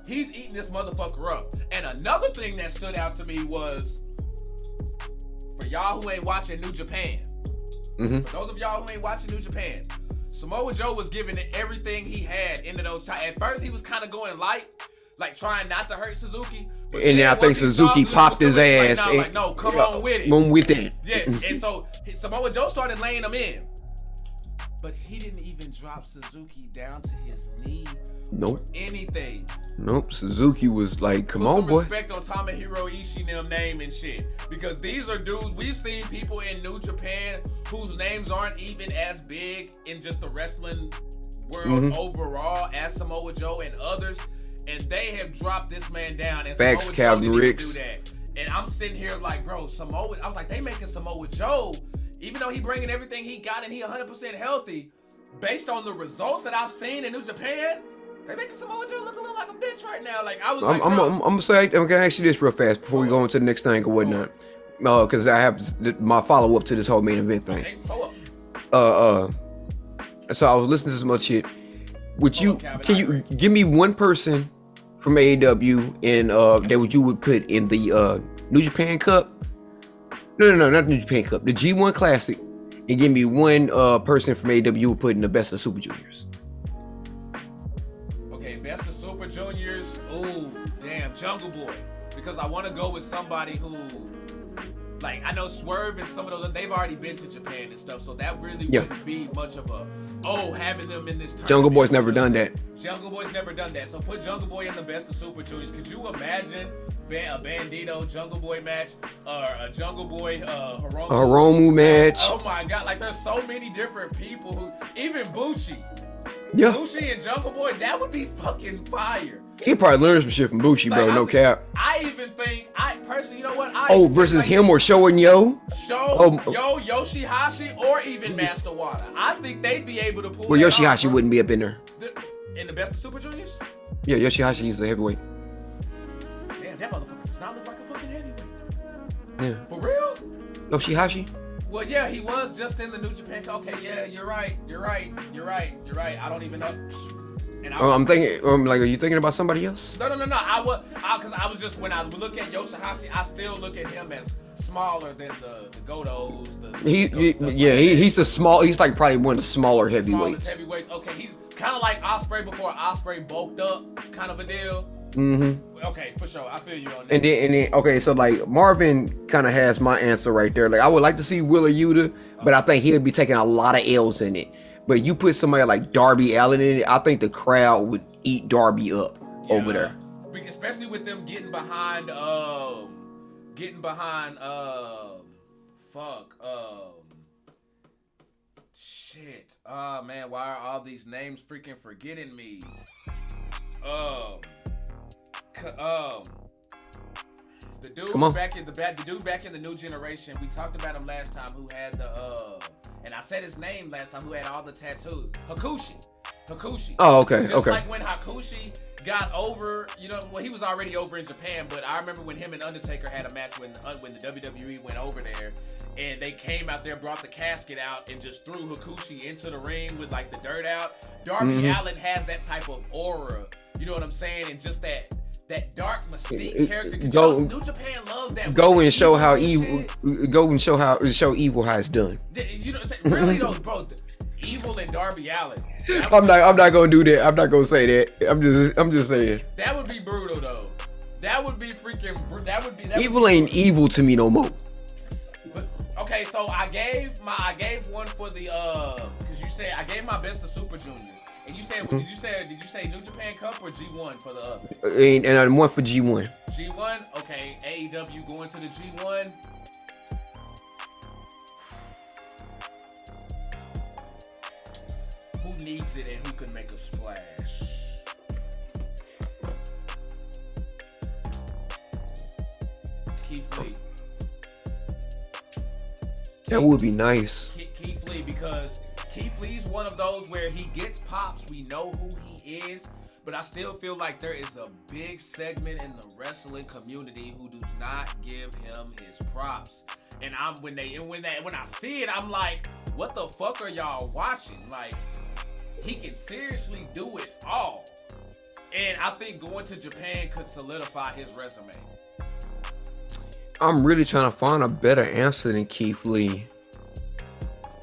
he's eating this motherfucker up. And another thing that stood out to me was, for y'all who ain't watching New Japan, for those of y'all who ain't watching New Japan, Samoa Joe was giving it everything he had into those shots. At first, he was kind of going light, like trying not to hurt Suzuki. And then I think Suzuki popped his ass. No, come on with it. Come with it. Yes, and so Samoa Joe started laying him in. But he didn't even drop Suzuki down to his knee. Nope. Anything. Nope. Suzuki was like, come on, boy. Respect on Tomohiro Ishii them name and shit. Because these are dudes, we've seen people in New Japan whose names aren't even as big in just the wrestling world overall as Samoa Joe and others. And they have dropped this man down. And Facts, Samoa Joe didn't even Ricks. do that. And I'm sitting here like, bro, Samoa, I was like, they making Samoa Joe, even though he bringing everything he got and he 100% healthy, based on the results that I've seen in New Japan, they making Samoa Joe look a little like a bitch right now. Like, I was like, I'm gonna say, I'm gonna ask you this real fast before we go into the next thing or whatnot. Because I have my follow up to this whole main event thing. So I was listening to some other shit. Can you give me one person from AEW and that you would put in the New Japan Cup? No, not the New Japan Cup. The G1 Classic, and give me one person from AEW who would put in the Best of Super Juniors. Okay, Best of Super Juniors. Oh, damn, Jungle Boy. Because I want to go with somebody who, like, I know Swerve and some of those, they've already been to Japan and stuff, so that really wouldn't be much of a, having them in this tournament. Jungle Boy's never done that. Jungle Boy's never done that. So put Jungle Boy in the Best of Super Juniors. Could you imagine a Bandito Jungle Boy match or a Jungle Boy Hiromu match? Oh my God, like there's so many different people who, even Bushi. Yeah. Bushi and Jungle Boy, that would be fucking fire. He probably learned some shit from Bushi, bro. No cap. I even think, personally, you know what? Versus him or Sho and Yo? Yo, Yoshihashi, or even Master Wada. I think they'd be able to pull. Well, Yoshihashi wouldn't be up in there. In the Best of Super Juniors? Yeah, Yoshihashi is a heavyweight. Damn, that motherfucker does not look like a fucking heavyweight. Yeah. For real? Yoshihashi? Well, yeah, he was just in the New Japan. Okay, yeah, you're right. I don't even know. I'm thinking, are you thinking about somebody else? No. Because I was just, when I look at Yoshihashi, I still look at him as smaller than the Gotos. He's a small. He's like probably one of the smaller heavyweights. Okay, he's kind of like Ospreay before Ospreay bulked up, kind of a deal. Okay, for sure. I feel you on that. And then, okay, so like Marvin kind of has my answer right there. Like I would like to see Willa Yuta, but I think he'll be taking a lot of L's in it. But you put somebody like Darby Allin in it, I think the crowd would eat Darby up over there. Especially with them getting behind shit. Oh man, why are all these names freaking forgetting me? The dude back in the new generation, we talked about him last time, who had and I said his name last time, who had all the tattoos. Hakushi. Oh, okay, Just like when Hakushi got over, he was already over in Japan, but I remember when him and Undertaker had a match when the WWE went over there, and they came out there, brought the casket out, and just threw Hakushi into the ring with like the dirt out. Darby Allin has that type of aura, you know what I'm saying, and just that dark mystique character. New Japan loves that. Go and show how evil. Go and show evil how it's done. Really though, bro. Evil and Darby Allin. I'm not gonna do that. I'm not gonna say that. I'm just saying. That would be brutal though. That would be freaking. Evil ain't evil to me no more. But, okay, so I gave one for the because you said I gave my best to Super Junior, and you said did you say New Japan Cup or G1 for the other? And I'm one for G1. G1, okay. AEW going to the G1. Who needs it and who can make a splash? Keith Lee. That would be nice. Keith Lee, because Keith Lee's one of those where he gets pops. We know who he is, but I still feel like there is a big segment in the wrestling community who does not give him his props. And when I see it, I'm like, what the fuck are y'all watching? Like, he can seriously do it all. And I think going to Japan could solidify his resume. I'm really trying to find a better answer than Keith Lee.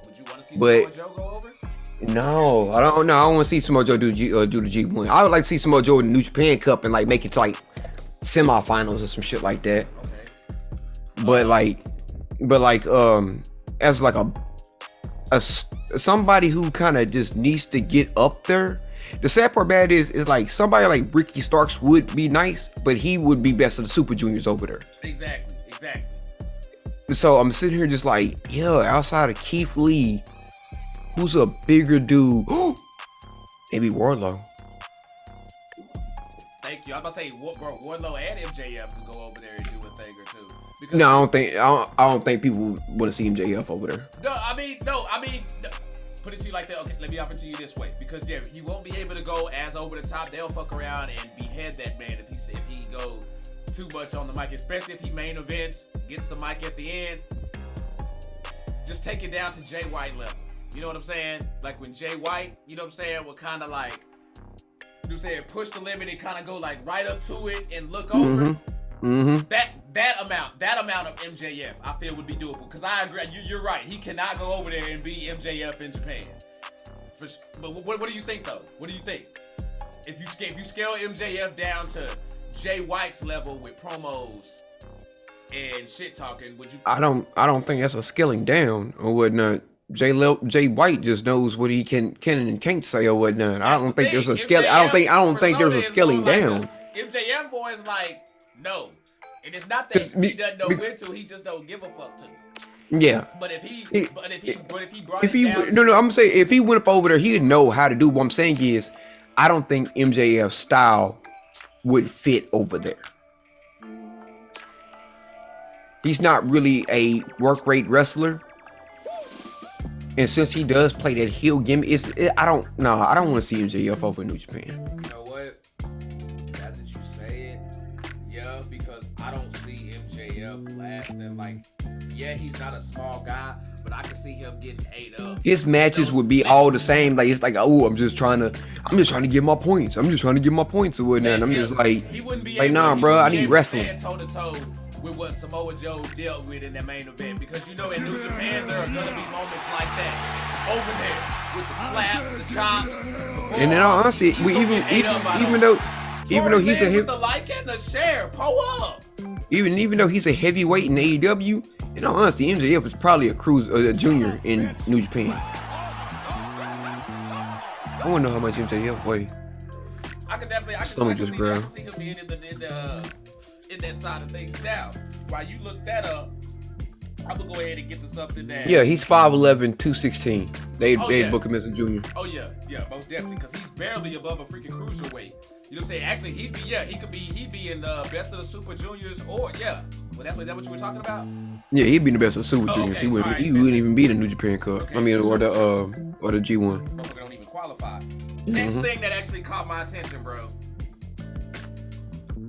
Would you want to see Samoa Joe go over? No, I don't know. I don't want to see Samoa Joe do the G1. I would like to see Samoa Joe in the New Japan Cup and like make it to like semifinals or some shit like that. Okay. But as like a somebody who kind of just needs to get up there. The sad part about it is like somebody like Ricky Starks would be nice, but he would be best of the Super Juniors over there. Exactly. So I'm sitting here just like, outside of Keith Lee, who's a bigger dude? Maybe Wardlow. Thank you. I was about to say, Wardlow and MJF could go over there and do a thing or two. Because No, I don't think people want to see MJF over there. No. Put it to you like that. Okay, let me offer it to you this way. Because he won't be able to go as over the top. They'll fuck around and behead that man if he go too much on the mic, especially if he main events, gets the mic at the end. Just take it down to Jay White level. You know what I'm saying? Like when Jay White, you know what I'm saying, will kind of like, push the limit and kind of go like right up to it and look over. That amount of MJF, I feel would be doable. Because I agree, you're right. He cannot go over there and be MJF in Japan. But what do you think though? What do you think? If you scale MJF down to Jay White's level with promos and shit talking, would you? I don't think that's a scaling down or whatnot. Jay White just knows what he can and can't say or whatnot. I don't think there's a scale. I don't think there's a scaling down. MJF boy is like, no. And it's not that he doesn't know when to, he just don't give a fuck to. Yeah. But if he brought it down. I'm gonna say if he went up over there, he'd know how to do. What I'm saying is, I don't think MJF's style would fit over there. He's not really a work rate wrestler. And since he does play that heel gimmick, I don't want to see MJF over in New Japan. You know what? Now that you say it, because I don't see MJF lasting. Like, he's not a small guy, but I can see him getting ate up. His matches would be all the same. Like it's like, I'm just trying to get my points. I'm just trying to get my points or whatnot. And I'm just like, he wouldn't be bro, I need wrestling. Toe to toe with what Samoa Joe dealt with in that main event, because in New Japan there are gonna be moments like that over there with the slaps, the chops. And in all honesty, even though he's a with the like and the share, pull up. Even though he's a heavyweight in AEW, in all honesty, MJF is probably a junior in New Japan. I want to know how much MJF weigh. I can definitely, I Stomach can just see growled. him being in that side of things. Now, while you look that up, I'm gonna go ahead and get to something that. Yeah, he's 5'11", 216. They yeah. book him as a junior. Oh yeah, most definitely, because he's barely above a freaking cruiserweight. You know what I'm saying? Actually, he'd be in the best of the Super Juniors, or yeah. Well, is that what you were talking about? Yeah, he'd be in the best of Super Juniors. Okay. He wouldn't. Right. He wouldn't even be the New Japan Cup. Okay. I mean, or the G1. Motherfucker don't even qualify. Next thing that actually caught my attention, bro.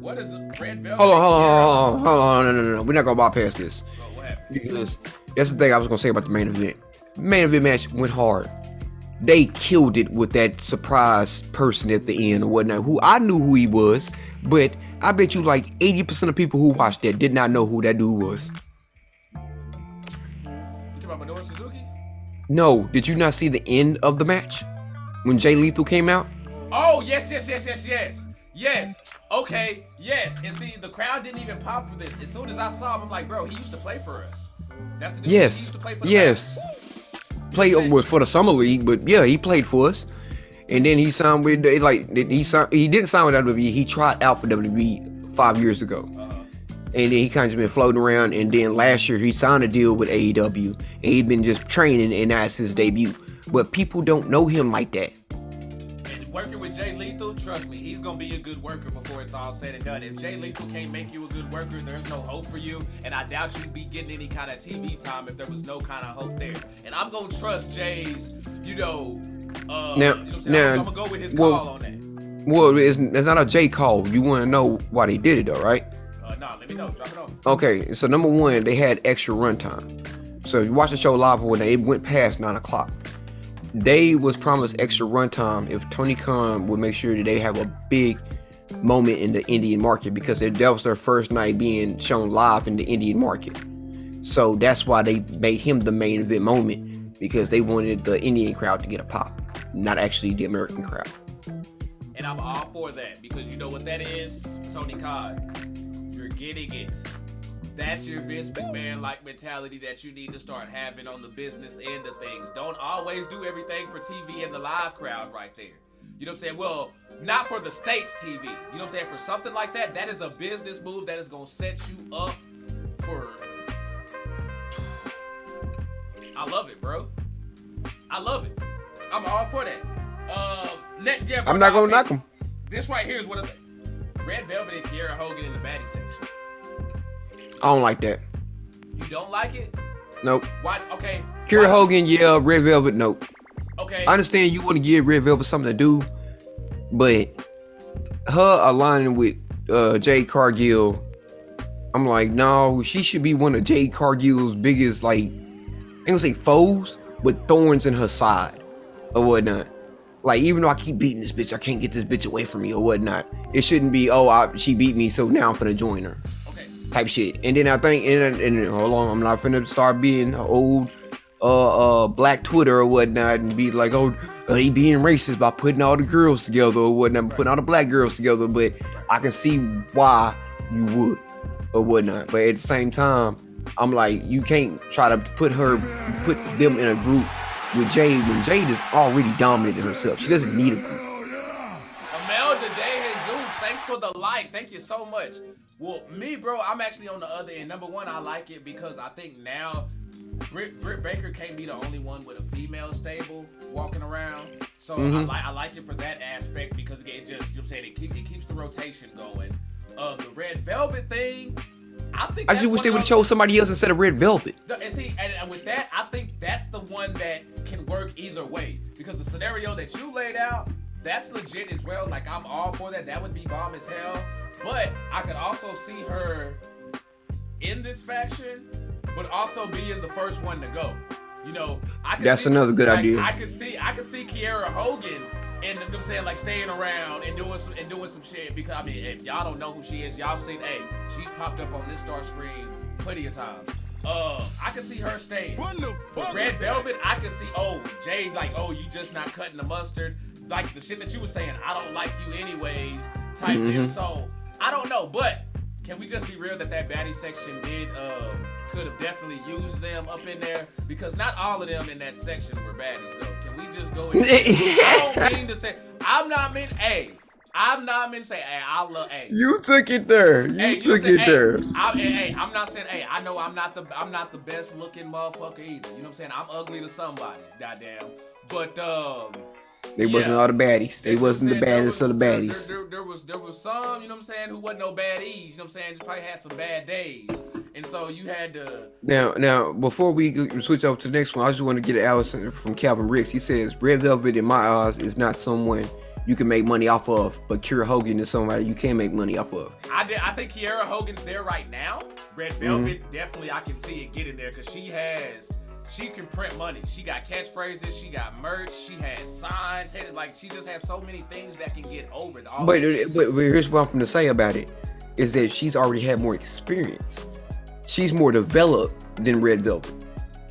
What is it? Red Velvet? Hold on. No. We're not gonna bypass this. Oh, what happened? Because that's the thing I was gonna say about the main event. Main event match went hard. They killed it with that surprise person at the end or whatnot. Who I knew who he was, but I bet you like 80% of people who watched that did not know who that dude was. You talking about Minoru Suzuki? No, did you not see the end of the match when Jay Lethal came out? Oh, yes. Okay, yes. And see, the crowd didn't even pop for this. As soon as I saw him, I'm like, bro, he used to play for us. That's the difference. He Yes, used to play for the yes. Play for the summer league, but yeah, he played for us. And then he signed with he didn't sign with WWE. He tried out for WWE 5 years ago. And then he kind of been floating around. And then last year he signed a deal with AEW, and he's been just training, and that's his debut. But people don't know him like that. And working with Jay Lethal, trust me, he's gonna be a good worker before it's all said and done. If Jay Lethal can't make you a good worker, there's no hope for you. And I doubt you'd be getting any kind of TV time if there was no kind of hope there. And I'm gonna trust Jay's, I'm gonna go with his call on that. Well, it's not a J call. You want to know why they did it, though, right? No, let me know. Drop it on. Okay, so number one, they had extra runtime. So if you watch the show live, when it went past 9 o'clock, they was promised extra runtime if Tony Khan would make sure that they have a big moment in the Indian market, because that was their first night being shown live in the Indian market. So that's why they made him the main event moment, because they wanted the Indian crowd to get a pop, not actually the American crowd. And I'm all for that, because you know what that is, Tony Khan. You're getting it. That's your Vince McMahon-like mentality that you need to start having on the business end of things. Don't always do everything for TV and the live crowd right there. You know what I'm saying? Well, not for the States TV. You know what I'm saying? For something like that, that is a business move that is going to set you up for... I love it, bro. I love it. I'm all for that. I'm not going to knock him. This right here is what I think. Red Velvet and Kiera Hogan in the baddie section. I don't like that. You don't like it? Nope. Why? Okay. Kiera Hogan, yeah. Red Velvet, nope. Okay. I understand you want to give Red Velvet something to do, but her aligning with Jade Cargill, I'm like, no, she should be one of Jade Cargill's biggest, like, I ain't gonna say foes, but thorns in her side or whatnot. Like, even though I keep beating this bitch, I can't get this bitch away from me or whatnot. It shouldn't be, she beat me, so now I'm finna join her. Type shit. And then I think, and hold on, I'm not finna start being old black Twitter or whatnot and be like, he being racist by putting all the girls together or whatnot, putting all the black girls together. But I can see why you would or whatnot. But at the same time, I'm like, you can't try to put them in a group with Jade when Jade is already dominating herself. She doesn't need a group. Imelda De Jesus, thanks for the like. Thank you so much. Well, me, bro, I'm actually on the other end. Number one, I like it because I think now Britt Baker can't be the only one with a female stable walking around. So I like it for that aspect because it just, you know what I'm saying, it keeps the rotation going. The Red Velvet thing, I think I just wish they would have chose somebody else instead of Red Velvet. And see, and with that, I think that's the one that can work either way, because the scenario that you laid out, that's legit as well. Like, I'm all for that. That would be bomb as hell. But I could also see her in this faction, but also being the first one to go. You know, That's another good idea. I could see Kiera Hogan, and you know what I'm saying, like staying around and doing some shit. Because I mean, if y'all don't know who she is, y'all seen, she's popped up on this star screen plenty of times. I could see her staying. But Red Velvet, I could see, Jade, like, you just not cutting the mustard. Like the shit that you were saying, I don't like you anyways, type deal. So I don't know, but can we just be real that baddie section could have definitely used them up in there? Because not all of them in that section were baddies, though. Can we just go in? I don't mean to say, I'm not meant to say, hey, I love, hey. You took it there. You took it there. I'm not saying, hey, I know I'm not the best looking motherfucker either. You know what I'm saying? I'm ugly to somebody, goddamn. But they wasn't all the baddies. They wasn't the baddest of the baddies. There was some, you know what I'm saying, who wasn't no baddies. You know what I'm saying? Just probably had some bad days. And so you had to. Now, before we switch over to the next one, I just want to get an Allison from Calvin Ricks. He says, Red Velvet, in my eyes, is not someone you can make money off of, but Kiera Hogan is somebody you can make money off of. I think Kiera Hogan's there right now. Red Velvet, definitely I can see it getting there because she can print money. She got catchphrases, she got merch, she has signs, like she just has so many things that can get over. But here's what I'm going to say about it, is that she's already had more experience. She's more developed than Red Velvet.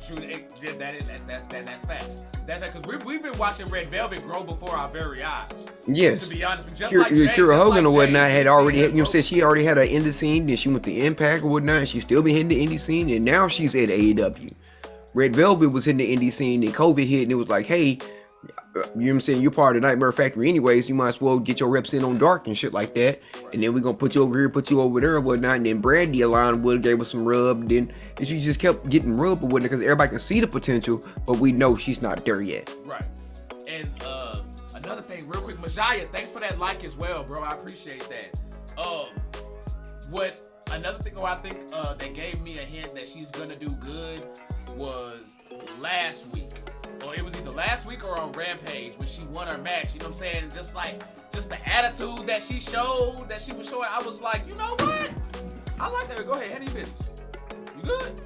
True, that's facts. That's because we've been watching Red Velvet grow before our very eyes. Yes. To be honest, just Kiera Hogan or whatnot had already, you know, said she already had an indie scene, then she went to Impact or whatnot, and she's still been hitting the indie scene, and now she's at AEW. Red Velvet was in the indie scene, and COVID hit, and it was like, hey, you know what I'm saying, you're part of the Nightmare Factory anyways, you might as well get your reps in on Dark and shit like that, and then we're gonna put you over here, put you over there and whatnot, and then Brandy aligned with her, gave her some rub, then and she just kept getting rub or whatnot, because everybody can see the potential, but we know she's not there yet. Right. And another thing, real quick, Majaya, thanks for that like as well, bro, I appreciate that. Another thing I think that gave me a hint that she's gonna do good was last week. Or it was either last week or on Rampage when she won her match. You know what I'm saying? Just the attitude that she showed, that she was showing, I was like, you know what? I like that. Go ahead, handle your business. You good?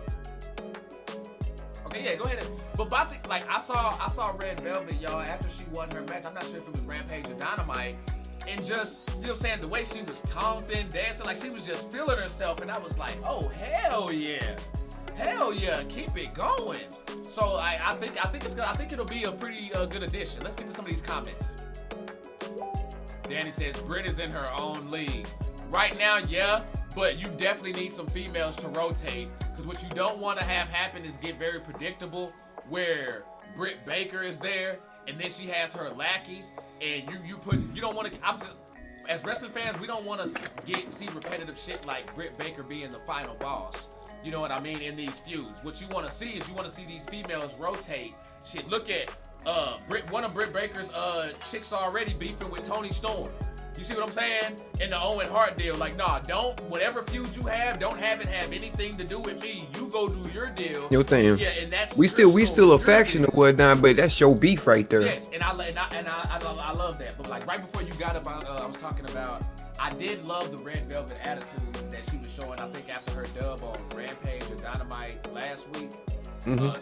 Okay, yeah, go ahead. But I saw Red Velvet, y'all, after she won her match. I'm not sure if it was Rampage or Dynamite. And just, you know what I'm saying, the way she was taunting, dancing, like she was just feeling herself. And I was like, oh, hell yeah. Hell yeah, keep it going. So I think it's good. I think it'll be a pretty good addition. Let's get to some of these comments. Danny says, Britt is in her own league. Right now, yeah, but you definitely need some females to rotate. Because what you don't want to have happen is get very predictable where Britt Baker is there and then she has her lackeys and you don't want to, as wrestling fans, we don't want to see repetitive shit like Britt Baker being the final boss. You know what I mean? In these feuds, what you want to see is you want to see these females rotate. Shit, look at one of Britt Baker's chicks already beefing with Toni Storm. You see what I'm saying? In the Owen Hart deal, like, nah, whatever feud you have, don't have it have anything to do with me. You go do your deal. Your thing. Yeah, and that's we still a faction or whatnot, but that's your beef right there. Yes, and I love that. But like right before you got about, I was talking about, I did love the Red Velvet attitude that she was showing. I think after her dub on Rampage or Dynamite last week.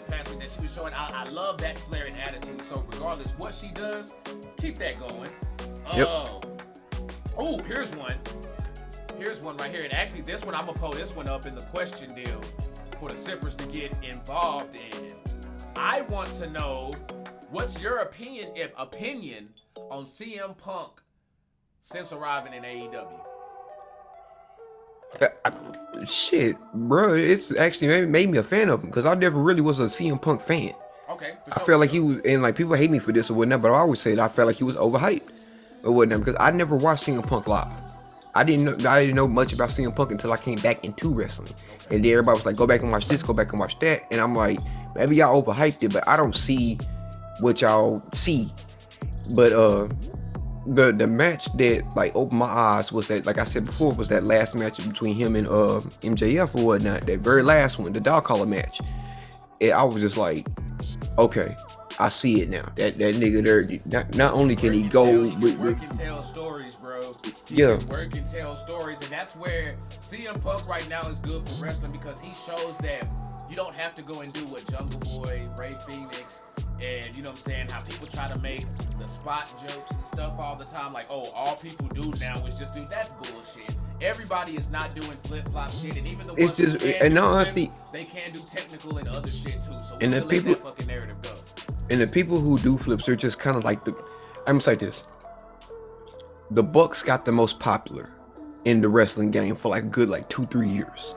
Past week that she was showing. I love that flair and attitude. So regardless what she does, keep that going. Oh, here's one. Here's one right here. And actually, this one, I'm going to pull this one up in the question deal for the sippers to get involved in. I want to know, what's your opinion on CM Punk since arriving in AEW? Shit, bro, it's actually made me a fan of him because I never really was a CM Punk fan. Okay. I felt like he was, and like people hate me for this or whatnot, but I always say that I felt like he was overhyped or whatnot because I never watched CM Punk live. I didn't know much about CM Punk until I came back into wrestling, and then everybody was like, "Go back and watch this, go back and watch that," and I'm like, maybe y'all overhyped it, but I don't see what y'all see. But the match that like opened my eyes was that, like I said before, was that last match between him and MJF or whatnot. That very last one, the dog collar match. And I was just like, okay, I see it now. That nigga there, not only can he go, work and tell stories, bro. He can work and tell stories, and that's where CM Punk right now is good for wrestling because he shows that you don't have to go and do what Jungle Boy, Ray Phoenix, and you know what I'm saying, how people try to make the spot jokes and stuff all the time, like, oh, all people do now is just do, that's bullshit. Everybody is not doing flip-flop shit, and even the ones who can honestly, they can do technical and other shit too, so we can let that fucking narrative go. And the people who do flips, they're just kind of like I'm gonna say this. The Bucks got the most popular. in the wrestling game for like a good like 2-3 years.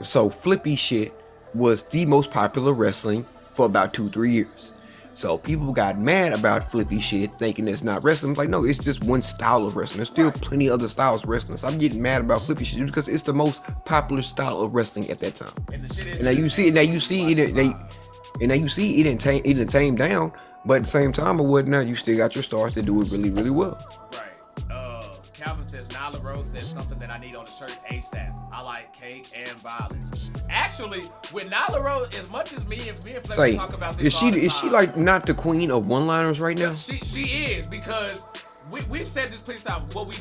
So flippy shit was the most popular wrestling for about 2-3 years. So people got mad about flippy shit, thinking it's not wrestling. It's like, no, it's just one style of wrestling. There's still plenty of other styles of wrestling. So I'm getting mad about flippy shit because it's the most popular style of wrestling at that time. And now you see it didn't tame down, but at the same time or whatnot, you still got your stars that do it really, really well. Right. Calvin says Nyla Rose says something that I need on the shirt ASAP. I like cake and violence. Actually, with Nyla Rose, as much as me and Flex talk about this, is she like not the queen of one-liners right now? She is, because we've said this plenty of times. What we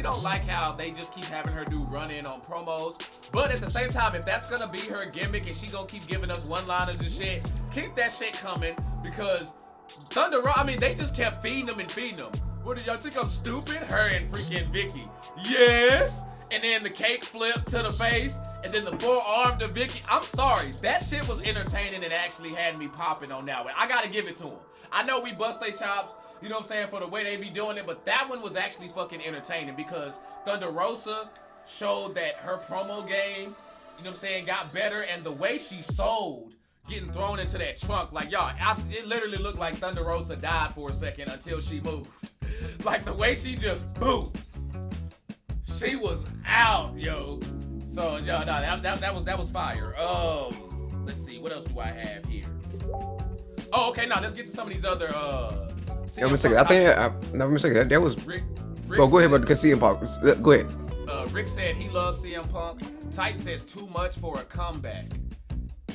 don't like how they just keep having her do run-in on promos. But at the same time, if that's gonna be her gimmick and she gonna keep giving us one-liners and shit, keep that shit coming, because Thunder Rosa, I mean, they just kept feeding them. What do y'all think, I'm stupid? Her and freaking Vicky. Yes! And then the cake flip to the face, and then the forearm to Vicky. I'm sorry, that shit was entertaining and actually had me popping on that one. I gotta give it to them. I know we bust their chops, you know what I'm saying, for the way they be doing it, but that one was actually fucking entertaining because Thunder Rosa showed that her promo game, you know what I'm saying, got better, and the way she sold getting thrown into that trunk, like, y'all, it literally looked like Thunder Rosa died for a second until she moved. Like, the way she just, boom, she was out, yo. So, yo, no, that was fire. Let's see, what else do I have here? Oh, okay, now let's get to some of these other, That was, Rick go ahead, but the CM Punk, go ahead. Rick said he loves CM Punk. Titan says too much for a comeback.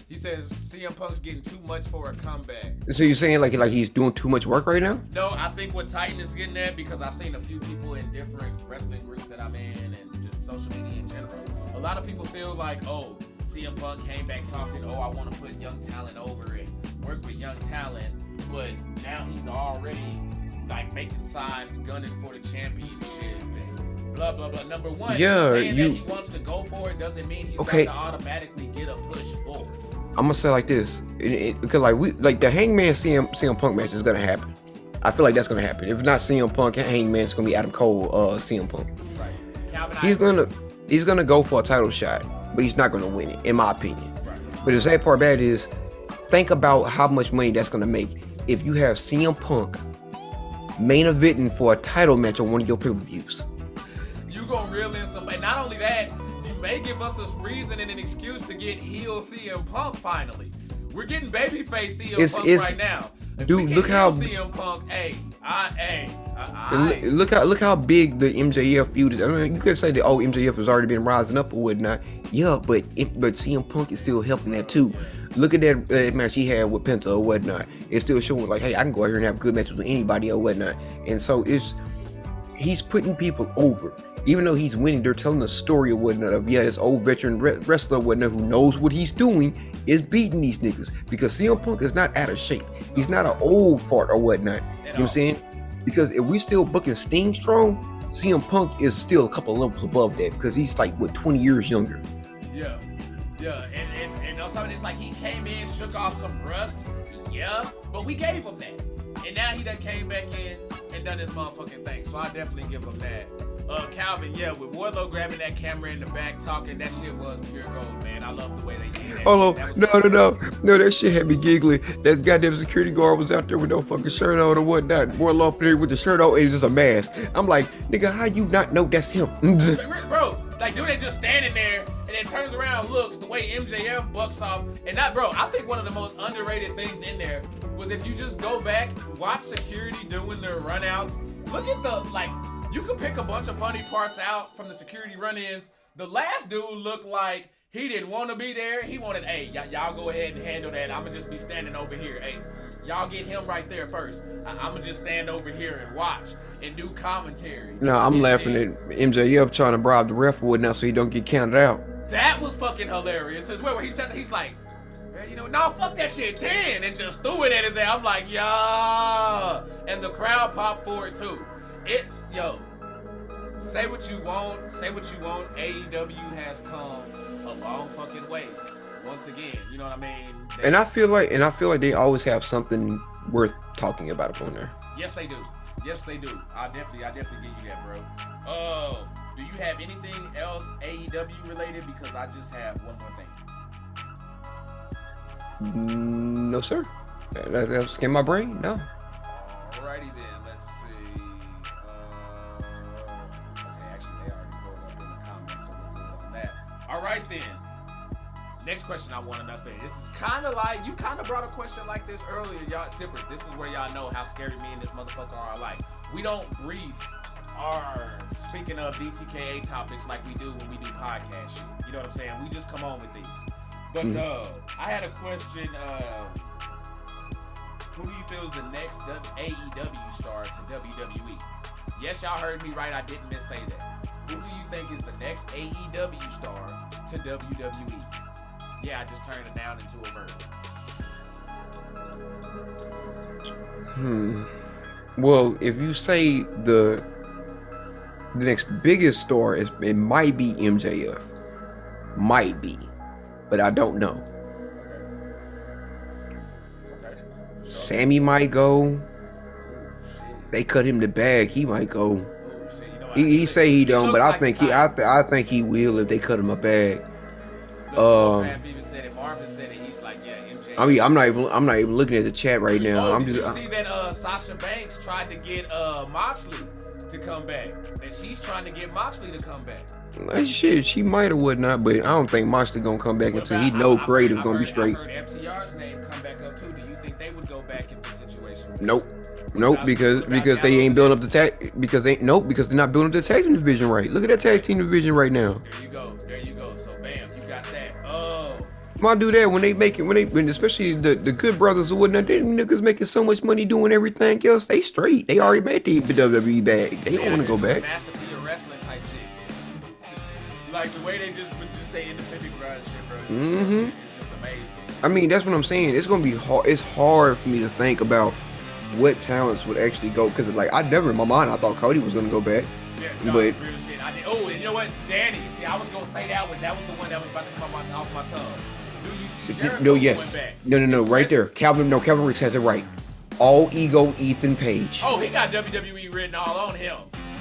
He says CM Punk's getting too much for a comeback. So you're saying like he's doing too much work right now? No, I think what Titan is getting at, because I've seen a few people in different wrestling groups that I'm in and just social media in general. A lot of people feel like, oh, CM Punk came back talking, oh, I want to put young talent over and work with young talent, but now he's already like making signs, gunning for the championship and blah blah blah. Number one, saying that he wants to go for it doesn't mean he's got to automatically get a push forward. I'm gonna say like this, because like the Hangman CM Punk match is gonna happen. I feel like that's gonna happen. If not CM Punk, Hangman, it's gonna be Adam Cole, CM Punk. Right. He's gonna go for a title shot, but he's not gonna win it, in my opinion. Right. But the sad part about it is, think about how much money that's gonna make if you have CM Punk main eventing for a title match on one of your pay-per-views. You gonna reel in some, and not only that, you may give us a reason and an excuse to get heel CM Punk finally. We're getting babyface CM Punk right now. Dude, look how CM Punk, look how big the MJF feud is. I mean, you could say that MJF has already been rising up or whatnot. Yeah, but CM Punk is still helping that too. Look at that match he had with Penta or whatnot. It's still showing like, hey, I can go out here and have good matches with anybody or whatnot. And so he's putting people over. Even though he's winning, they're telling a story or whatnot of, this old veteran wrestler or whatnot who knows what he's doing is beating these niggas. Because CM Punk is not out of shape. He's not an old fart or whatnot. You know what I'm saying? Because if we still booking Sting strong, CM Punk is still a couple levels above that because he's like, 20 years younger. Yeah. And on top of it, it's like he came in, shook off some rust. Yeah, but we gave him that. And now he done came back in and done his motherfucking thing. So I definitely give him that. Calvin, with Wardlow grabbing that camera in the back talking, that shit was pure gold, man. I love the way they did that. Oh, no, that shit had me giggling. That goddamn security guard was out there with no fucking shirt on or whatnot. Wardlow up there with the shirt on, it was just a mask. I'm like, nigga, how you not know that's him? Bro, like, dude, they just standing there and then turns around, looks the way MJF bucks off. And that, bro, I think one of the most underrated things in there was if you just go back, watch security doing their runouts. Look at you could pick a bunch of funny parts out from the security run-ins. The last dude looked like he didn't want to be there. He wanted, hey, y'all go ahead and handle that. I'ma just be standing over here. Hey, y'all get him right there first. I'ma just stand over here and watch and do commentary. No, I'm laughing at MJF trying to bribe the ref or whatnot so he don't get counted out. That was fucking hilarious as well. Where he said that, he's like, no, fuck that shit, 10, and just threw it at his ass. I'm like, yeah. And the crowd popped for it too. Say what you want. AEW has come a long fucking way. Once again, you know what I mean? And I feel like they always have something worth talking about up on there. Yes, they do. I definitely give you that, bro. Do you have anything else AEW related? Because I just have one more thing. No, sir. That scan my brain. No. Alrighty then. Let's see. Okay, actually they already pulled up in the comments, so we're good on that. All right then. Next question I want to know for you. This is kind of like, you kind of brought a question like this earlier, y'all sippers. This is where y'all know how scary me and this motherfucker are alike. We don't brief our, speaking of DTKA topics like we do when we do podcast shit. You know what I'm saying? We just come on with these. But I had a question. Who do you feel is the next AEW star to WWE? Yes, y'all heard me right. I didn't missay that. Who do you think is the next AEW star to WWE? Yeah, I just turned it down into a verb. Well, if you say the next biggest star, it might be MJF. Might be. But I don't know. Okay. Sammy might go. They cut him the bag. He might go. He say he don't, but I think I think he will if they cut him a bag. Marvin said it. He's like, yeah, MJ. I mean, I'm not even looking at the chat right now. I'm Did just. you see that Sasha Banks tried to get Moxley to come back? That she's trying to get Moxley to come back. Shit, she might or whatnot, but I don't think Moxley gonna come back until he know creative gonna be straight. I heard FTR's name come back up too. Do you think they would go back if the situation? Nope, because they ain't building up the tag because they're not building up the tag team division right. Look at that tag team division right now. There you go. So bam, you got that. Why do that when they make it when especially the Good Brothers or whatnot? They niggas making so much money doing everything else. They straight. They already made the WWE bag. They don't want to go back. Masterpiece of wrestling type shit. Like the way they just stay independent grind shit, bro. Mm-hmm. It's just amazing. I mean, that's what I'm saying. It's gonna be hard. It's hard for me to think about what talents would actually go because like I never in my mind I thought Cody was gonna go back. Yeah, no, but real shit. I did. Oh, and you know what, Danny? See, I was gonna say that one. That was the one that was about to come off my tongue. Do you see Jericho no, yes, going back? no, right there. Calvin Ricks has it right. All ego, Ethan Page. Oh, he got WWE written all on him.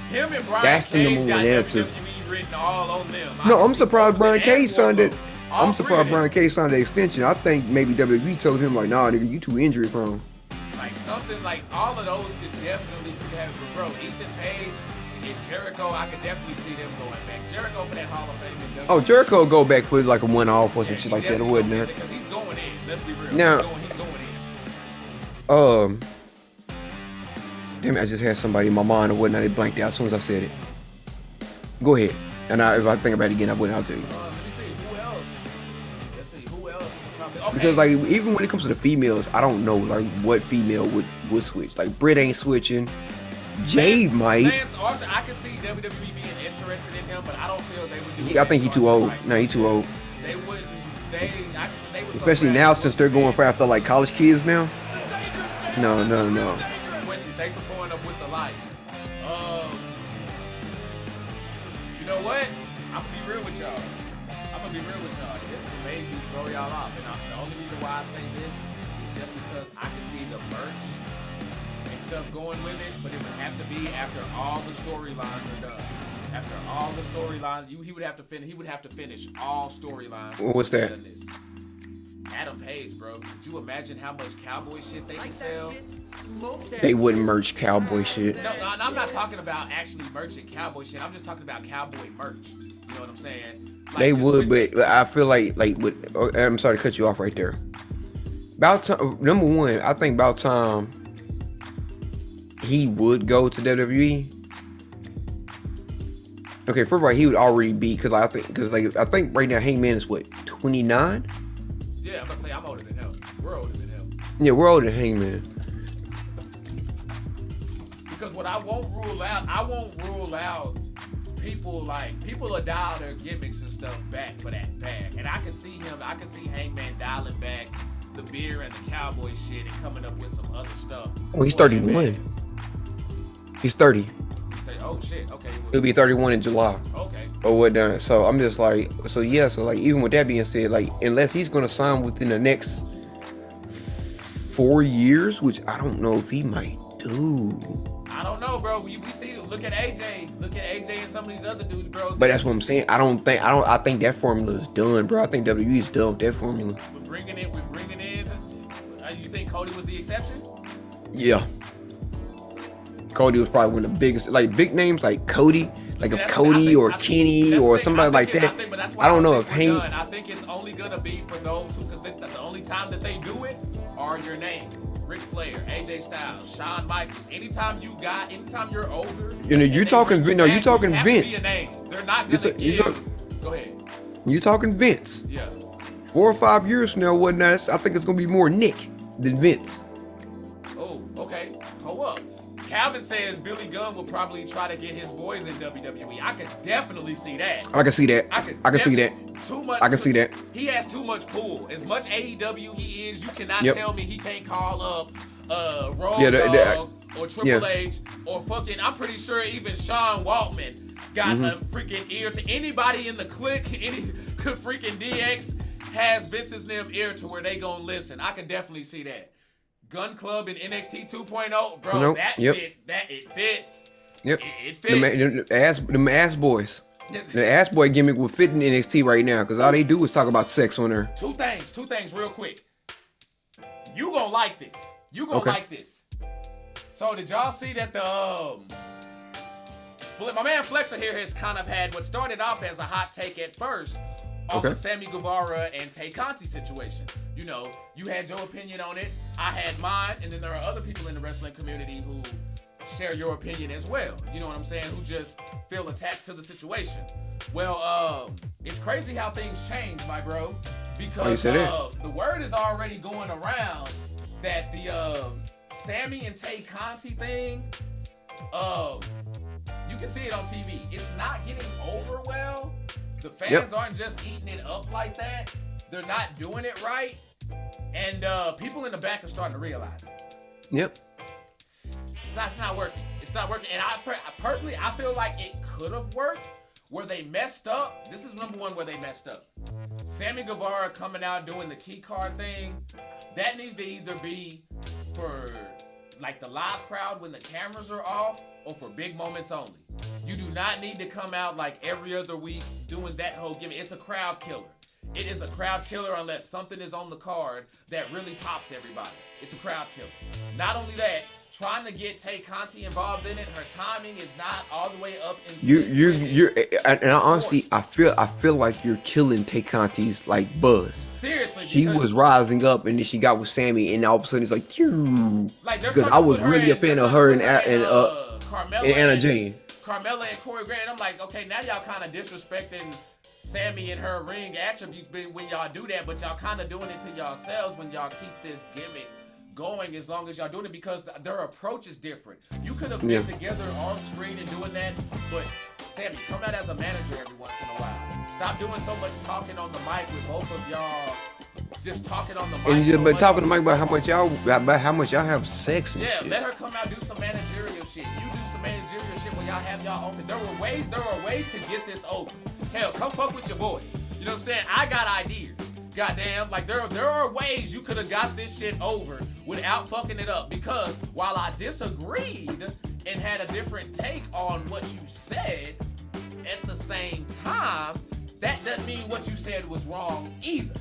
Him and Brian That's the Cage number got one answer. WWE written all on them. No, I'm surprised Brian Cage signed it. I'm surprised Brian Cage signed the extension. I think maybe WWE told him like, nah, nigga, you too injury prone. Like something like all of those could definitely have it. But bro, Ethan Page and Jericho, I could definitely see them going back. Jericho for that Hall of Fame. Oh, Jericho go back for like a one-off or some shit like that, or wouldn't it? Because he's going in. Let's be real. Now, he's going in. Damn it, I just had somebody in my mind or whatnot. They blanked out as soon as I said it. Go ahead. And if I think about it again, I'll tell you. Let me see who else. Let's see who else. Okay. Because like even when it comes to the females, I don't know like what female would switch. Like Britt ain't switching. Jade might. Lance Archer, I can see WWE being interested in him, but I don't feel they would do. I think he's too old. Right. No, he's too old. They wouldn't. They would. Especially now since they're going for after like college kids now. No. Quincy, thanks for pouring up with the light. You know what? I'm gonna be real with y'all. This will maybe throw y'all off, and the only reason why I say this is just because I can see the merch and stuff going with it, but it would have to be after all the storylines are done. After all the storylines, he would have to finish. He would have to finish all storylines. What's that? Adam Page, bro. Could you imagine how much cowboy shit they can sell? They wouldn't merch cowboy shit. No, I'm not talking about actually merching cowboy shit. I'm just talking about cowboy merch. You know what I'm saying? Like, They would, but I feel like I'm sorry to cut you off right there. About time, number one, I think about time he would go to WWE. Okay, first of all, he would already be because I think right now Hangman is what 29. Yeah, I'm gonna say I'm older than him. We're older than him. Yeah, we're older than Hangman. Because what I won't rule out people will dial their gimmicks and stuff back for that bag. And I can see Hangman dialing back the beer and the cowboy shit and coming up with some other stuff. Well, he's 31. He's 30. Oh shit, okay. He'll be 31 in July. Okay. Or whatnot. So I'm just like, so like even with that being said, like unless he's gonna sign within the next 4 years, which I don't know if he might do. I don't know, bro. We see. Look at AJ. Look at AJ and some of these other dudes, bro. But that's what I'm saying. I think that formula is done, bro. I think WWE is done with that formula. We're bringing in. You think Cody was the exception? Yeah. Cody was probably one of the biggest, like big names like Cody, like if Cody or Kenny or somebody like that. I don't know if Hank. I think it's only gonna be for those who, because the only time that they do it are your names. Ric Flair, AJ Styles, Shawn Michaels. Anytime you're older. You talking Vince. They're not gonna Go ahead. You talking Vince. Yeah. 4 or 5 years from now, whatnot, I think it's gonna be more Nick than Vince. Oh, okay. Hold up. Calvin says Billy Gunn will probably try to get his boys in WWE. I could definitely see that. I can see that. I can see that. Too much. I can see that. He has too much pull. As much AEW he is, you cannot tell me he can't call up Road Dogg or Triple H or fucking. I'm pretty sure even Sean Waltman got a freaking ear to anybody in the clique. Any freaking DX has Vince's them ear to where they gonna listen. I can definitely see that. Gun Club and NXT 2.0, bro. Fits. It fits. Yep. It fits. The ass boys. The ass boy gimmick will fit in NXT right now because all they do is talk about sex on there. Two things real quick. You gonna like this. Like this. So did y'all see that my man Flexer here has kind of had what started off as a hot take at first on the Sammy Guevara and Tay Conti situation. You know, you had your opinion on it, I had mine, and then there are other people in the wrestling community who share your opinion as well. You know what I'm saying? Who just feel attached to the situation. Well, it's crazy how things change, my bro. Because the word is already going around that the Sammy and Tay Conti thing, you can see it on TV. It's not getting over well. The fans aren't just eating it up like that. They're not doing it right. And people in the back are starting to realize it. Yep. It's not working. It's not working. And personally, I feel like it could have worked. Where they messed up, this is number one where they messed up. Sammy Guevara coming out doing the key card thing, that needs to either be for like the live crowd when the cameras are off or for big moments only. You do not need to come out like every other week doing that whole gimmick. It's a crowd killer. It is a crowd killer unless something is on the card that really pops everybody. It's a crowd killer. Not only that, trying to get Tay Conti involved in it, her timing is not all the way up in honestly, I feel like you're killing Tay Conti's like buzz. Seriously, she was rising up and then she got with Sammy and all of a sudden it's like, because I was really a fan of her and Anna Jane. Carmella and Corey Grant. I'm like, okay, now y'all kind of disrespecting Sammy and her ring attributes when y'all do that, but y'all kind of doing it to yourselves when y'all keep this gimmick going as long as y'all doing it because their approach is different. You could have been together on screen and doing that, but Sammy, come out as a manager every once in a while. Stop doing so much talking on the mic with both of y'all. Just talking on the mic. But talking to Mike about how much y'all have sex and shit. Let her come out, do some managerial shit. You do some managerial shit when y'all have y'all open. There are ways to get this open. Hell, come fuck with your boy. You know what I'm saying? I got ideas. Goddamn, like there are ways you could have got this shit over without fucking it up. Because while I disagreed and had a different take on what you said, at the same time, that doesn't mean what you said was wrong either.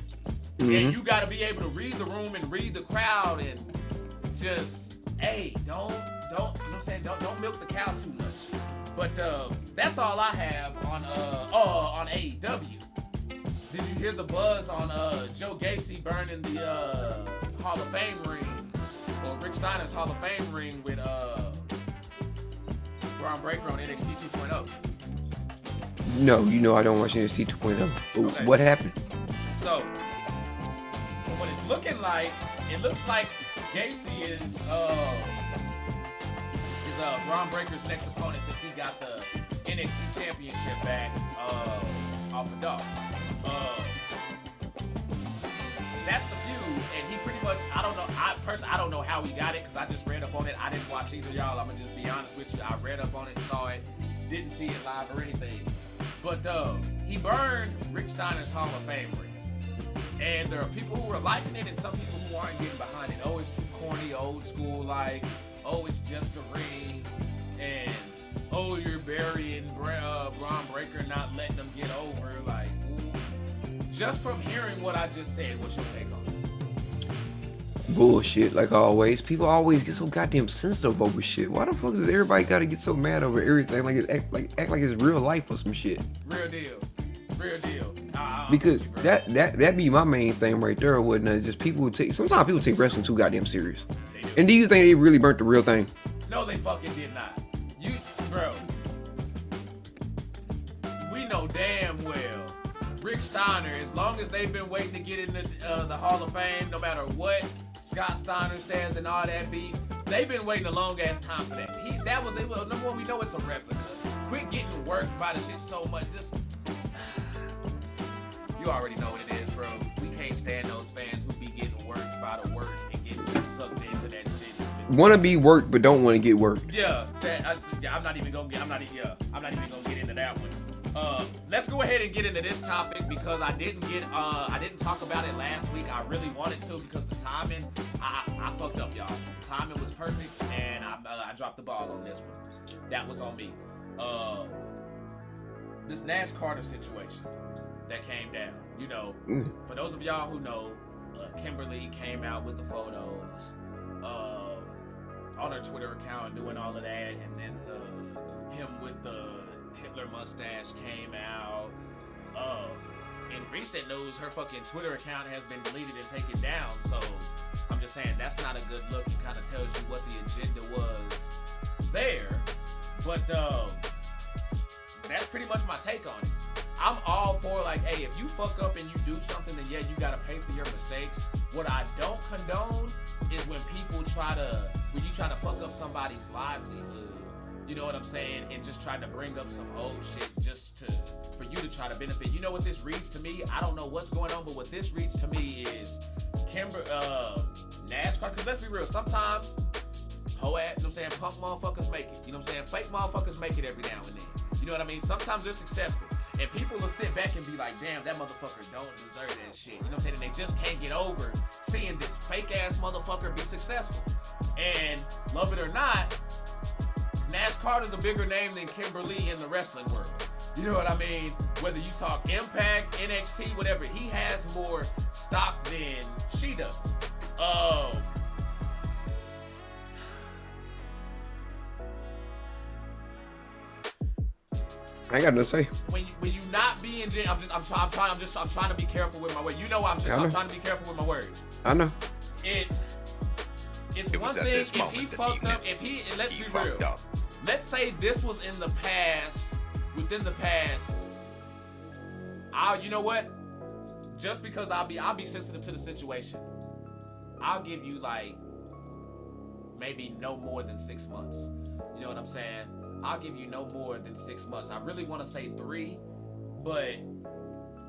And you got to be able to read the room and read the crowd and just, hey, don't, you know what I'm saying? Don't milk the cow too much. But that's all I have on AEW. Did you hear the buzz on Joe Gacy burning the Hall of Fame ring, or Rick Steiner's Hall of Fame ring with Braun Breaker on NXT 2.0? No, I don't watch NXT 2.0. Okay. What happened? So, from what it's looking like, it looks like Gacy is Braun Breaker's next opponent since he got the NXT Championship back off the dog. That's the feud, and he pretty much, I don't know how he got it because I just read up on it. I didn't watch either, y'all. I'm gonna just be honest with you. I read up on it, saw it, didn't see it live or anything. But he burned Rick Steiner's Hall of Fame ring. And there are people who are liking it and some people who aren't getting behind it. Oh, it's too corny, old school, like, oh, it's just a ring, and oh, you're burying Braun Breaker, not letting them get over. Like, ooh. Just from hearing what I just said, what's your take on it? Bullshit, like always. People always get so goddamn sensitive over shit. Why the fuck does everybody gotta get so mad over everything? Like, act like it's real life or some shit. Real deal. Because that be my main thing right there, or whatnot. Just sometimes people take wrestling too goddamn serious. And do you think they really burnt the real thing? No, they fucking did not. Bro, we know damn well Rick Steiner, as long as they've been waiting to get in the Hall of Fame, no matter what Scott Steiner says and all that beef, they've been waiting a long ass time for that. Number one, we know it's a replica. Quit getting worked by the shit so much. Just you already know what it is, bro. We can't stand those fans who be getting worked by the work and getting sucked into that shit. Want to be worked but don't want to get worked. Yeah, I'm not even gonna get into that one. Let's go ahead and get into this topic because I didn't talk about it last week. I really wanted to because the timing, I fucked up, y'all. The timing was perfect and I dropped the ball on this one. That was on me. This Nash Carter situation that came down. You know, for those of y'all who know, Kimberly came out with the photos on her Twitter account doing all of that, and then him with the Hitler mustache came out. In recent news, her fucking Twitter account has been deleted and taken down, so I'm just saying that's not a good look. It kind of tells you what the agenda was there, but that's pretty much my take on it. I'm all for, like, hey, if you fuck up and you do something, then yeah, you gotta pay for your mistakes. What I don't condone is when you try to fuck up somebody's livelihood, you know what I'm saying, and just try to bring up some old shit just for you to try to benefit. You know what this reads to me? I don't know what's going on, but what this reads to me is Nash Carter, because let's be real, sometimes you know what I'm saying, punk motherfuckers make it. You know what I'm saying? Fake motherfuckers make it every now and then. You know what I mean? Sometimes they're successful. And people will sit back and be like, damn, that motherfucker don't deserve that shit. You know what I'm saying? And they just can't get over seeing this fake ass motherfucker be successful. And love it or not, Nash Carter's a bigger name than Kimberly in the wrestling world. You know what I mean? Whether you talk Impact, NXT, whatever, he has more stock than she does. I ain't got nothing to say. When you not being, I'm trying to be careful with my words. You know, I'm trying to be careful with my words. I know. It's one thing if he fucked up. Let's be real. Let's say this was in the past, within the past. You know what? Just because I'll be sensitive to the situation. I'll give you like maybe no more than 6 months. You know what I'm saying? I'll give you no more than 6 months. I really want to say 3, but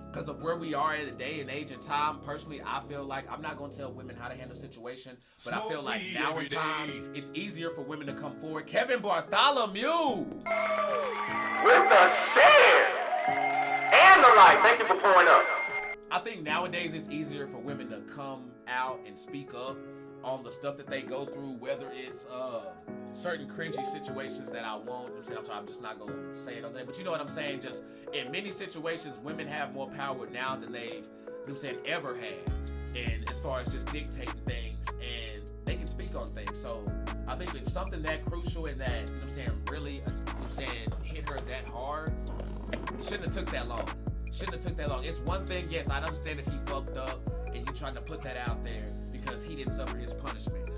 because of where we are at a day and age and time, personally, I feel like I'm not going to tell women how to handle a situation, but I feel like now in time, it's easier for women to come forward. Kevin Bartholomew! With the share and the like. Thank you for pouring up. I think nowadays it's easier for women to come out and speak up on the stuff that they go through, whether it's certain cringy situations that I won't. I'm just not gonna say it on there, but you know what I'm saying. Just in many situations, women have more power now than they've, ever had, and as far as just dictating things, and they can speak on things. So I think if something that crucial and that really, hit her that hard, it shouldn't have took that long. It's one thing, yes, I understand if he fucked up and you trying to put that out there because he didn't suffer his punishment.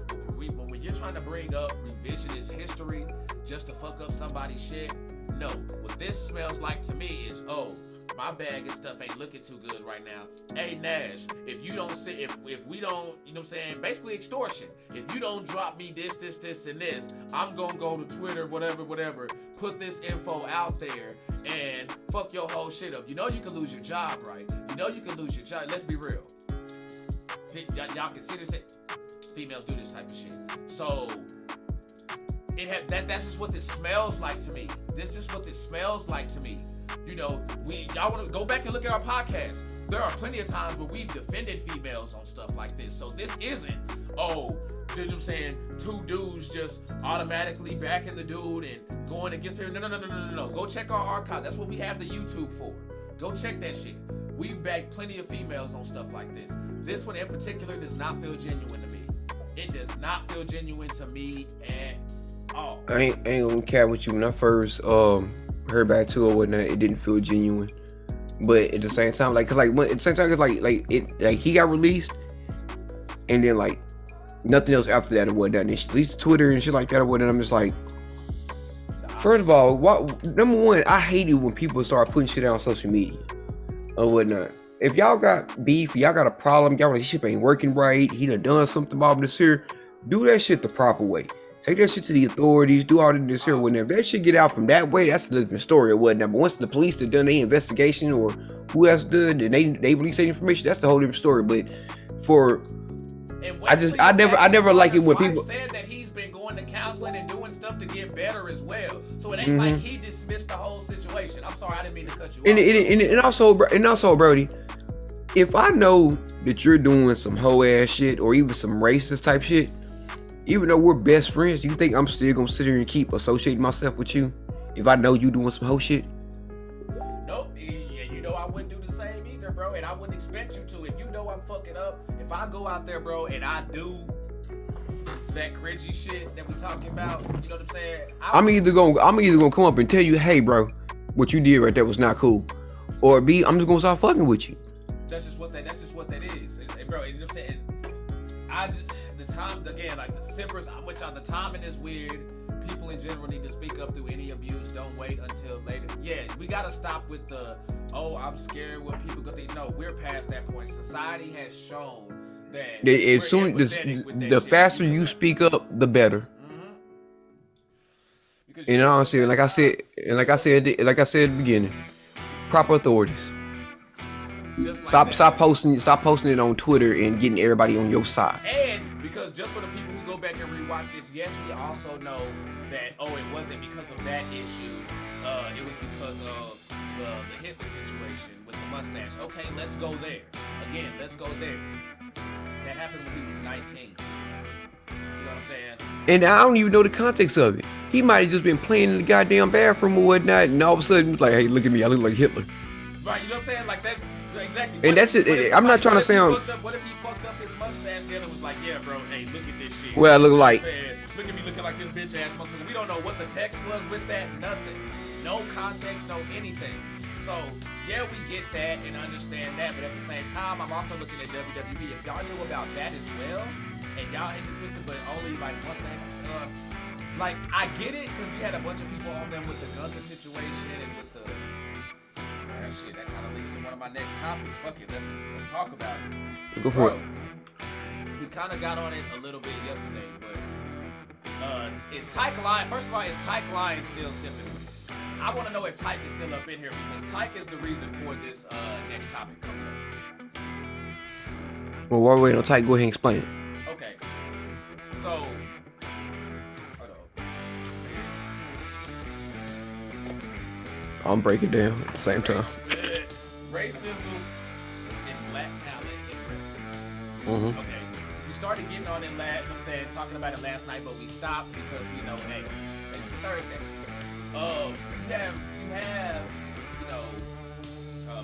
When you're trying to bring up revisionist history just to fuck up somebody's shit, no. What this smells like to me is, oh, my bag of stuff ain't looking too good right now. Hey, Nash, if you don't sit, if we don't, basically extortion. If you don't drop me this, and this, I'm gonna go to Twitter, whatever, put this info out there and fuck your whole shit up. You know you can lose your job, right? Let's be real. Y'all consider it. Females do this type of shit. So that's just what this smells like to me. Y'all want to go back and look at our podcast. There are plenty of times where we've defended females on stuff like this. So this isn't, oh, you know what I'm saying, two dudes just automatically backing the dude and going against him. No. Go check our archive. That's what we have the YouTube for. Go check that shit. We've backed plenty of females on stuff like this. This one in particular does not feel genuine to me. It does not feel genuine to me at all. I ain't gonna care with you. When I first heard about it too or whatnot, it didn't feel genuine. But at the same time, at the same time, it's he got released, and then like nothing else after that or whatnot. And she released Twitter and shit like that or whatnot. I'm just like, first of all, number one, I hate it when people start putting shit out on social media or whatnot. If y'all got beef, y'all got a problem, y'all relationship ain't working right, he done something about this here, do that shit the proper way. Take that shit to the authorities, do all this here, whenever that shit get out from that way, that's a different story or whatnot. But once the police have done their investigation or who else did, and they release that information, that's the whole different story. But I never like it when people said that he's been going to counseling and doing stuff to get better as well. So it ain't like he dismissed the whole situation. I'm sorry, I didn't mean to cut you off. And also, Brody, if I know that you're doing some hoe ass shit or even some racist type shit, even though we're best friends, do you think I'm still gonna sit here and keep associating myself with you if I know you doing some hoe shit? Nope. Yeah, you know I wouldn't do the same either, bro. And I wouldn't expect you to. If you know I'm fucking up, if I go out there, bro, and I do that cringy shit that we talking about, you know what I'm saying? I'm either gonna come up and tell you, hey, bro, what you did right there was not cool, or B, I'm just gonna start fucking with you. That's just what that is, and bro. You know what I'm saying? The time again, like the sippers, which on the timing is weird. People in general need to speak up through any abuse. Don't wait until later. Yeah, we gotta stop with the I'm scared what people gonna think. No, we're past that point. Society has shown that as soon the faster you speak up, the better. You know what I'm saying? Like I said at the beginning, proper authorities. Stop posting it on Twitter and getting everybody on your side. And because just for the people who go back and rewatch this, yes, we also know that it wasn't because of that issue. It was because of the Hitler situation with the mustache. Okay, let's go there. Again, let's go there. That happened when he was 19. You know what I'm saying? And I don't even know the context of it. He might have just been playing in the goddamn bathroom or whatnot, and all of a sudden, he's like, hey, look at me, I look like Hitler. Right, you know what I'm saying? Like that's exactly. And that's it. I'm not trying to sound. What if he fucked up his mustache then and was like, yeah, bro, hey, look at this shit. Well, I look like. Look at me looking like this bitch ass motherfucker. We don't know what the text was with that. Nothing. No context, no anything. So, yeah, we get that and understand that, but at the same time, I'm also looking at WWE. If y'all knew about that as well, and y'all had dismissed it, but only like once they like, I get it, because we had a bunch of people on them with the Gunther situation and with the shit. That kind of leads to one of my next topics. Fuck it, let's talk about it. Go for it. We kind of got on it a little bit yesterday, but is Tyke Lion? First of all, is Tyke Lion still sipping with us? I want to know if Tyke is still up in here because Tyke is the reason for this next topic coming up. Well, while we're waiting on Tyke, go ahead and explain it. Okay. So, I'm breaking it down at the same time. Racism and black talent in wrestling. Okay. We started getting on it talking about it last night, but we stopped because we know, hey, it's Thursday. You have,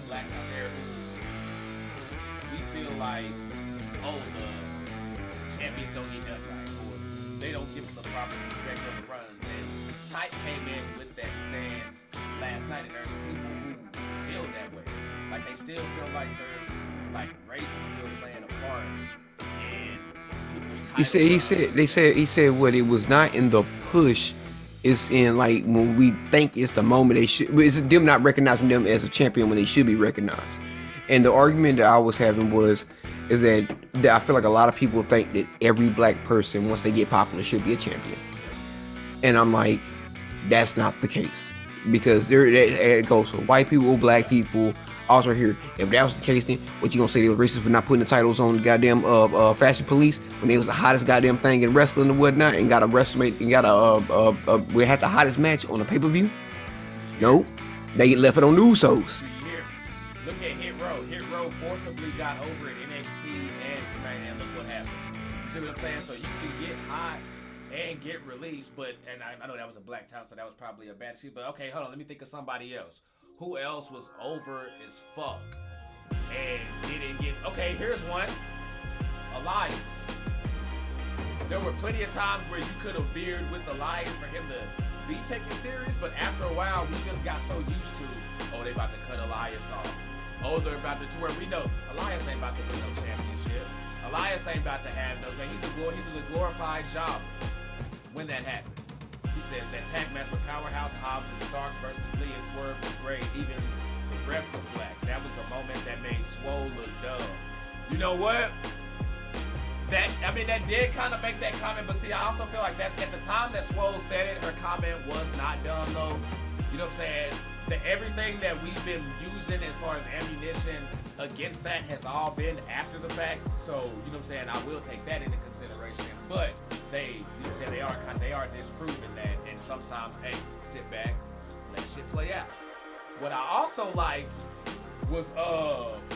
blacks out there who we feel like, the champions don't need nothing right, or they don't give them the proper respect of the runs. And Tyke came in with that stance last night, and there's people who feel that way. Like they still feel like there's race is still playing a part. And people's he said what it was not in the push. It's in like when we think it's the moment they should. It's them not recognizing them as a champion when they should be recognized. And the argument that I was having is that I feel like a lot of people think that every black person once they get popular should be a champion. And I'm like, that's not the case because it goes for white people, black people. Also here, if that was the case, then what you gonna say they were racist for not putting the titles on the goddamn Fashion Police when they was the hottest goddamn thing in wrestling and whatnot, and got a WrestleMania and got we had the hottest match on the pay-per-view? No, they left it on the Usos. Look at Hit Row. Hit Row forcibly got over at NXT and SmackDown. Look what happened. see what I'm saying? So you can get hot and get released, but I know that was a black talent, so that was probably a bad shit. But okay, hold on, let me think of somebody else. Who else was over as fuck and didn't get? Okay, here's one. Elias. There were plenty of times where you could have veered with Elias for him to be taken serious, but after a while, we just got so used to, oh, they about to cut Elias off. Oh, they're about to where we know Elias ain't about to win no championship. Elias ain't about to have no thing. He was a glorified job when that happened. He said that tag match with Powerhouse Hobbs and Starks versus Lee and Swerve was great. Even the ref was black. That was a moment that made Swole look dumb. You know what? That did kind of make that comment, but see, I also feel like that's at the time that Swole said it, her comment was not dumb though. You know what I'm saying? Everything that we've been using as far as ammunition against that has all been after the fact. So, you know what I'm saying? I will take that into consideration. But they, you know what I'm saying, they are disproving that. And sometimes, hey, sit back, let shit play out. What I also liked was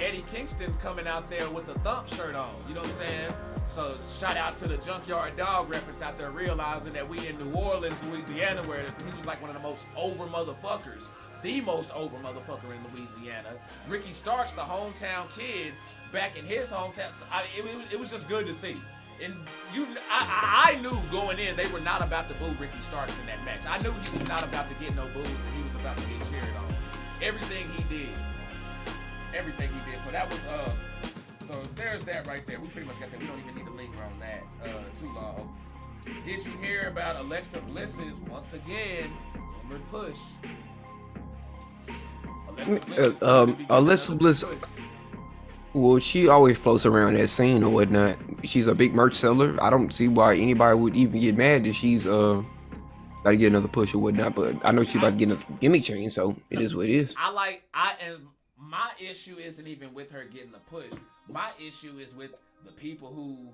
Eddie Kingston coming out there with the Thump shirt on. You know what I'm saying? So shout out to the Junkyard Dog reference out there, realizing that we in New Orleans, Louisiana, where he was like one of the most over motherfuckers. The most over motherfucker in Louisiana. Ricky Starks, the hometown kid, back in his hometown. So it was just good to see. And I knew going in they were not about to boo Ricky Starks in that match. I knew he was not about to get no boos and he was about to get cheered on. Everything he did. So that was so there's that right there. We pretty much got that. We don't even need to linger on that too long. Did you hear about Alexa Bliss's once again rumored push? Alexa Bliss. Well, she always floats around that scene or whatnot. She's a big merch seller. I don't see why anybody would even get mad that she's about to get another push or whatnot. But I know she's about to get a gimmick change, so it is what it is. My issue isn't even with her getting the push. My issue is with the people who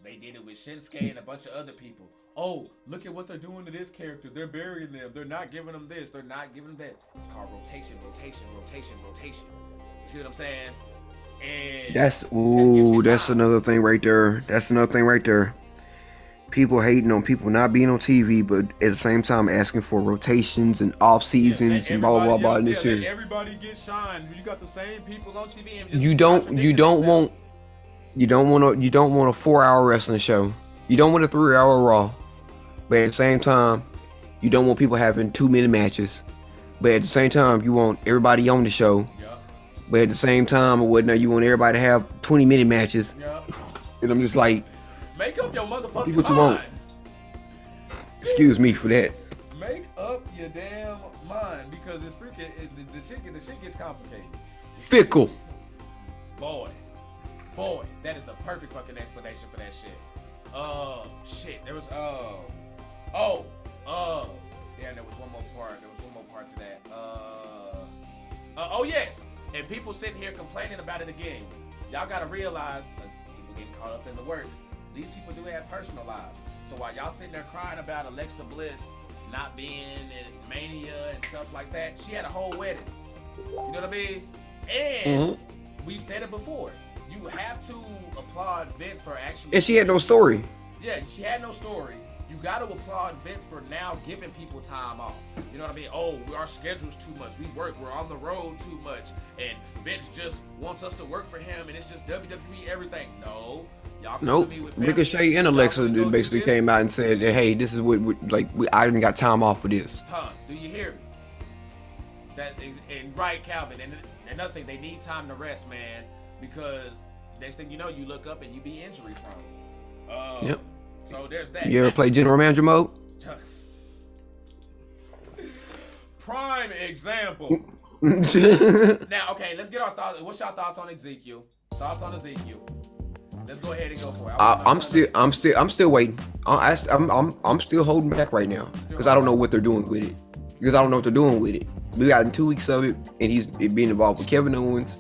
they did it with Shinsuke and a bunch of other people. Oh, look at what they're doing to this character. They're burying them. They're not giving them this. They're not giving them that. It's called rotation. You see what I'm saying? And that's another thing right there. People hating on people not being on TV, but at the same time asking for rotations and off seasons and blah blah blah. This year, everybody gets shined. You got the same people on TV. And you don't want a 4-hour wrestling show. You don't want a 3-hour Raw, but at the same time, you don't want people having 2-minute matches. But at the same time, you want everybody on the show. Yep. But at the same time or whatnot, you want everybody to have 20-minute matches. Yep. And I'm just like, make up your motherfucking do what you mind. want. Excuse me for that. Make up your damn mind because it's freaking the shit gets complicated. Fickle. Boy, that is the perfect fucking explanation for that shit. Shit. There was damn, there was one more part. To that. Oh yes. And people sitting here complaining about it again. Y'all gotta realize people getting caught up in the work. These people do have personal lives. So while y'all sitting there crying about Alexa Bliss not being in Mania and stuff like that, she had a whole wedding. You know what I mean? And we've said it before. You have to applaud Vince for actually. And she had no story. Yeah, she had no story. You got to applaud Vince for now giving people time off. You know what I mean? Oh, our schedule's too much. We work. We're on the road too much. And Vince just wants us to work for him. And it's just WWE everything. No. Y'all nope. Ricochet and Alexa basically came out and said, hey, this is what I didn't got time off for this. Tom, do you hear me? That is, and right, Calvin. And another thing, they need time to rest, man. Because next thing you know, you look up and you be injury prone. Yep. So there's that. You ever play general manager mode? Prime example. Now, okay, let's get our thoughts. What's your thoughts on Ezekiel? Let's go ahead and go for it. I'm still waiting. I'm still holding back right now because I don't know what they're doing with it. We got in 2 weeks of it, and he's being involved with Kevin Owens.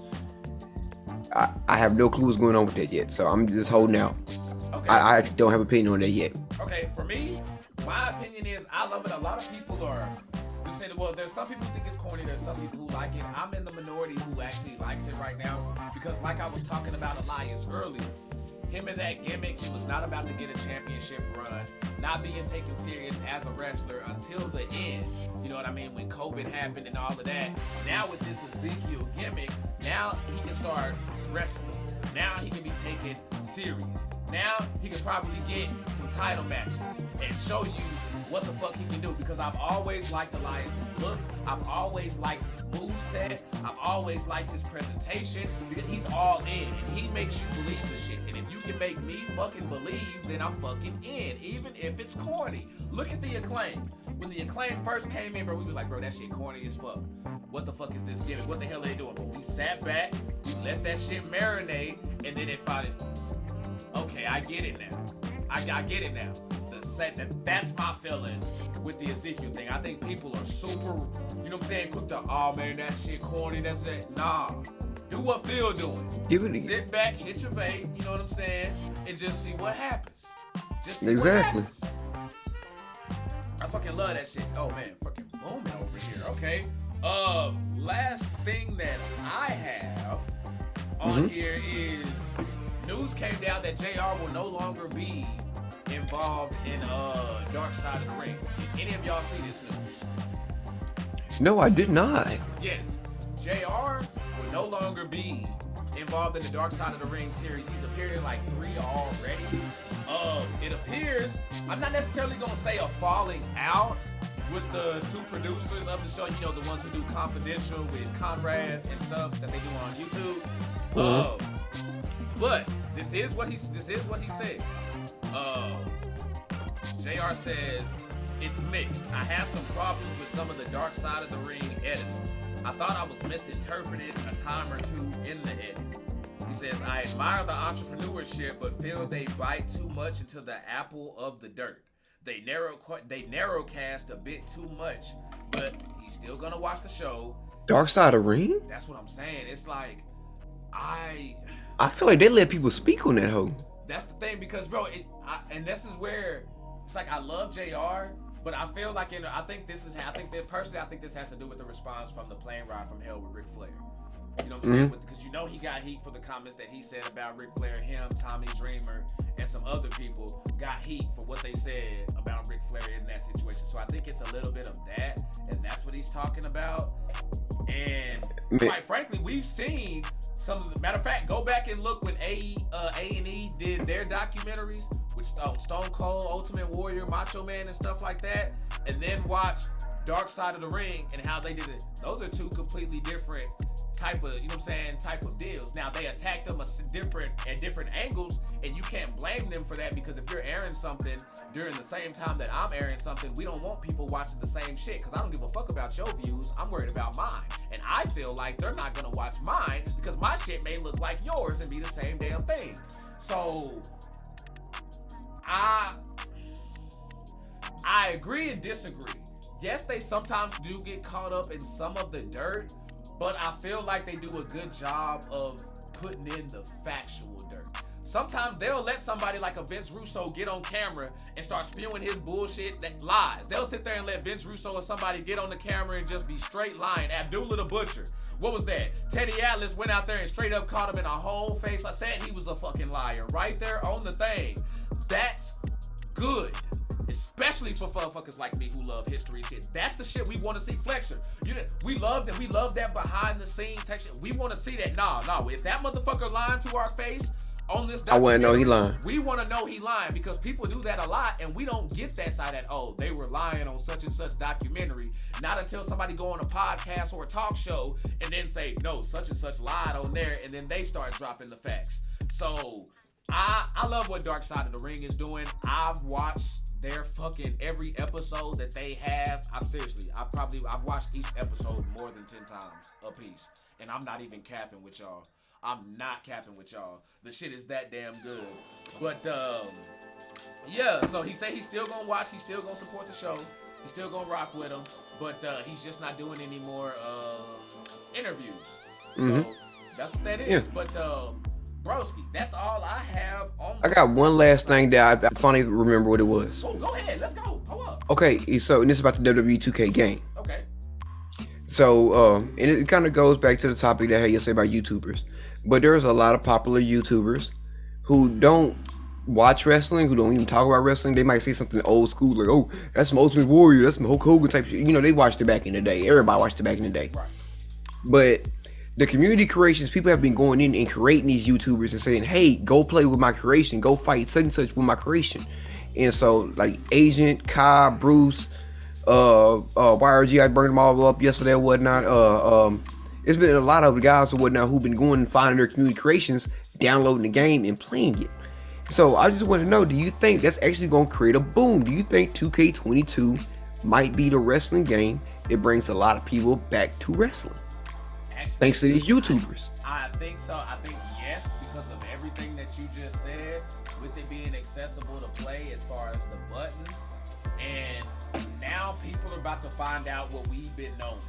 I have no clue what's going on with that yet, so I'm just holding out. Okay. I actually don't have an opinion on that yet. Okay, for me, my opinion is I love it. A lot of people are. You say that, well, there's some people who think it's corny. There's some people who like it. I'm in the minority who actually likes it right now because, like I was talking about Elias earlier, him in that gimmick, he was not about to get a championship run, not being taken serious as a wrestler until the end. You know what I mean? When COVID happened and all of that. Now with this Ezekiel gimmick, now he can start wrestling. Now he can be taken serious. Now he can probably get some title matches and show you what the fuck he can do, because I've always liked Elias's look. I've always liked his moveset. I've always liked his presentation, because he's all in and he makes you believe the shit. And if you can make me fucking believe, then I'm fucking in, even if it's corny. Look at the Acclaim. When the Acclaim first came in, bro, we was like, bro, that shit corny as fuck. What the fuck is this gimmick? What the hell are they doing? But we sat back, we let that shit marinate, and then it finally, okay, I get it now. I get it now. That's my feeling with the Ezekiel thing. I think people are super, you know what I'm saying, quick to, oh man, that shit corny, that's that. Nah. Do what Phil doing. Sit back, hit your vape, you know what I'm saying, and just see what happens. Just see what happens. I fucking love that shit. Oh man, fucking booming over here. Okay. Last thing that I have on here is news came down that JR will no longer be involved in Dark Side of the Ring. Did any of y'all see this news? No, I did not. Yes. JR will no longer be involved in the Dark Side of the Ring series. He's appeared in like 3 already. It appears, I'm not necessarily gonna say a falling out with the 2 producers of the show, you know, the ones who do Confidential with Conrad and stuff that they do on YouTube. But this is what he said. JR says, it's mixed. I have some problems with some of the Dark Side of the Ring editing. I thought I was misinterpreted a time or 2 in the edit. He says, I admire the entrepreneurship, but feel they bite too much into the apple of the dirt. They narrow cast a bit too much, but he's still gonna watch the show. Dark Side of the Ring? That's what I'm saying. It's like, I feel like they let people speak on that hoe. That's the thing, because bro, and this is where it's like I love JR, but I feel like I think this has to do with the response from the plane ride from hell with Ric Flair. You know what I'm saying? Because you know he got heat for the comments that he said about Ric Flair, him, Tommy Dreamer, and some other people got heat for what they said about Ric Flair in that situation. So I think it's a little bit of that, and that's what he's talking about. And quite frankly, we've seen some of the, matter of fact, go back and look when A&E did their documentaries with Stone Cold, Ultimate Warrior, Macho Man, and stuff like that, and then watch Dark Side of the Ring and how they did it. Those are 2 completely different type of, you know what I'm saying, type of deals. Now they attack them at different angles, and you can't blame them for that, because if you're airing something during the same time that I'm airing something, we don't want people watching the same shit, because I don't give a fuck about your views. I'm worried about mine, and I feel like they're not gonna watch mine because my shit may look like yours and be the same damn thing. So I agree and disagree. Yes, they sometimes do get caught up in some of the dirt, but I feel like they do a good job of putting in the factual dirt. Sometimes they'll let somebody like a Vince Russo get on camera and start spewing his bullshit that lies. They'll sit there and let Vince Russo or somebody get on the camera and just be straight lying. Abdullah the Butcher. What was that? Teddy Atlas went out there and straight up caught him in a whole face. I said he was a fucking liar right there on the thing. That's good. Especially for motherfuckers like me who love history shit. That's the shit we want to see. Flexor. We love that behind the scenes type shit. We want to see that. Nah. If that motherfucker lying to our face on this documentary, I want to know he lying. We want to know he lying, because people do that a lot, and we don't get that side that, oh, they were lying on such and such documentary. Not until somebody go on a podcast or a talk show and then say, no, such and such lied on there, and then they start dropping the facts. So I love what Dark Side of the Ring is doing. I've watched their fucking every episode that they have. I've watched each episode more than 10 times a piece, and I'm not even capping with y'all. I'm not capping with y'all. The shit is that damn good. But yeah, so he said he's still gonna watch, he's still gonna support the show, he's still gonna rock with him, but he's just not doing any more interviews. So that's what that is. Yeah. But broski, that's all I have on. I got one last thing that I finally remember what it was. Oh, go ahead, let's go. Pull up. Okay, so and this is about the WWE 2K game. Okay. So and it kind of goes back to the topic that I had yesterday about YouTubers. But there's a lot of popular YouTubers who don't watch wrestling, who don't even talk about wrestling, they might say something old school like, "Oh, that's some Ultimate Warrior, that's some Hulk Hogan type shit." You know, they watched it back in the day. Everybody watched it back in the day. Right. But the community creations, people have been going in and creating these YouTubers and saying, "Hey, go play with my creation, go fight such and such with my creation." And so, like Agent, Kai, Bruce, YRG, I burned them all up yesterday or whatnot. It's been a lot of guys or whatnot who've been going and finding their community creations, downloading the game and playing it. So I just want to know, do you think that's actually going to create a boom? Do you think 2K22 might be the wrestling game that brings a lot of people back to wrestling? Actually, thanks to these YouTubers. I think so. I think yes, because of everything that you just said, with it being accessible to play as far as the buttons. And now people are about to find out what we've been knowing.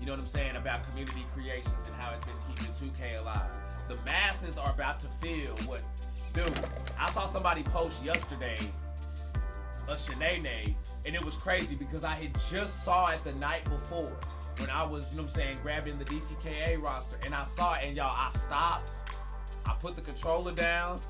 You know what I'm saying? About community creations and how it's been keeping 2K alive. The masses are about to feel what... Dude, I saw somebody post yesterday a Shanae, and it was crazy because I had just saw it the night before when I was, you know what I'm saying, grabbing the DTKA roster, and I saw it, and y'all, I stopped, I put the controller down,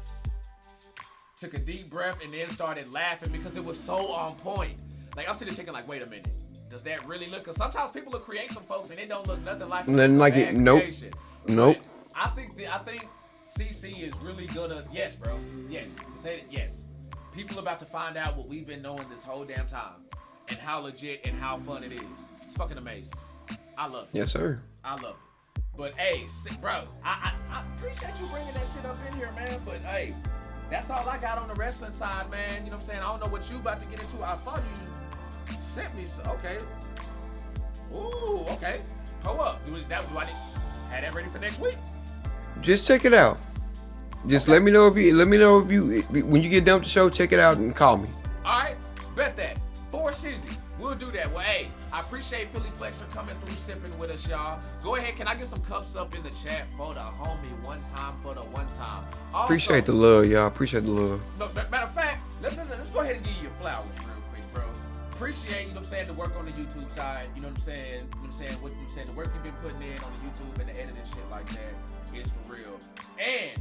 took a deep breath, and then started laughing because it was so on point. Like, I'm sitting there thinking, like, wait a minute, does that really look? Because sometimes people will create some folks and it don't look nothing like Nothing like it. Nope. Creation. Nope. But I think CC is really gonna, yes, bro, yes, to say it, yes. People are about to find out what we've been knowing this whole damn time, and how legit and how fun it is. It's fucking amazing. I love it. Yes, sir. I love it. But hey, bro, I appreciate you bringing that shit up in here, man. But hey, that's all I got on the wrestling side, man. You know what I'm saying? I don't know what you about to get into. I saw you sent me, so okay. Ooh, okay. Pull up. Do I need have that ready for next week? Just check it out. Just let me know if you when you get done with the show, check it out and call me. All right, bet that. For Shizzy, we'll do that. Well, hey, I appreciate Philly Flexer coming through sipping with us, y'all. Go ahead, can I get some cups up in the chat for the homie one time for the one time? Also, Appreciate the love, y'all. Appreciate the love. No, matter of fact, let's go ahead and give you your flowers real quick, bro. Appreciate, you know what I'm saying, the work on the YouTube side. You know what I'm saying? The work you've been putting in on the YouTube and the editing shit like that is for real. And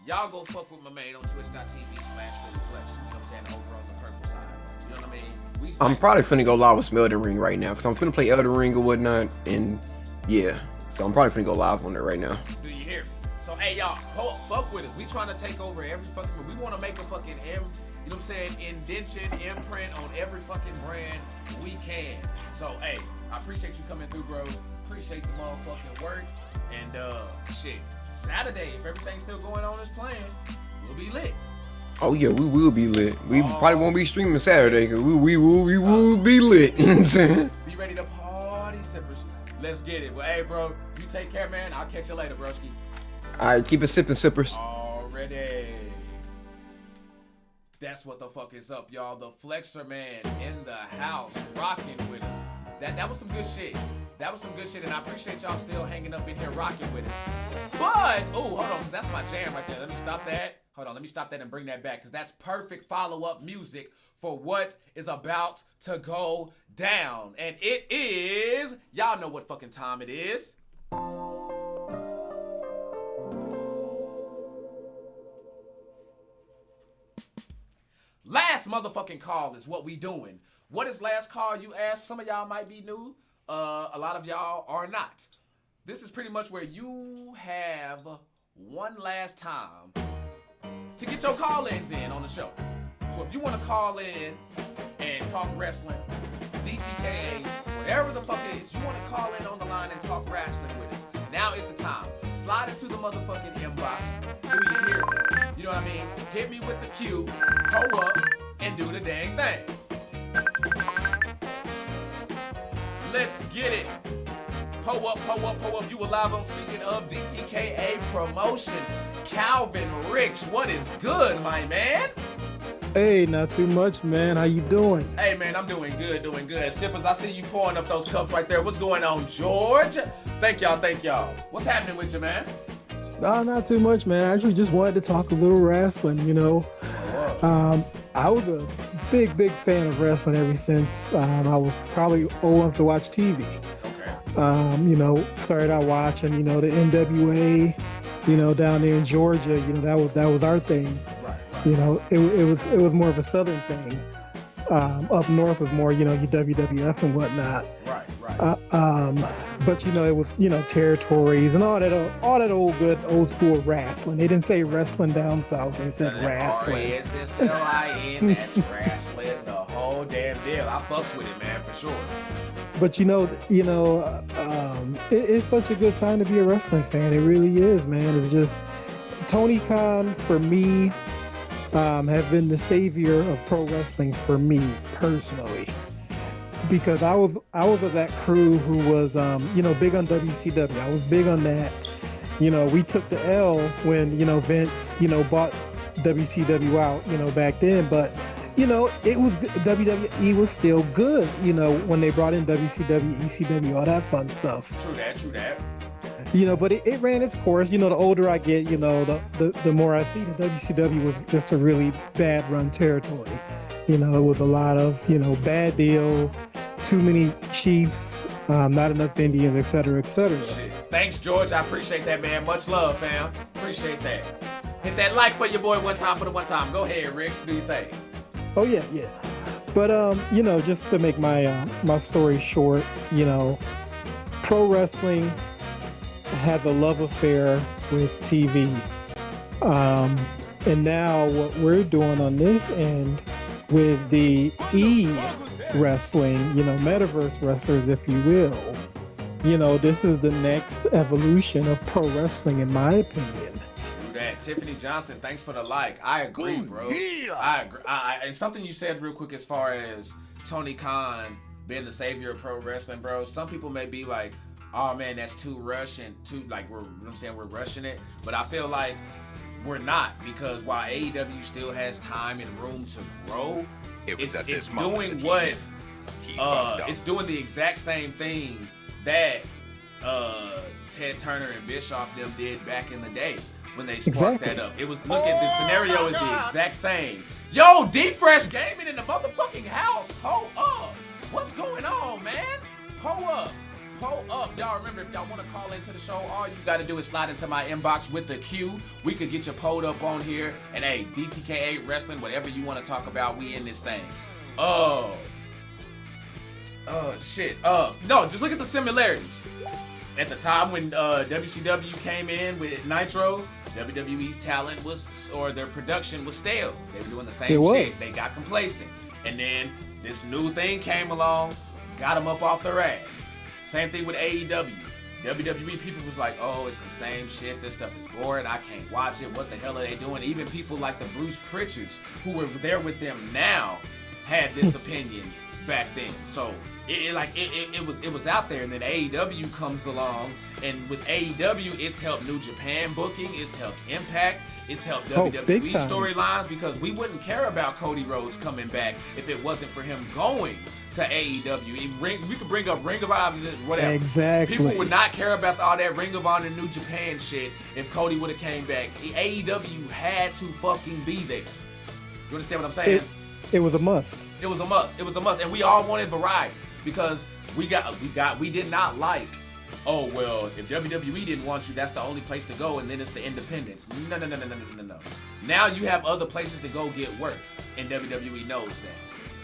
y'all go fuck with my man on twitch.tv/PhillyFlex. You know what I'm saying? Over on the purple side. You know what I mean? I'm probably finna go live with some Elden Ring right now because I'm finna play Elden Ring or whatnot, and yeah, so I'm probably finna go live on it right now. Do you hear me? So hey y'all, fuck with us. We trying to take over every fucking. We want to make a fucking you know what I'm saying, indention, imprint on every fucking brand we can. So hey, I appreciate you coming through, bro. Appreciate the motherfucking work, and shit. Saturday, if everything's still going on as planned, we'll be lit. Oh yeah, we will be lit. We probably won't be streaming Saturday because we will be lit. You know what I'm saying? Be ready to party, sippers. Let's get it. Well, hey, bro, you take care, man. I'll catch you later, broski. All right, keep it sipping, sippers. Already. That's what the fuck is up, y'all. The Flexer man in the house, rocking with us. That was some good shit. That was some good shit, and I appreciate y'all still hanging up in here rocking with us. But, hold on, because that's my jam right there. Let me stop that. Hold on, let me stop that and bring that back, because that's perfect follow-up music for what is about to go down. And it is, y'all know what fucking time it is. Last motherfucking call is what we doing. What is last call, you ask? Some of y'all might be new. A lot of y'all are not. This is pretty much where you have one last time to get your call-ins in on the show. So if you want to call in and talk wrestling, DTKA, whatever the fuck it is, you want to call in on the line and talk wrestling with us, now is the time. Slide into the motherfucking inbox. Do you hear me? You know what I mean? Hit me with the cue, pull up, and do the dang thing. Let's get it. Pull up. You were live on Speaking of DTKA Promotions. Calvin Ricks, what is good, my man? Hey, not too much, man. How you doing? Hey, man, I'm doing good. Sippers, I see you pouring up those cups right there. What's going on, George? Thank y'all. What's happening with you, man? No, not too much, man. I actually just wanted to talk a little wrestling, you know. I was a big fan of wrestling ever since I was probably old enough to watch TV. Okay. You know, started out watching, you know, the NWA, down there in Georgia, that was our thing. It was more of a southern thing. Up north was more, your WWF and whatnot. But it was, territories and all that old school wrestling. They didn't say wrestling down south. They said wrestling. RASSLIN, that's wrestling, the whole damn deal. I fucks with it, man, for sure. But it's such a good time to be a wrestling fan. It really is, man. It's just Tony Khan for me have been the savior of pro wrestling for me personally, because I was of that crew who was big on WCW. I was big on that. We took the L when Vince bought WCW out back then, but it was WWE was still good, when they brought in WCW, ECW, all that fun stuff. True that. But it ran its course. The older I get, the more I see that WCW was just a really bad run territory. It was a lot of, bad deals, too many chiefs, not enough Indians, et cetera, et cetera. Shit. Thanks, George. I appreciate that, man. Much love, fam. Appreciate that. Hit that like for your boy one time for the one time. Go ahead, Ricks. Do your thing. Oh, yeah. But, just to make my story short, pro wrestling has a love affair with TV. And now what we're doing on this end with the e-wrestling, metaverse wrestlers, if you will, this is the next evolution of pro wrestling, in my opinion. True that. Tiffany Johnson, thanks for the like. I agree, bro. Yeah. I agree. And something you said real quick as far as Tony Khan being the savior of pro wrestling, bro. Some people may be like, oh man, that's too rushing, we're rushing it. But I feel like we're not, because while AEW still has time and room to grow, it's doing what it's doing the exact same thing that Ted Turner and Bischoff them did back in the day when they sparked that up. It was the scenario is the exact same. Yo, D-Fresh Gaming in the motherfucking house. Pull up. What's going on, man? Pull up. Y'all remember, if y'all want to call into the show, all you got to do is slide into my inbox with the Q. We could get you pulled up on here. And hey, DTKA Wrestling, whatever you want to talk about, we in this thing. Shit. No, just look at the similarities. At the time when WCW came in with Nitro, WWE's talent their production was stale. They were doing the same shit. They got complacent. And then this new thing came along, got them up off their ass. Same thing with AEW. WWE people was like, oh, it's the same shit. This stuff is boring. I can't watch it. What the hell are they doing? Even people like the Bruce Pritchards, who were there with them now, had this opinion back then. So it was out there. And then AEW comes along, and with AEW, it's helped New Japan booking. It's helped Impact. It's helped WWE storylines, because we wouldn't care about Cody Rhodes coming back if it wasn't for him going to AEW. We could bring up Ring of Honor, whatever. Exactly. People would not care about all that Ring of Honor New Japan shit if Cody would have came back. AEW had to fucking be there. You understand what I'm saying? It was a must. It was a must. And we all wanted variety, because we did not like, oh, well, if WWE didn't want you, that's the only place to go, and then it's the independents. No. Now you have other places to go get work, and WWE knows that.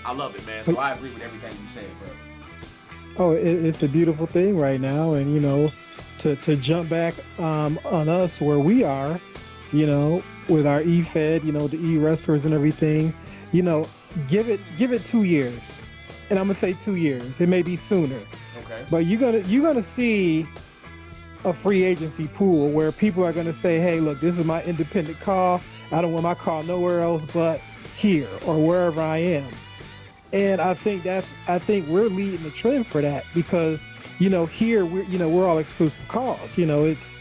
I love it, man. So I agree with everything you said, bro. Oh, it's a beautiful thing right now, and to jump back on us where we are, with our E-Fed, the E-wrestlers and everything, give it 2 years, and I'm gonna say 2 years. It may be sooner. Okay. But you're gonna see a free agency pool where people are gonna say, hey, look, this is my independent call. I don't want my call nowhere else but here or wherever I am. And I think we're leading the trend for that, because here we're all exclusive calls. It's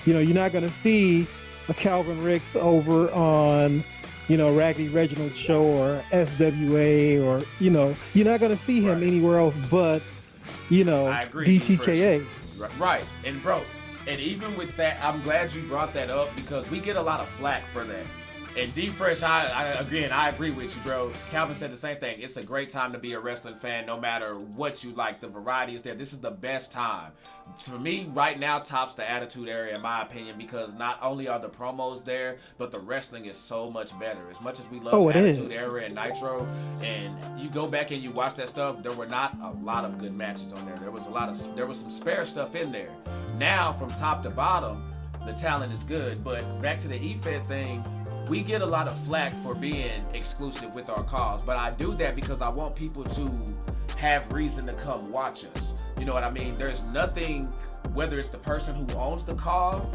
you're not gonna see a Calvin Ricks over on Raggedy Reginald's show or SWA, or you're not gonna see him anywhere else but I agree, DTKA. Right. And bro, and even with that, I'm glad you brought that up, because we get a lot of flack for that. And D Fresh, I agree with you, bro. Calvin said the same thing. It's a great time to be a wrestling fan, no matter what you like. The variety is there. This is the best time. For me, right now, tops the Attitude Era, in my opinion, because not only are the promos there, but the wrestling is so much better. As much as we love Attitude Era and Nitro, and you go back and you watch that stuff, there were not a lot of good matches on there. There was some spare stuff in there. Now, from top to bottom, the talent is good. But back to the EFED thing, we get a lot of flack for being exclusive with our calls, but I do that because I want people to have reason to come watch us. You know what I mean? There's nothing, whether it's the person who owns the call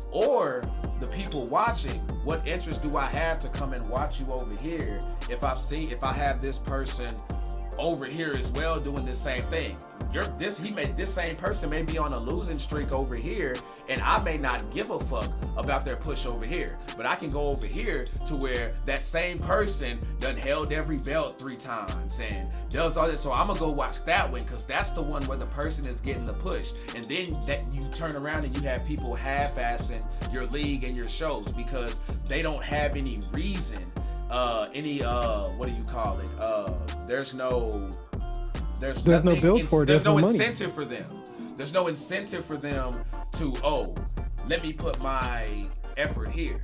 or the people watching, what interest do I have to come and watch you over here if I have this person over here as well doing the same thing? This same person may be on a losing streak over here, and I may not give a fuck about their push over here, but I can go over here to where that same person done held every belt 3 times and does all this. So I'm gonna go watch that one because that's the one where the person is getting the push. And then that you turn around and you have people half-assing your league and your shows because they don't have any reason, what do you call it? There's no build for it. There's no money. incentive for them. There's no incentive for them to, let me put my effort here.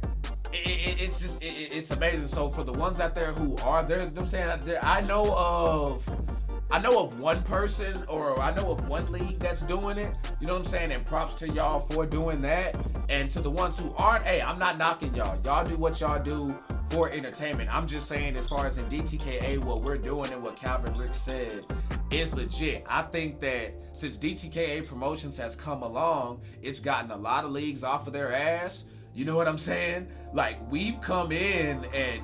It's amazing. So for the ones out there who are there, I'm saying I know of one person, or I know of one league that's doing it. You know what I'm saying? And props to y'all for doing that. And to the ones who aren't, hey, I'm not knocking y'all. Y'all do what y'all do for entertainment. I'm just saying, as far as in DTKA, what we're doing and what Calvin Rich said is legit. I think that since DTKA Promotions has come along, it's gotten a lot of leagues off of their ass. You know what I'm saying? Like, we've come in and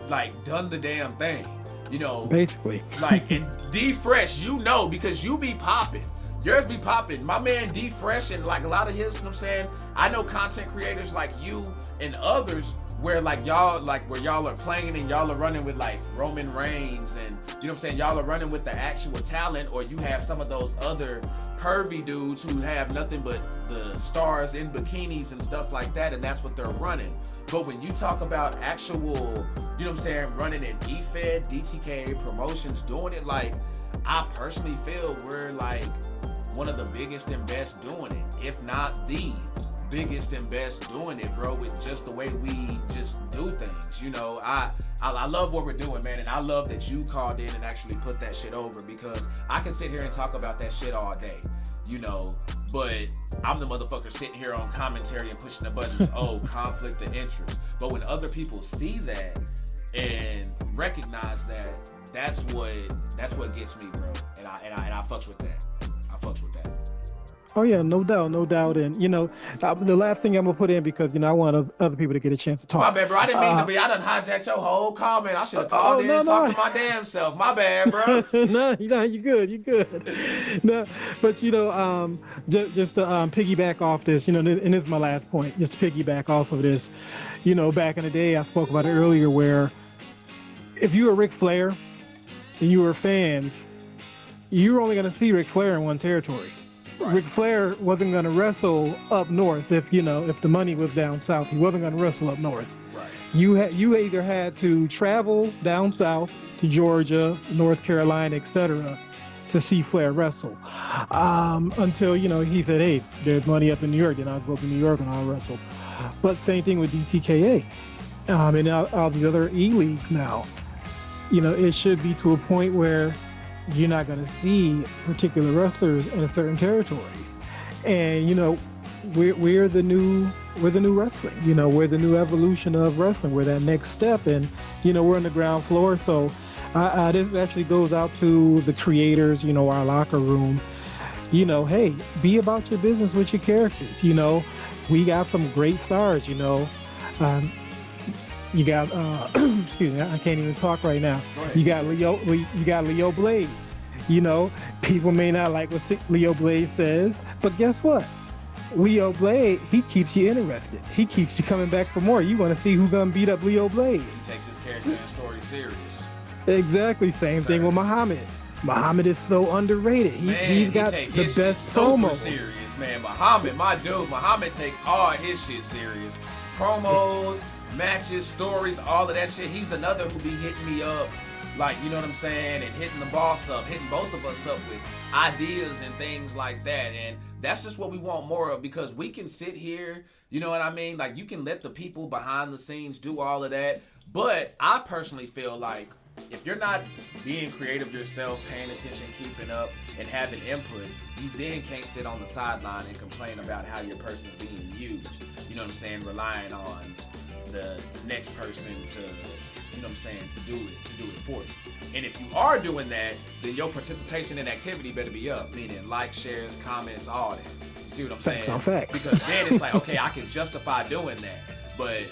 like done the damn thing. You know, basically. Like, and D Fresh, you know, because you be popping. Yours be popping. My man D Fresh and like a lot of his, you know what I'm saying? I know content creators like you and others where like y'all, like where y'all are playing and y'all are running with like Roman Reigns and, you know what I'm saying, y'all are running with the actual talent, or you have some of those other pervy dudes who have nothing but the stars in bikinis and stuff like that, and that's what they're running. But when you talk about actual, you know what I'm saying, running in EFED, DTKA Promotions, doing it, like, I personally feel we're like one of the biggest and best doing it, if not the biggest and best doing it, bro, with just the way we just do things. You know, I love what we're doing, man, and I love that you called in and actually put that shit over, because I can sit here and talk about that shit all day, you know, but I'm the motherfucker sitting here on commentary and pushing the buttons. Conflict of interest. But when other people see that and recognize that, that's what gets me, bro, and I fucks with that. I fucks with that. Oh yeah, no doubt. And you know, the last thing I'm gonna put in, because you know I want other people to get a chance to talk. My bad, bro. I didn't mean to be. I done hijacked your whole comment. I should have called in and talked to my damn self. My bad, bro. No, you good. No, but you know, just to piggyback off this, you know, and this is my last point. Just to piggyback off of this, you know, back in the day, I spoke about it earlier, where if you were Ric Flair and you were fans, you were only gonna see Ric Flair in one territory. Right. Ric Flair wasn't going to wrestle up north if the money was down south. He wasn't going to wrestle up north. Right. You either had to travel down south to Georgia, North Carolina, etc., to see Flair wrestle. Until, you know, he said, hey, there's money up in New York, then I'll go up to New York and I'll wrestle. But same thing with DTKA. And all the other E-leagues now. You know, it should be to a point where you're not going to see particular wrestlers in certain territories. And you know, we're the new wrestling. You know, we're the new evolution of wrestling. We're that next step, and you know, we're on the ground floor. So this actually goes out to the creators, you know, our locker room. You know, hey, be about your business with your characters. You know, we got some great stars, you know. You got excuse me, I can't even talk right now. You got Leo Blade. You know, people may not like what Leo Blade says, but guess what? Leo Blade, he keeps you interested. He keeps you coming back for more. You want to see who's gonna beat up Leo Blade. He takes his character and story serious. Exactly. Same thing with Muhammad. Muhammad is so underrated. He's got the best promos. Serious, man. Muhammad, my dude. Muhammad take all his shit serious. Promos, matches, stories, all of that shit. He's another who be hitting me up, like, you know what I'm saying, and hitting the boss up, hitting both of us up with ideas and things like that. And that's just what we want more of, because we can sit here, you know what I mean? Like, you can let the people behind the scenes do all of that. But I personally feel like if you're not being creative yourself, paying attention, keeping up, and having input, you then can't sit on the sideline and complain about how your person's being used. You know what I'm saying? Relying on the next person to, you know what I'm saying, to do it for you. And if you are doing that, then your participation in activity better be up, meaning likes, shares, comments, all that. You see what I'm saying? Facts on facts. Because then it's like, okay, I can justify doing that. But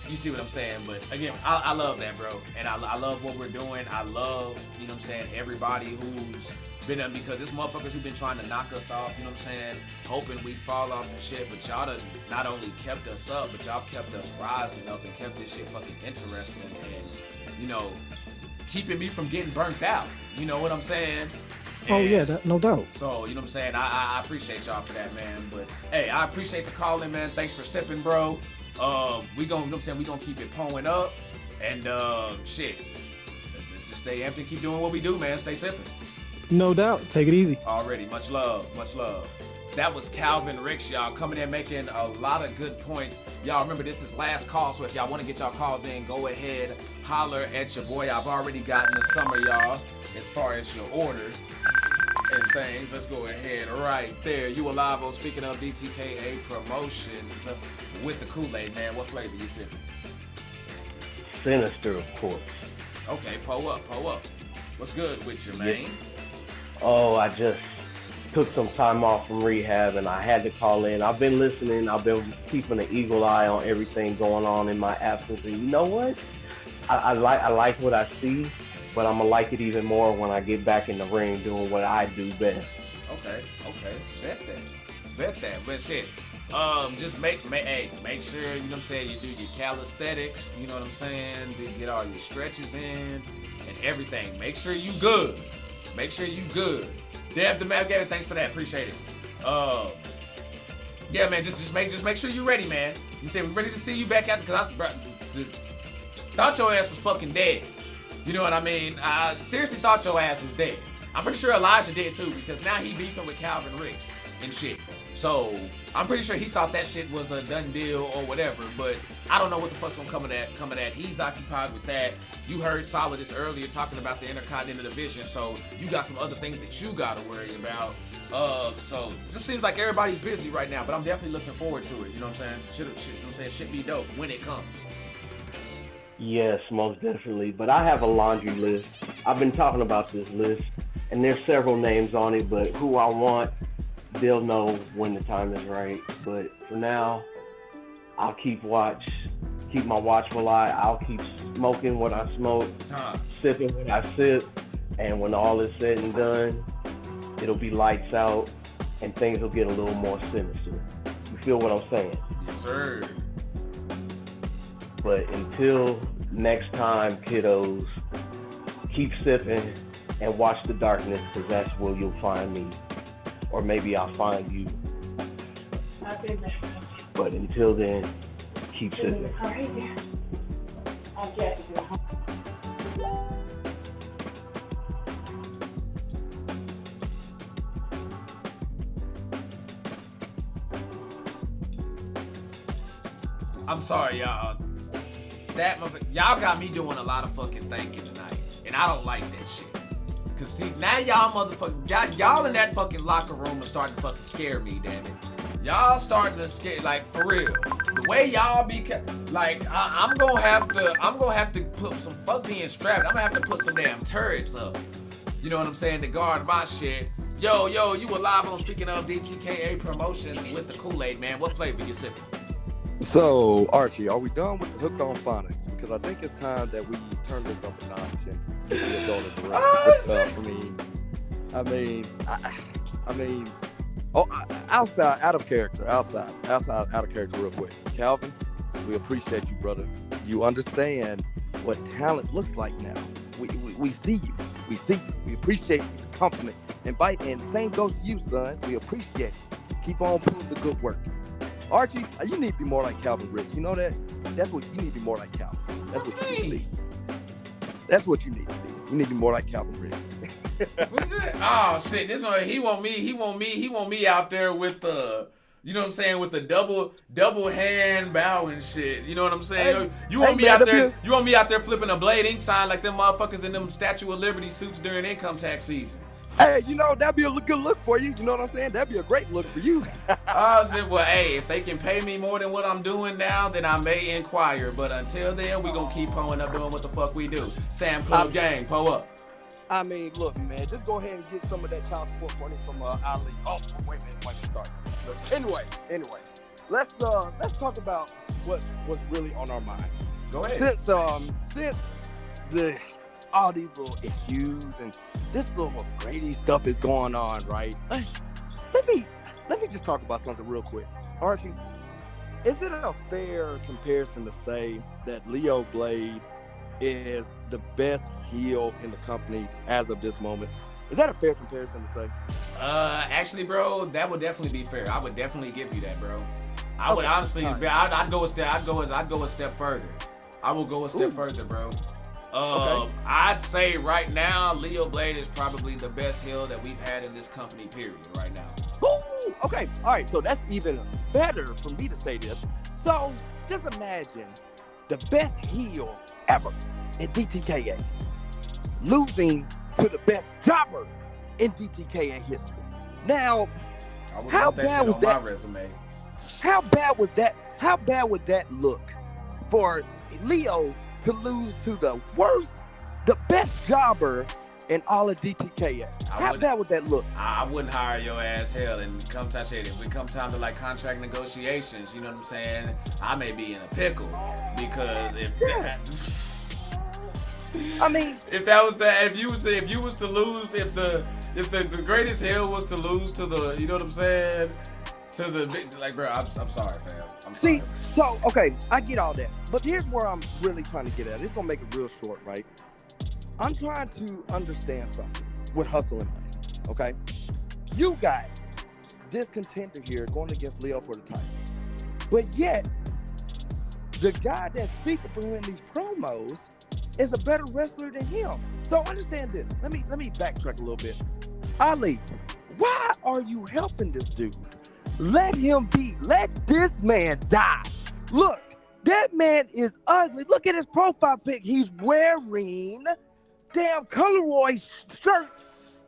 you see what I'm saying? But again, I love that, bro. And I love what we're doing. I love, you know what I'm saying, everybody who's been on, because there's motherfuckers who've been trying to knock us off, you know what I'm saying, hoping we'd fall off and shit. But y'all done not only kept us up, but y'all kept us rising up and kept this shit fucking interesting and, you know, keeping me from getting burnt out. You know what I'm saying? Oh yeah, no doubt. So, you know what I'm saying? I appreciate y'all for that, man. But hey, I appreciate the calling, man. Thanks for sipping, bro. We gonna, you know what I'm saying, we gonna keep it pulling up. And shit. Let's just stay empty, keep doing what we do, man. Stay sipping. No doubt. Take it easy. Already. Much love. Much love. That was Calvin Ricks, y'all, coming in making a lot of good points. Y'all remember, this is last call, so if y'all want to get y'all calls in, go ahead, holler at your boy. I've already gotten the summer, y'all, as far as your order and things. Let's go ahead right there. You alive on Speaking of DTKA Promotions with the Kool-Aid, man. What flavor you sipping? Sinister, of course. Okay, pull up. What's good with you, man? Yeah. Oh, I just took some time off from rehab and I had to call in. I've been listening. I've been keeping an eagle eye on everything going on in my absence. And you know what? I like what I see, but I'm gonna like it even more when I get back in the ring doing what I do best. Okay. Bet that. But shit, just make sure, you know what I'm saying, you do your calisthenics, you know what I'm saying, to get all your stretches in and everything. Make sure you good. Dev the Map Gator, thanks for that. Appreciate it. Yeah, man, just make sure you're ready, man. You say we're ready to see you back out, because thought your ass was fucking dead. You know what I mean? I seriously thought your ass was dead. I'm pretty sure Elijah did too, because now he beefing with Calvin Ricks and shit. So I'm pretty sure he thought that shit was a done deal or whatever, but I don't know what the fuck's gonna come of that. He's occupied with that. You heard Solidus earlier talking about the Intercontinental Division, so you got some other things that you gotta worry about. So it just seems like everybody's busy right now, but I'm definitely looking forward to it. You know what I'm saying? Should be dope when it comes. Yes, most definitely. But I have a laundry list. I've been talking about this list, and there's several names on it, but who I want, they'll know when the time is right. But for now, I'll keep my watchful eye. I'll keep smoking what I smoke, sipping what I sip, and when all is said and done, it'll be lights out, and things will get a little more sinister. You feel what I'm saying? Yes, sir. But until next time, kiddos, keep sipping and watch the darkness, because that's where you'll find me. Or maybe I'll find you. But until then, keep sipping. I'm sorry, y'all. Y'all got me doing a lot of fucking thinking tonight, and I don't like that shit. Cause see, now y'all motherfucking, y'all in that fucking locker room are starting to fucking scare me, damn it. Y'all starting to scare, like, for real. The way y'all be, like, I'm gonna have to put some, fuck being strapped, I'm gonna have to put some damn turrets up. You know what I'm saying, to guard my shit. Yo, you alive on Speaking of DTKA Promotions with the Kool-Aid, man. What flavor you sipping? So, Archie, are we done with the Hooked on Phonics? Because I think it's time that we turn this up a notch and get the adult in the ring. Outside, out of character, real quick. Calvin, we appreciate you, brother. You understand what talent looks like now. We see you. We appreciate the compliment. And same goes to you, son. We appreciate it. Keep on putting the good work. Archie, you need to be more like Calvin Rich. You know that? That's what you need to be more like Calvin. That's what you need to be. That's what you need to be. You need to be more like Calvin Rich. Oh shit! This one he want me out there with the, you know what I'm saying, with the double hand bowing shit. You know what I'm saying? You want me out there flipping a blade ink sign like them motherfuckers in them Statue of Liberty suits during income tax season. Hey, you know, that'd be a good look for you. You know what I'm saying? That'd be a great look for you. Oh shit! Well, hey, if they can pay me more than what I'm doing now, then I may inquire. But until then, we gonna keep pulling up doing what the fuck we do. Sam Club gang, pull up. I mean, look, man, just go ahead and get some of that child support money from Ali. Oh, wait a minute, sorry. Anyway, let's talk about what's really on our mind. Go ahead. Since all these little issues and this little Brady stuff is going on, right? Let me just talk about something real quick. Archie, is it a fair comparison to say that Leo Blade is the best heel in the company as of this moment? Is that a fair comparison to say? Actually, bro, that would definitely be fair. I would definitely give you that, bro. I would honestly, I'd go a step further. I will go a step further, bro. I'd say right now, Leo Blade is probably the best heel that we've had in this company, period, right now. Ooh, okay, all right, so that's even better for me to say this. So just imagine the best heel ever in DTKA losing to the best jobber in DTKA history. Now, how bad was that? My resume. How bad was that? How bad would that look for Leo to lose to the best jobber in all of DTKA? How bad would that look? I wouldn't hire your ass hell, and come touch it. If we come time to like contract negotiations, you know what I'm saying? I may be in a pickle because if you was to lose, if the greatest hell was to lose to the, you know what I'm saying? To the, like, bro, I'm sorry, fam. I'm sorry. See, so, okay, I get all that. But here's where I'm really trying to get at. It's going to make it real short, right? I'm trying to understand something with hustle and money, okay? You got this contender here going against Leo for the title. But yet, the guy that's speaking for him in these promos is a better wrestler than him. So understand this. Let me backtrack a little bit. Ali, why are you helping this dude? Let this man die. Look, that man is ugly. Look at his profile pic. He's wearing damn corduroy shirt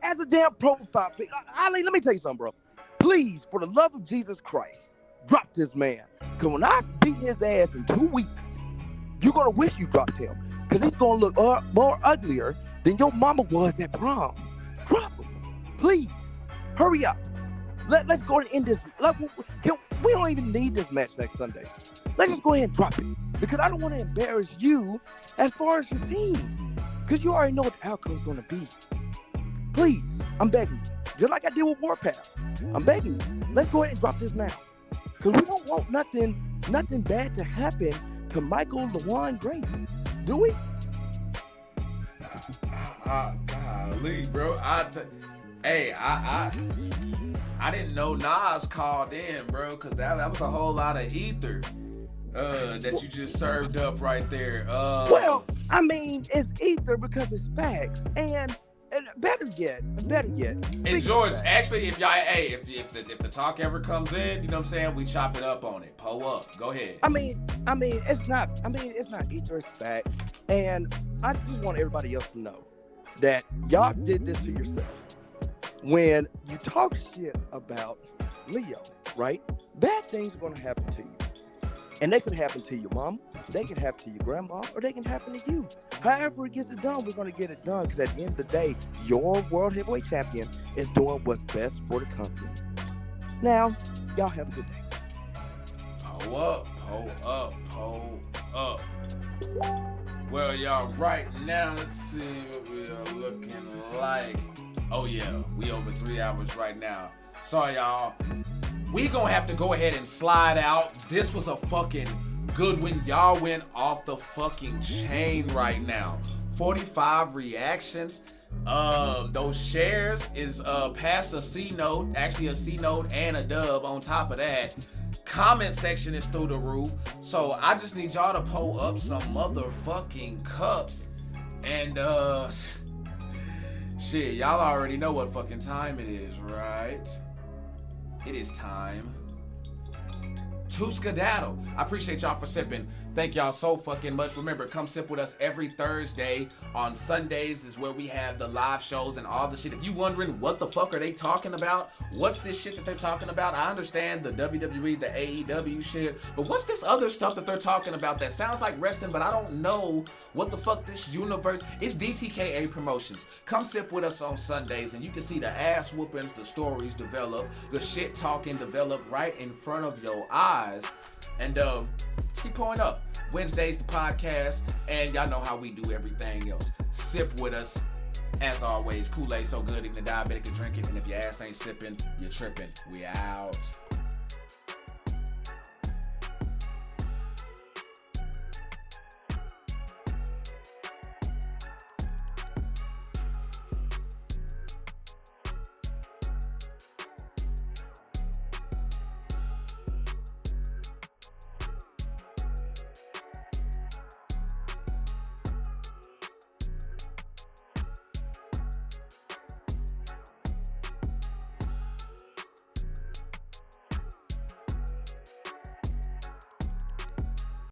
as a damn profile pic. Ali, let me tell you something, bro. Please, for the love of Jesus Christ, drop this man. Because when I beat his ass in 2 weeks, you're going to wish you dropped him. Because he's going to look more uglier than your mama was at prom. Drop him. Please, hurry up. Let's go and end this. We don't even need this match next Sunday. Let's just go ahead and drop it. Because I don't want to embarrass you as far as your team. Because you already know what the outcome's going to be. Please, I'm begging you. Just like I did with Warpath. I'm begging you. Let's go ahead and drop this now. Because we don't want nothing bad to happen to Michael LeJuan Grady. Do we? Golly, bro. I didn't know Nas called in, bro, because that was a whole lot of ether that you just served up right there. Well, I mean, it's ether because it's facts, and better yet. And George, actually, if y'all, if the talk ever comes in, you know what I'm saying, we chop it up on it. Pull up. Go ahead. I mean, it's not ether, it's facts, and I just want everybody else to know that y'all did this to yourself. When you talk shit about Leo, right? Bad things are going to happen to you. And they could happen to your mom, they can happen to your grandma, or they can happen to you. However it gets it done, we're going to get it done. Because at the end of the day, your World Heavyweight Champion is doing what's best for the company. Now, y'all have a good day. Pull up. Well, y'all, right now, let's see what we are looking like. Oh, yeah, we over 3 hours right now. Sorry, y'all. We gonna have to go ahead and slide out. This was a fucking good one. Y'all went off the fucking chain right now. 45 reactions. Those shares is past a C note, actually a C note and a dub on top of that. Comment section is through the roof. So I just need y'all to pull up some motherfucking cups. And shit, y'all already know what fucking time it is, right? It is time to skedaddle. I appreciate y'all for sipping. Thank y'all so fucking much. Remember, come sip with us every Thursday. On Sundays is where we have the live shows and all the shit. If you wondering what the fuck are they talking about, what's this shit that they're talking about? I understand the WWE, the AEW shit, but what's this other stuff that they're talking about that sounds like wrestling, but I don't know what the fuck this universe. It's DTKA Promotions. Come sip with us on Sundays and you can see the ass whoopings, the stories develop, the shit talking develop right in front of your eyes. And keep pulling up. Wednesdays the podcast, and y'all know how we do everything else. Sip with us, as always. Kool-Aid so good, even the diabetic can drink it. And if your ass ain't sipping, you're tripping. We out.